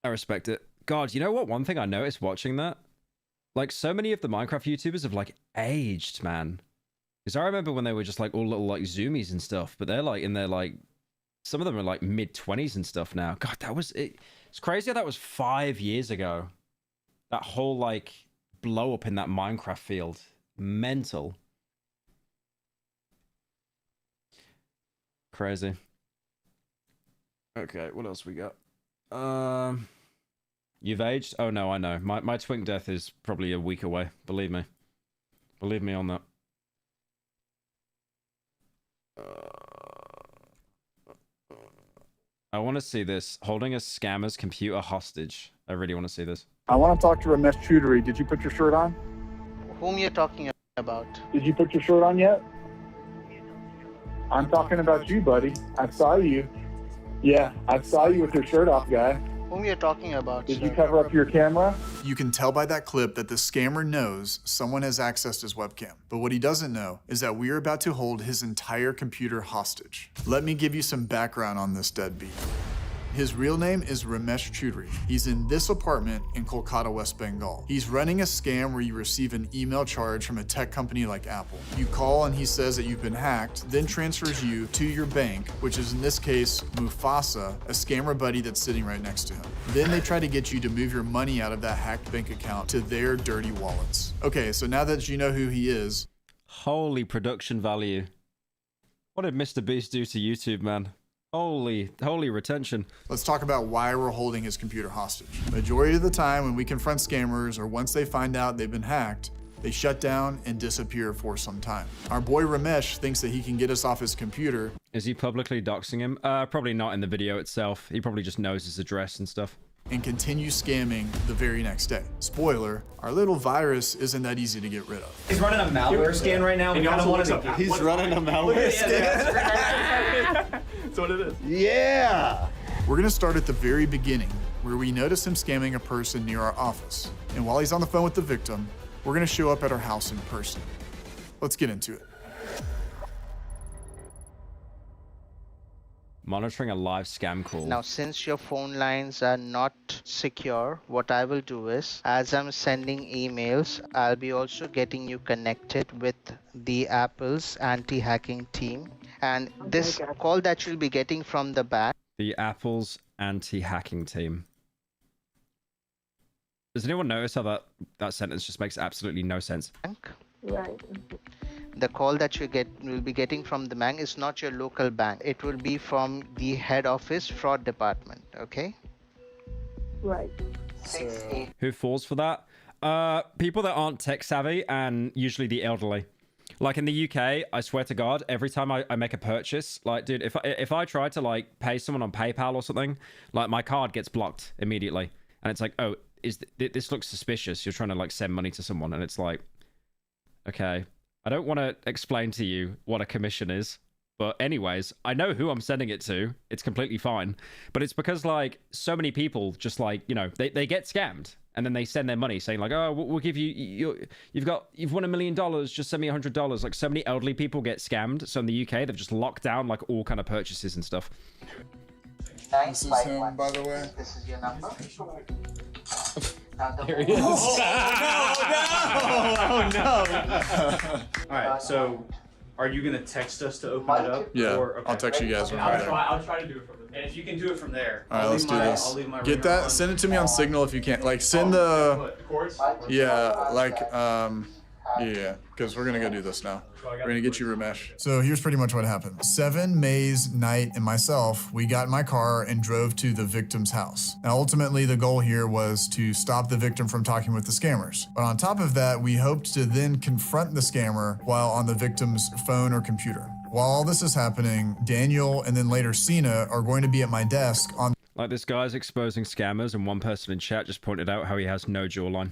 I respect it. God, you know what? One thing I noticed watching that? Like, so many of the Minecraft YouTubers have, like, aged, man. Because I remember when they were just, like, all little, like, zoomies and stuff. But they're, like, in their, like... Some of them are, like, mid-20s and stuff now. God, that was... It's crazy how that was 5 years ago. That whole, like, blow-up in that Minecraft field. Mental. Crazy. Okay, what else we got? You've aged? Oh, no, I know. My twink death is probably a week away. Believe me. Believe me on that. I want to see this. Holding a scammer's computer hostage. I really want to see this. I want to talk to Ramesh Choudhury. Did you put your shirt on? Whom you're talking about? Did you put your shirt on yet? I'm talking about you, buddy. I saw you. Yeah, I saw you with your shirt off, guy. Whom you're talking about? Did you cover up your camera? You can tell by that clip that the scammer knows someone has accessed his webcam. But what he doesn't know is that we are about to hold his entire computer hostage. Let me give you some background on this deadbeat. His real name is Ramesh Choudhury. He's in this apartment in Kolkata, West Bengal. He's running a scam where you receive an email charge from a tech company like Apple. You call and he says that you've been hacked, then transfers you to your bank, which is in this case, Mufasa, a scammer buddy that's sitting right next to him. Then they try to get you to move your money out of that hacked bank account to their dirty wallets. Okay, so now that you know who he is. Holy production value. What did Mr. Beast do to YouTube, man? Holy retention. Let's talk about why we're holding his computer hostage. Majority of the time when we confront scammers or once they find out they've been hacked, they shut down and disappear for some time. Our boy Ramesh thinks that he can get us off his computer. Is he publicly doxing him? Probably not in the video itself. He probably just knows his address and stuff. And continue scamming the very next day. Spoiler, our little virus isn't that easy to get rid of. He's running a malware scan right now. He's running a malware scan? That's what it is. Yeah! We're gonna start at the very beginning, where we notice him scamming a person near our office. And while he's on the phone with the victim, we're gonna show up at our house in person. Let's get into it. Monitoring a live scam call. Now, since your phone lines are not secure, what I will do is, as I'm sending emails, I'll be also getting you connected with the Apple's anti-hacking team. And this call that you'll be getting from the bank. The Apple's anti-hacking team. Does anyone notice how that sentence just makes absolutely no sense? Right. The call that will be getting from the bank is not your local bank. It will be from the head office fraud department, okay? Right. Who falls for that? People that aren't tech savvy and usually the elderly. Like in the UK, I swear to God, every time I make a purchase, like, dude, if I try to like pay someone on PayPal or something, like my card gets blocked immediately, and it's like, oh, this looks suspicious. You're trying to like send money to someone, and it's like, okay, I don't want to explain to you what a commission is, but anyways, I know who I'm sending it to. It's completely fine, but it's because like so many people just like, you know, they get scammed. And then they send their money saying like, oh, we'll give you've won $1 million, just send me $100. Like so many elderly people get scammed. So in the UK, they've just locked down like all kind of purchases and stuff. This is him, by the way. This is your number. There he is. Oh no! All right, so are you gonna text us to open it up? Yeah, or, okay. I'll text you guys when we're there. I'll try to do it from there. And if you can do it from there, all right, let's do this. Get that. Send it to me on Signal if you can. Like send the. Yeah, like yeah, because we're gonna go do this now. We're gonna get you Ramesh. So here's pretty much what happened. 7, Maze, Knight, and myself, we got in my car and drove to the victim's house. Now ultimately the goal here was to stop the victim from talking with the scammers. But on top of that, we hoped to then confront the scammer while on the victim's phone or computer. While all this is happening, Daniel and then later Cena are going to be at my desk on. Like this guy's exposing scammers, and one person in chat just pointed out how he has no jawline.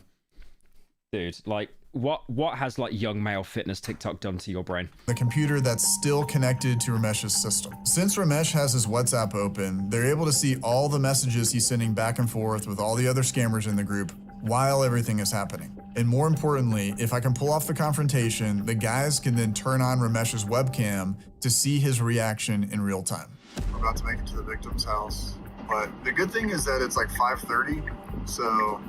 Dude, like, what has like young male fitness TikTok done to your brain? The computer that's still connected to Ramesh's system. Since Ramesh has his WhatsApp open, they're able to see all the messages he's sending back and forth with all the other scammers in the group while everything is happening. And more importantly, if I can pull off the confrontation, the guys can then turn on Ramesh's webcam to see his reaction in real time. We're about to make it to the victim's house, but the good thing is that it's like 5:30, so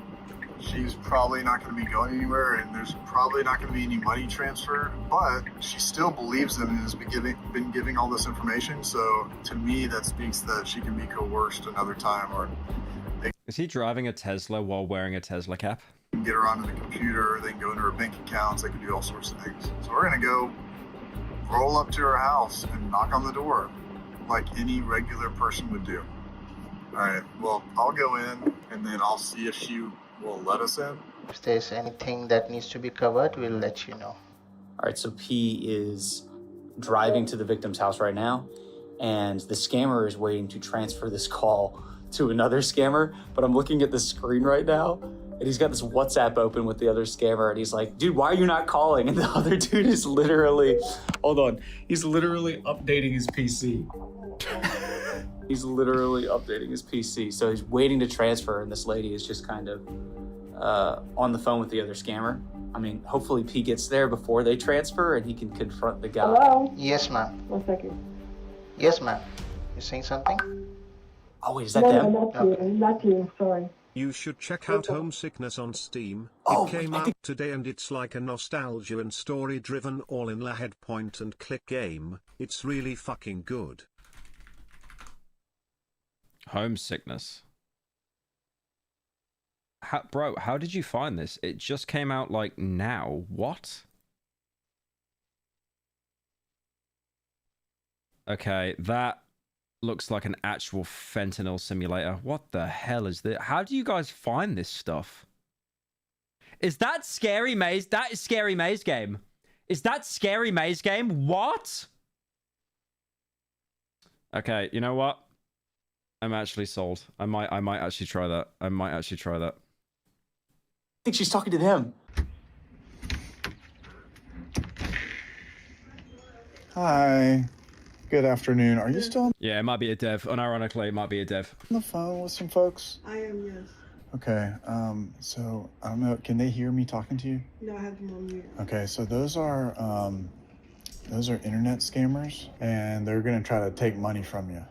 she's probably not going to be going anywhere, and there's probably not going to be any money transfer, but she still believes them and has been giving all this information. So to me, that speaks that she can be coerced another time. Or is he driving a Tesla while wearing a Tesla cap? They can get her onto the computer, they can go into her bank accounts, they can do all sorts of things. So we're going to go roll up to her house and knock on the door like any regular person would do. All right, well, I'll go in and then I'll see if she will let us in. If there's anything that needs to be covered, we'll let you know. All right, so P is driving to the victim's house right now, and the scammer is waiting to transfer this call to another scammer, but I'm looking at the screen right now, and he's got this WhatsApp open with the other scammer, and he's like, dude, why are you not calling? And the other dude is literally, hold on, he's literally updating his PC. He's literally updating his PC. So he's waiting to transfer, and this lady is just kind of on the phone with the other scammer. I mean, hopefully P gets there before they transfer and he can confront the guy. Hello? Yes, ma'am. 1 second. Yes, ma'am. You saying something? Oh, wait, is that No, them? no, not you, sorry. You should check out Homesickness on Steam. Oh, It came out today and it's like a nostalgia and story-driven all-in-la-head point-and-click game. It's really fucking good. Homesickness. Bro, how did you find this? It just came out like now. What? Okay, that looks like an actual fentanyl simulator. What the hell is this? How do you guys find this stuff? Is that Scary Maze? That is Scary Maze game. Is that Scary Maze game? What? Okay, you know what? I'm actually sold. I might actually try that. I might actually try that. I think she's talking to them. Hi. Good afternoon. Are you still Yeah, it might be a dev. Unironically, it might be a dev. on the phone with some folks? I am, yes. Okay, so I don't know, can they hear me talking to you? No, I have them on mute. Okay, so those are internet scammers, and they're gonna try to take money from you.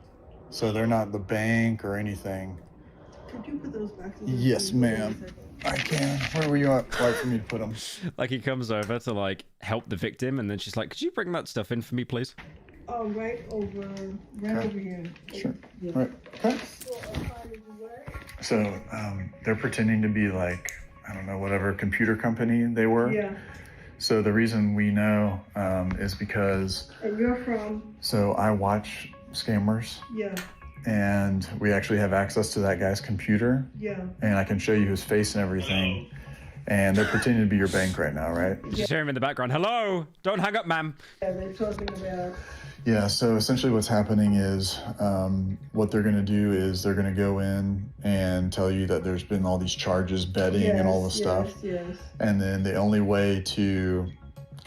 So they're not the bank or anything. Could you put those back in? Yes, ma'am. I can. Where were you like for me to put them? Like he comes over to like help the victim, and then she's like, "Could you bring that stuff in for me, please?" Right over here. Sure. Yeah. Right. Okay. So they're pretending to be like, I don't know, whatever computer company they were. Yeah. So the reason we know is because. And you're from? So I watch scammers. Yeah. And we actually have access to that guy's computer. Yeah. And I can show you his face and everything. And they're pretending to be your bank right now, right? Just hear him in the background. Hello, don't hang up, ma'am. Yeah, they're talking about. Yeah, so essentially what's happening is what they're going to do is they're going to go in and tell you that there's been all these charges, betting and all this stuff. Yes. And then the only way to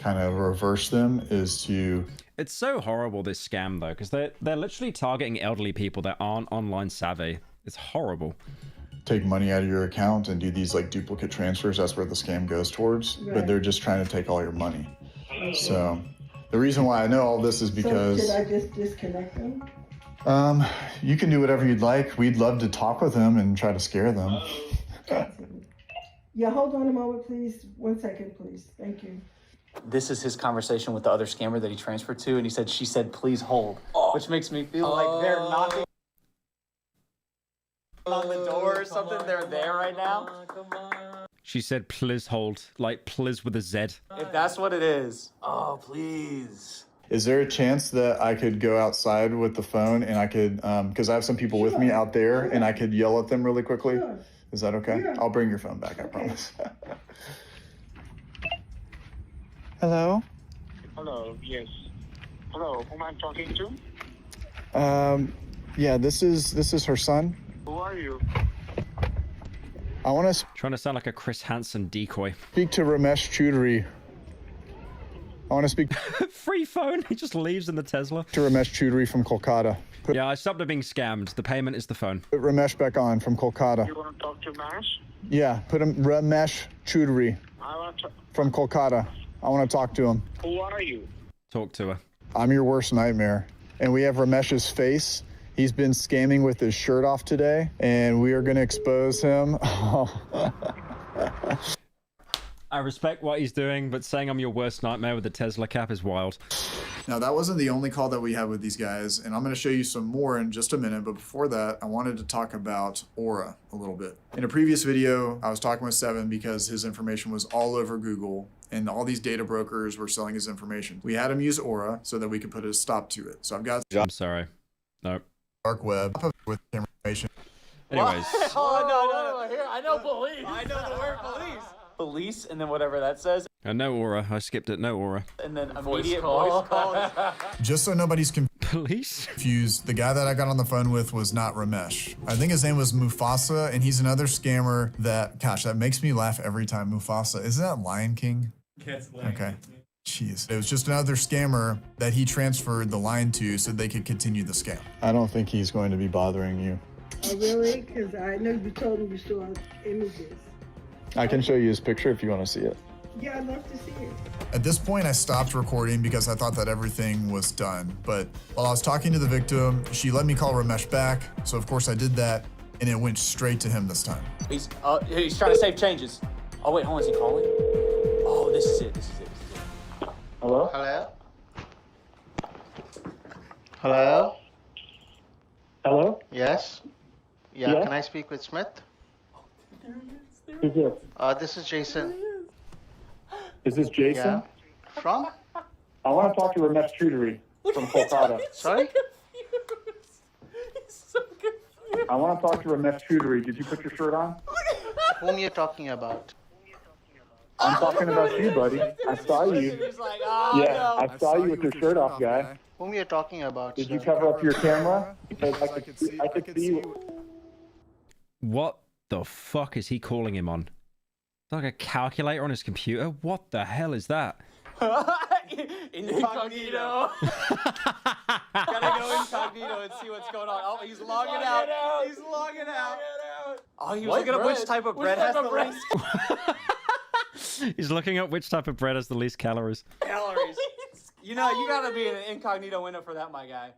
kind of reverse them is to... It's so horrible, this scam, though, because they're literally targeting elderly people that aren't online savvy. It's horrible. Take money out of your account and do these like duplicate transfers. That's where the scam goes towards. Right. But they're just trying to take all your money. So... The reason why I know all this is because... So should I just disconnect them? You can do whatever you'd like. We'd love to talk with them and try to scare them. Yeah, hold on a moment, please. 1 second, please. Thank you. This is his conversation with the other scammer that he transferred to, and he said, she said, please hold, which makes me feel like they're knocking on the door or something. They're there right now. She said, please hold. Like, please with a Z. If that's what it is. Oh, please. Is there a chance that I could go outside with the phone and I could, because I have some people with me out there, and I could yell at them really quickly? Sure. Is that okay? Yeah. I'll bring your phone back, I promise. Hello? Hello, yes. Hello, whom I'm talking to? Yeah, this is her son. Who are you? I want to Trying to sound like a Chris Hansen decoy. speak to Ramesh Chaudhary. I want to speak Free phone. He just leaves in the Tesla. to Ramesh Chaudhary from Kolkata. Put Yeah, I stopped being scammed. The payment is the phone. Ramesh back on from Kolkata. You want to talk to Mash? Yeah, put him Ramesh Chaudhary I want to... from Kolkata. I want to talk to him. Who are you? Talk to her. I'm your worst nightmare. And we have Ramesh's face. He's been scamming with his shirt off today, and we are going to expose him. I respect what he's doing, but saying I'm your worst nightmare with the Tesla cap is wild. Now, that wasn't the only call that we had with these guys, and I'm going to show you some more in just a minute. But before that, I wanted to talk about Aura a little bit. In a previous video, I was talking with Seven because his information was all over Google, and all these data brokers were selling his information. We had him use Aura so that we could put a stop to it. So I've got... I'm sorry. Nope. Dark web with information. Anyways. Oh, no. Here, I know police. I know the word police. Police, and then whatever that says. No aura. I skipped it. No aura. And then immediate voice call. Just so nobody's Police? confused, the guy that I got on the phone with was not Ramesh. I think his name was Mufasa, and he's another scammer that, gosh, that makes me laugh every time. Mufasa. Isn't that Lion King? Yes, Lion Okay. Jeez. It was just another scammer that he transferred the line to so they could continue the scam. I don't think he's going to be bothering you. Oh, really? Because I know you told me you saw images. I can show you his picture if you want to see it. Yeah, I'd love to see it. At this point, I stopped recording because I thought that everything was done. But while I was talking to the victim, she let me call Ramesh back. So of course I did that, and it went straight to him this time. He's trying to save changes. Oh wait, hold on, is he calling? Oh, this is it. Hello? Hello? Hello? Hello? Yes? Yeah, Yeah? can I speak with Smith? Who's this? This is Jason. Is this Jason? Yeah. From? I want to talk to Ramesh Choudhury from Kolkata. Sorry? I want to talk to Ramesh Choudhury. Did you put your shirt on? Whom you're talking about? I'm talking about you, buddy. I saw you. Yeah, I saw you with your shirt off, guy. Whom you're talking about? Did sir? you cover up your camera? Because I could see you. What the fuck is he calling him on? Like a calculator on his computer? What the hell is that? Incognito. Gotta go incognito and see what's going on. Oh, he's logging out. He's logging out. Oh, he was looking up which type of bread has the least He's looking up which type of bread has the least calories. calories. You know, you gotta be in an incognito window for that, my guy.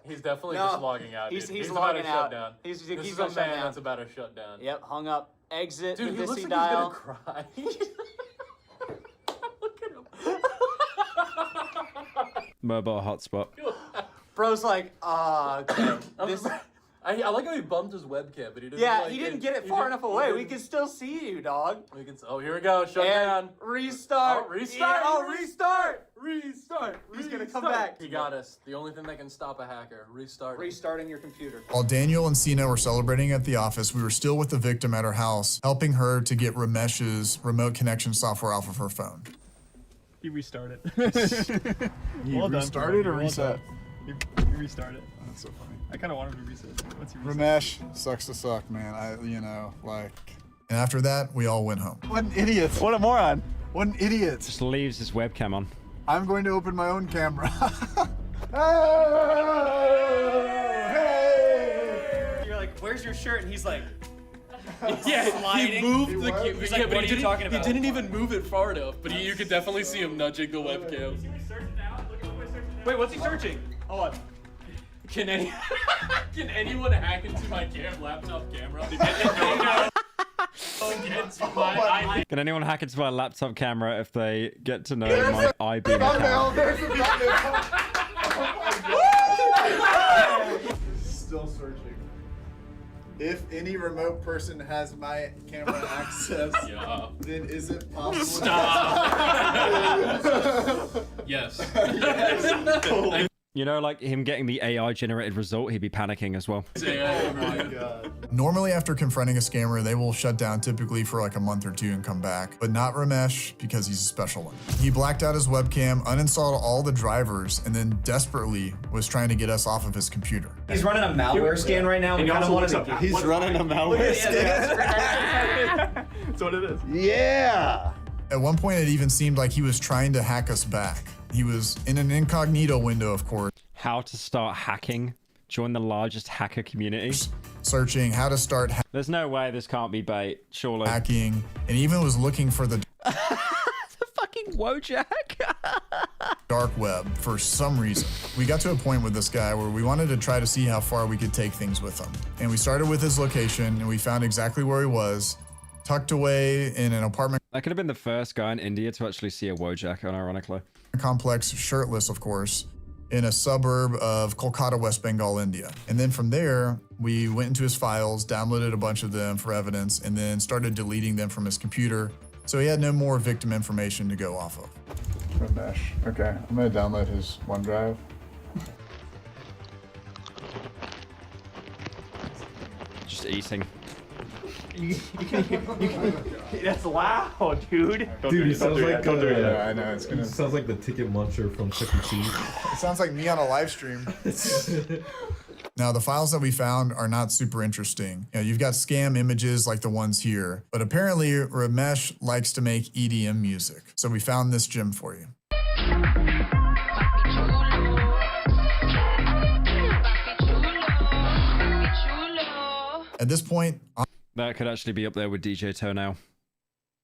He's definitely just logging out. He's about logging to out. shut down. He's this is gonna a shut man down. that's about to shut down. Yep, hung up. Exit Dude, the he looks Visi like dial. he's gonna cry. Mobile hotspot. Bro's like, okay. This, I like how he bumped his webcam, but he didn't. yeah, like, he didn't get it far enough away. We can still see you, dog. We can. Oh, here we go. Shut And down. Restart. Oh, restart. Yeah, oh, restart. Restart. He's gonna come back. He got us. The only thing that can stop a hacker. Restart. Restarting your computer. While Daniel and Sina were celebrating at the office, we were still with the victim at her house, helping her to get Ramesh's remote connection software off of her phone. He restarted. You restarted or reset? He restarted. Oh, that's so funny. I kind of wanted to reset. What's he reset? Ramesh sucks to suck, man. And after that, we all went home. What an idiot. What a moron. What an idiot. Just leaves his webcam on. I'm going to open my own camera. You're like, where's your shirt? And he's like, Yeah, sliding. he moved the camera. He's like, what are you talking about? He didn't even move it far enough, but you could definitely see him nudging the webcam. Wait, what's he searching? Hold on. Can anyone hack into my laptop camera? Can anyone hack into my laptop camera if they get to know my iBeam account? Still searching. If any remote person has my camera access, then is it possible? Stop. Yes. You know, like him getting the AI generated result, he'd be panicking as well. Oh my god. Normally after confronting a scammer, they will shut down typically for like a month or two and come back, but not Ramesh because he's a special one. He blacked out his webcam, uninstalled all the drivers, and then desperately was trying to get us off of his computer. He's running a malware scan right now. He's running a malware scan? That's what it is. Yeah! At one point, it even seemed like he was trying to hack us back. He was in an incognito window, of course. How to start hacking. Join the largest hacker community. Searching how to start There's no way this can't be bait, surely. hacking, and even was looking for the fucking Wojak. dark web for some reason. We got to a point with this guy where we wanted to try to see how far we could take things with him. And we started with his location, and we found exactly where he was, tucked away in an apartment That could have been the first guy in India to actually see a Wojak, unironically. complex, shirtless, of course, in a suburb of Kolkata, West Bengal, India. And then from there, we went into his files, downloaded a bunch of them for evidence, and then started deleting them from his computer. So he had no more victim information to go off of. Ramesh. Okay, I'm gonna download his OneDrive. Just eating. That's loud, dude. Dude, he sounds like I know, it's gonna... He sounds like the ticket muncher from Chuck E. Cheese. It sounds like me on a live stream. Now, the files that we found are not super interesting. You know, you've got scam images like the ones here, but apparently Ramesh likes to make EDM music. So we found this gem for you. At this point, That could actually be up there with DJ Toenail.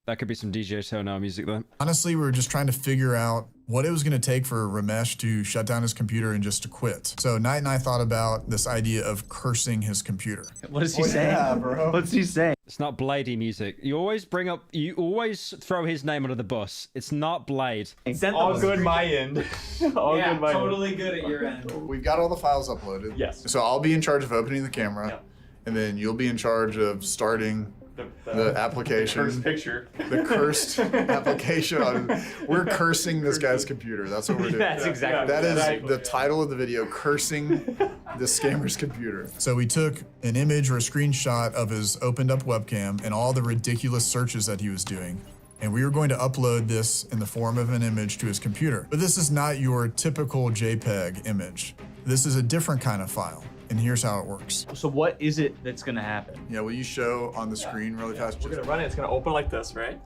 That could be some DJ Sonar music though. Honestly, we were just trying to figure out what it was going to take for Ramesh to shut down his computer and just to quit. So Knight and I thought about this idea of cursing his computer. What is he saying? Yeah, bro. What's he saying? It's not Bladey music. You always throw his name under the bus. It's not Blade. All good my end. All good my totally good at your end. We've got all the files uploaded. Yes. So I'll be in charge of opening the camera, and then you'll be in charge of starting the application. The cursed picture. The cursed application. We're cursing this guy's computer. That's what we're doing. That's exactly. That is the title of the video, cursing the scammer's computer. So we took an image or a screenshot of his opened up webcam and all the ridiculous searches that he was doing. And we were going to upload this in the form of an image to his computer. But this is not your typical JPEG image. This is a different kind of file. And here's how it works. So what is it that's gonna happen? Yeah, will you show on the screen really fast? We're gonna run it. It's gonna open like this, right?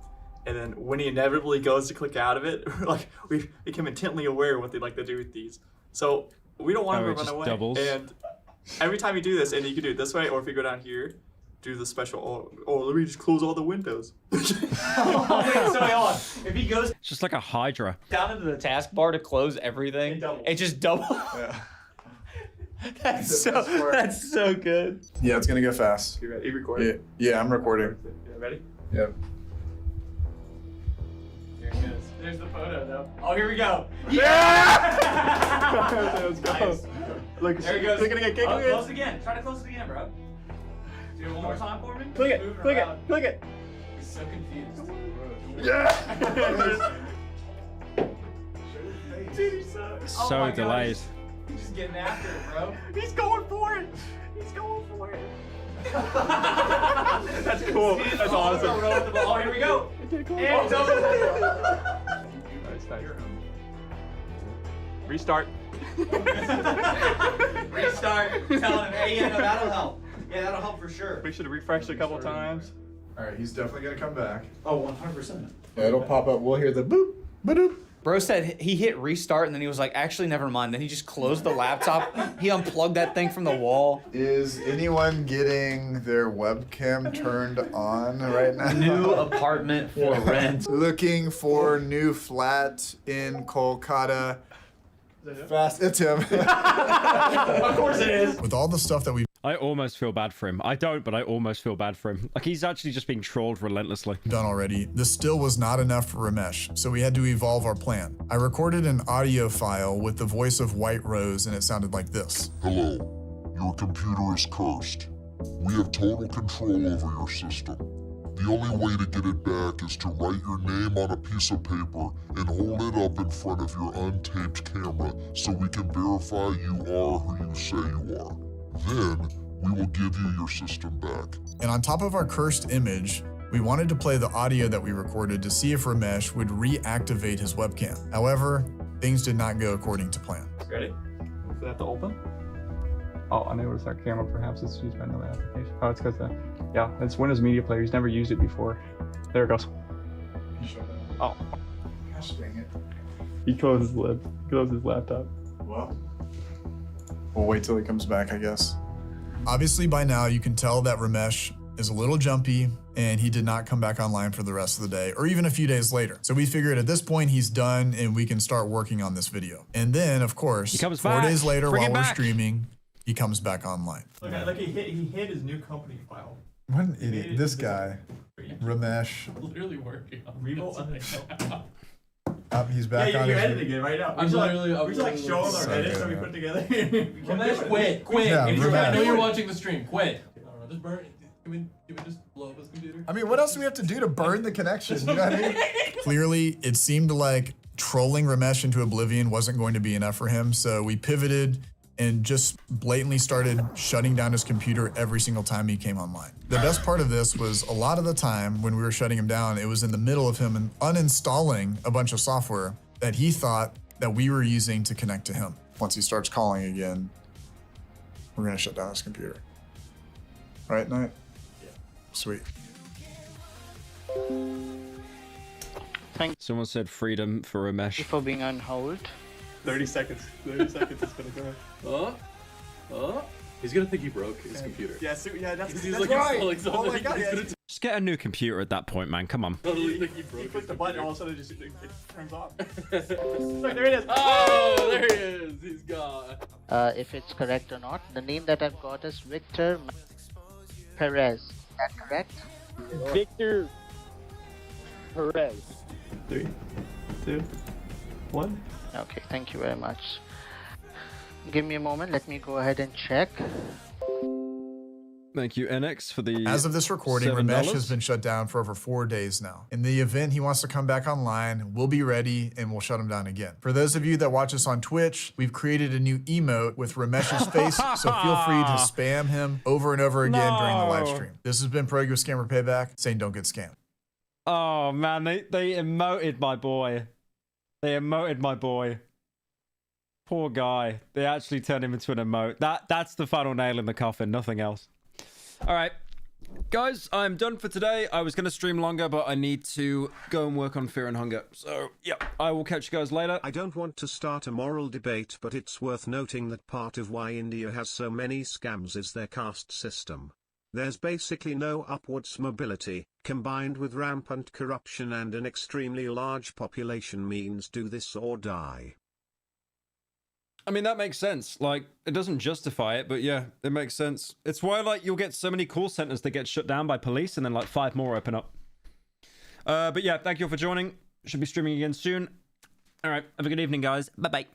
And then when he inevitably goes to click out of it, like we become intently aware of what they like to do with these. So we don't want him to run away. Doubles. And every time you do this, and you can do it this way, or if you go down here, do the special. Oh, let me just close all the windows. Wait, hold on. If he goes It's just like a Hydra. Down into the taskbar to close everything, it just double. Yeah. That's so good. Yeah, it's gonna go fast. You ready? You recording? Yeah, I'm recording. Yeah, ready? Yep. There it goes. There's the photo though. Oh, here we go. Yeah! Let's go. Nice. Look, There he goes. Click it again. Click it Close again. Try to close it again, bro. Do it one more time for me. Click Move it. Click it. around. Click it. He's so confused. Yeah. Dude, he's so. Oh So my God, delayed. He's just getting after it, bro. He's going for it. He's going for it. That's cool. That's awesome. Oh, here we go. And it's over. Nice, nice. Restart. Restart. Telling him, hey, yeah, no, that'll help. Yeah, that'll help for sure. We should have refreshed a couple times. All right, he's definitely gonna come back. Oh, 100%. Yeah, it'll pop up. We'll hear the boop, ba-doop. Bro said he hit restart and then he was like, actually, never mind. Then he just closed the laptop. He unplugged that thing from the wall. Is anyone getting their webcam turned on right now? New apartment for rent. Looking for new flat in Kolkata. Fast, it's him. Of course it is. With all the stuff that we've I almost feel bad for him. I don't, but I almost feel bad for him. Like he's actually just being trolled relentlessly. done already, this still was not enough for Ramesh, so we had to evolve our plan. I recorded an audio file with the voice of White Rose and it sounded like this. Hello, your computer is cursed. We have total control over your system. The only way to get it back is to write your name on a piece of paper and hold it up in front of your untaped camera so we can verify you are who you say you are. Then, we will give you your system back. And on top of our cursed image, we wanted to play the audio that we recorded to see if Ramesh would reactivate his webcam. However, things did not go according to plan. Ready? Does it have to open? Oh, I noticed our camera perhaps is used by another application. Oh, it's because yeah, it's Windows Media Player. He's never used it before. There it goes. Oh. Gosh dang it. He closed his lid. Closed his laptop. Well, we'll wait till he comes back, I guess. Obviously, by now, you can tell that Ramesh is a little jumpy and he did not come back online for the rest of the day or even a few days later. So we figured at this point he's done and we can start working on this video. And then, of course, 4 days later while we're streaming, he comes back online. Look, he hit his new company file. What an idiot. This guy, Ramesh. Literally working on Reboot. He's back on you're his... editing it right now. I'm literally showing our so edits good, that we man. put together. Ramesh, quit. Yeah, I know Ramesh. you're watching the stream. Quit. Just burn. Can we just blow up his computer? I mean, what else do we have to do to burn the connection? You know what I mean? Clearly, it seemed like trolling Ramesh into oblivion wasn't going to be enough for him, so we pivoted and just blatantly started shutting down his computer every single time he came online. The best part of this was a lot of the time when we were shutting him down, it was in the middle of him uninstalling a bunch of software that he thought that we were using to connect to him. Once he starts calling again, we're gonna shut down his computer. Right, Knight? Yeah. Sweet. Someone said freedom for Ramesh. Thank you for being on hold. 30 seconds. 30 seconds is gonna go. He's gonna think he broke his computer. Yeah, so, yeah, that's He's right. like, Oh my God, yeah. Just get a new computer at that point, man. Come on. You click the button, all of a sudden it turns off. Look, there it is. Oh, there he is. He's gone. If it's correct or not. The name that I've got is Victor Perez. Is that correct? Victor Perez. 3, 2, 1. Okay, thank you very much. Give me a moment. Let me go ahead and check. Thank you, NX, for the As of this recording, $7. Ramesh has been shut down for over 4 days now. In the event he wants to come back online, we'll be ready and we'll shut him down again. For those of you that watch us on Twitch, we've created a new emote with Ramesh's face, so feel free to spam him over and over again during the live stream. This has been Prego Scammer Payback, saying don't get scammed. Oh, man, they emoted my boy. They emoted my boy. Poor guy. They actually turned him into an emote. That's the final nail in the coffin, nothing else. All right, guys, I'm done for today. I was going to stream longer, but I need to go and work on Fear and Hunger. So, yeah, I will catch you guys later. I don't want to start a moral debate, but it's worth noting that part of why India has so many scams is their caste system. There's basically no upwards mobility, combined with rampant corruption and an extremely large population means do this or die. I mean, that makes sense. Like, it doesn't justify it, but yeah, it makes sense. It's why, like, you'll get so many call centers that get shut down by police and then, like, 5 more open up. But yeah, thank you all for joining. Should be streaming again soon. All right, have a good evening, guys. Bye-bye.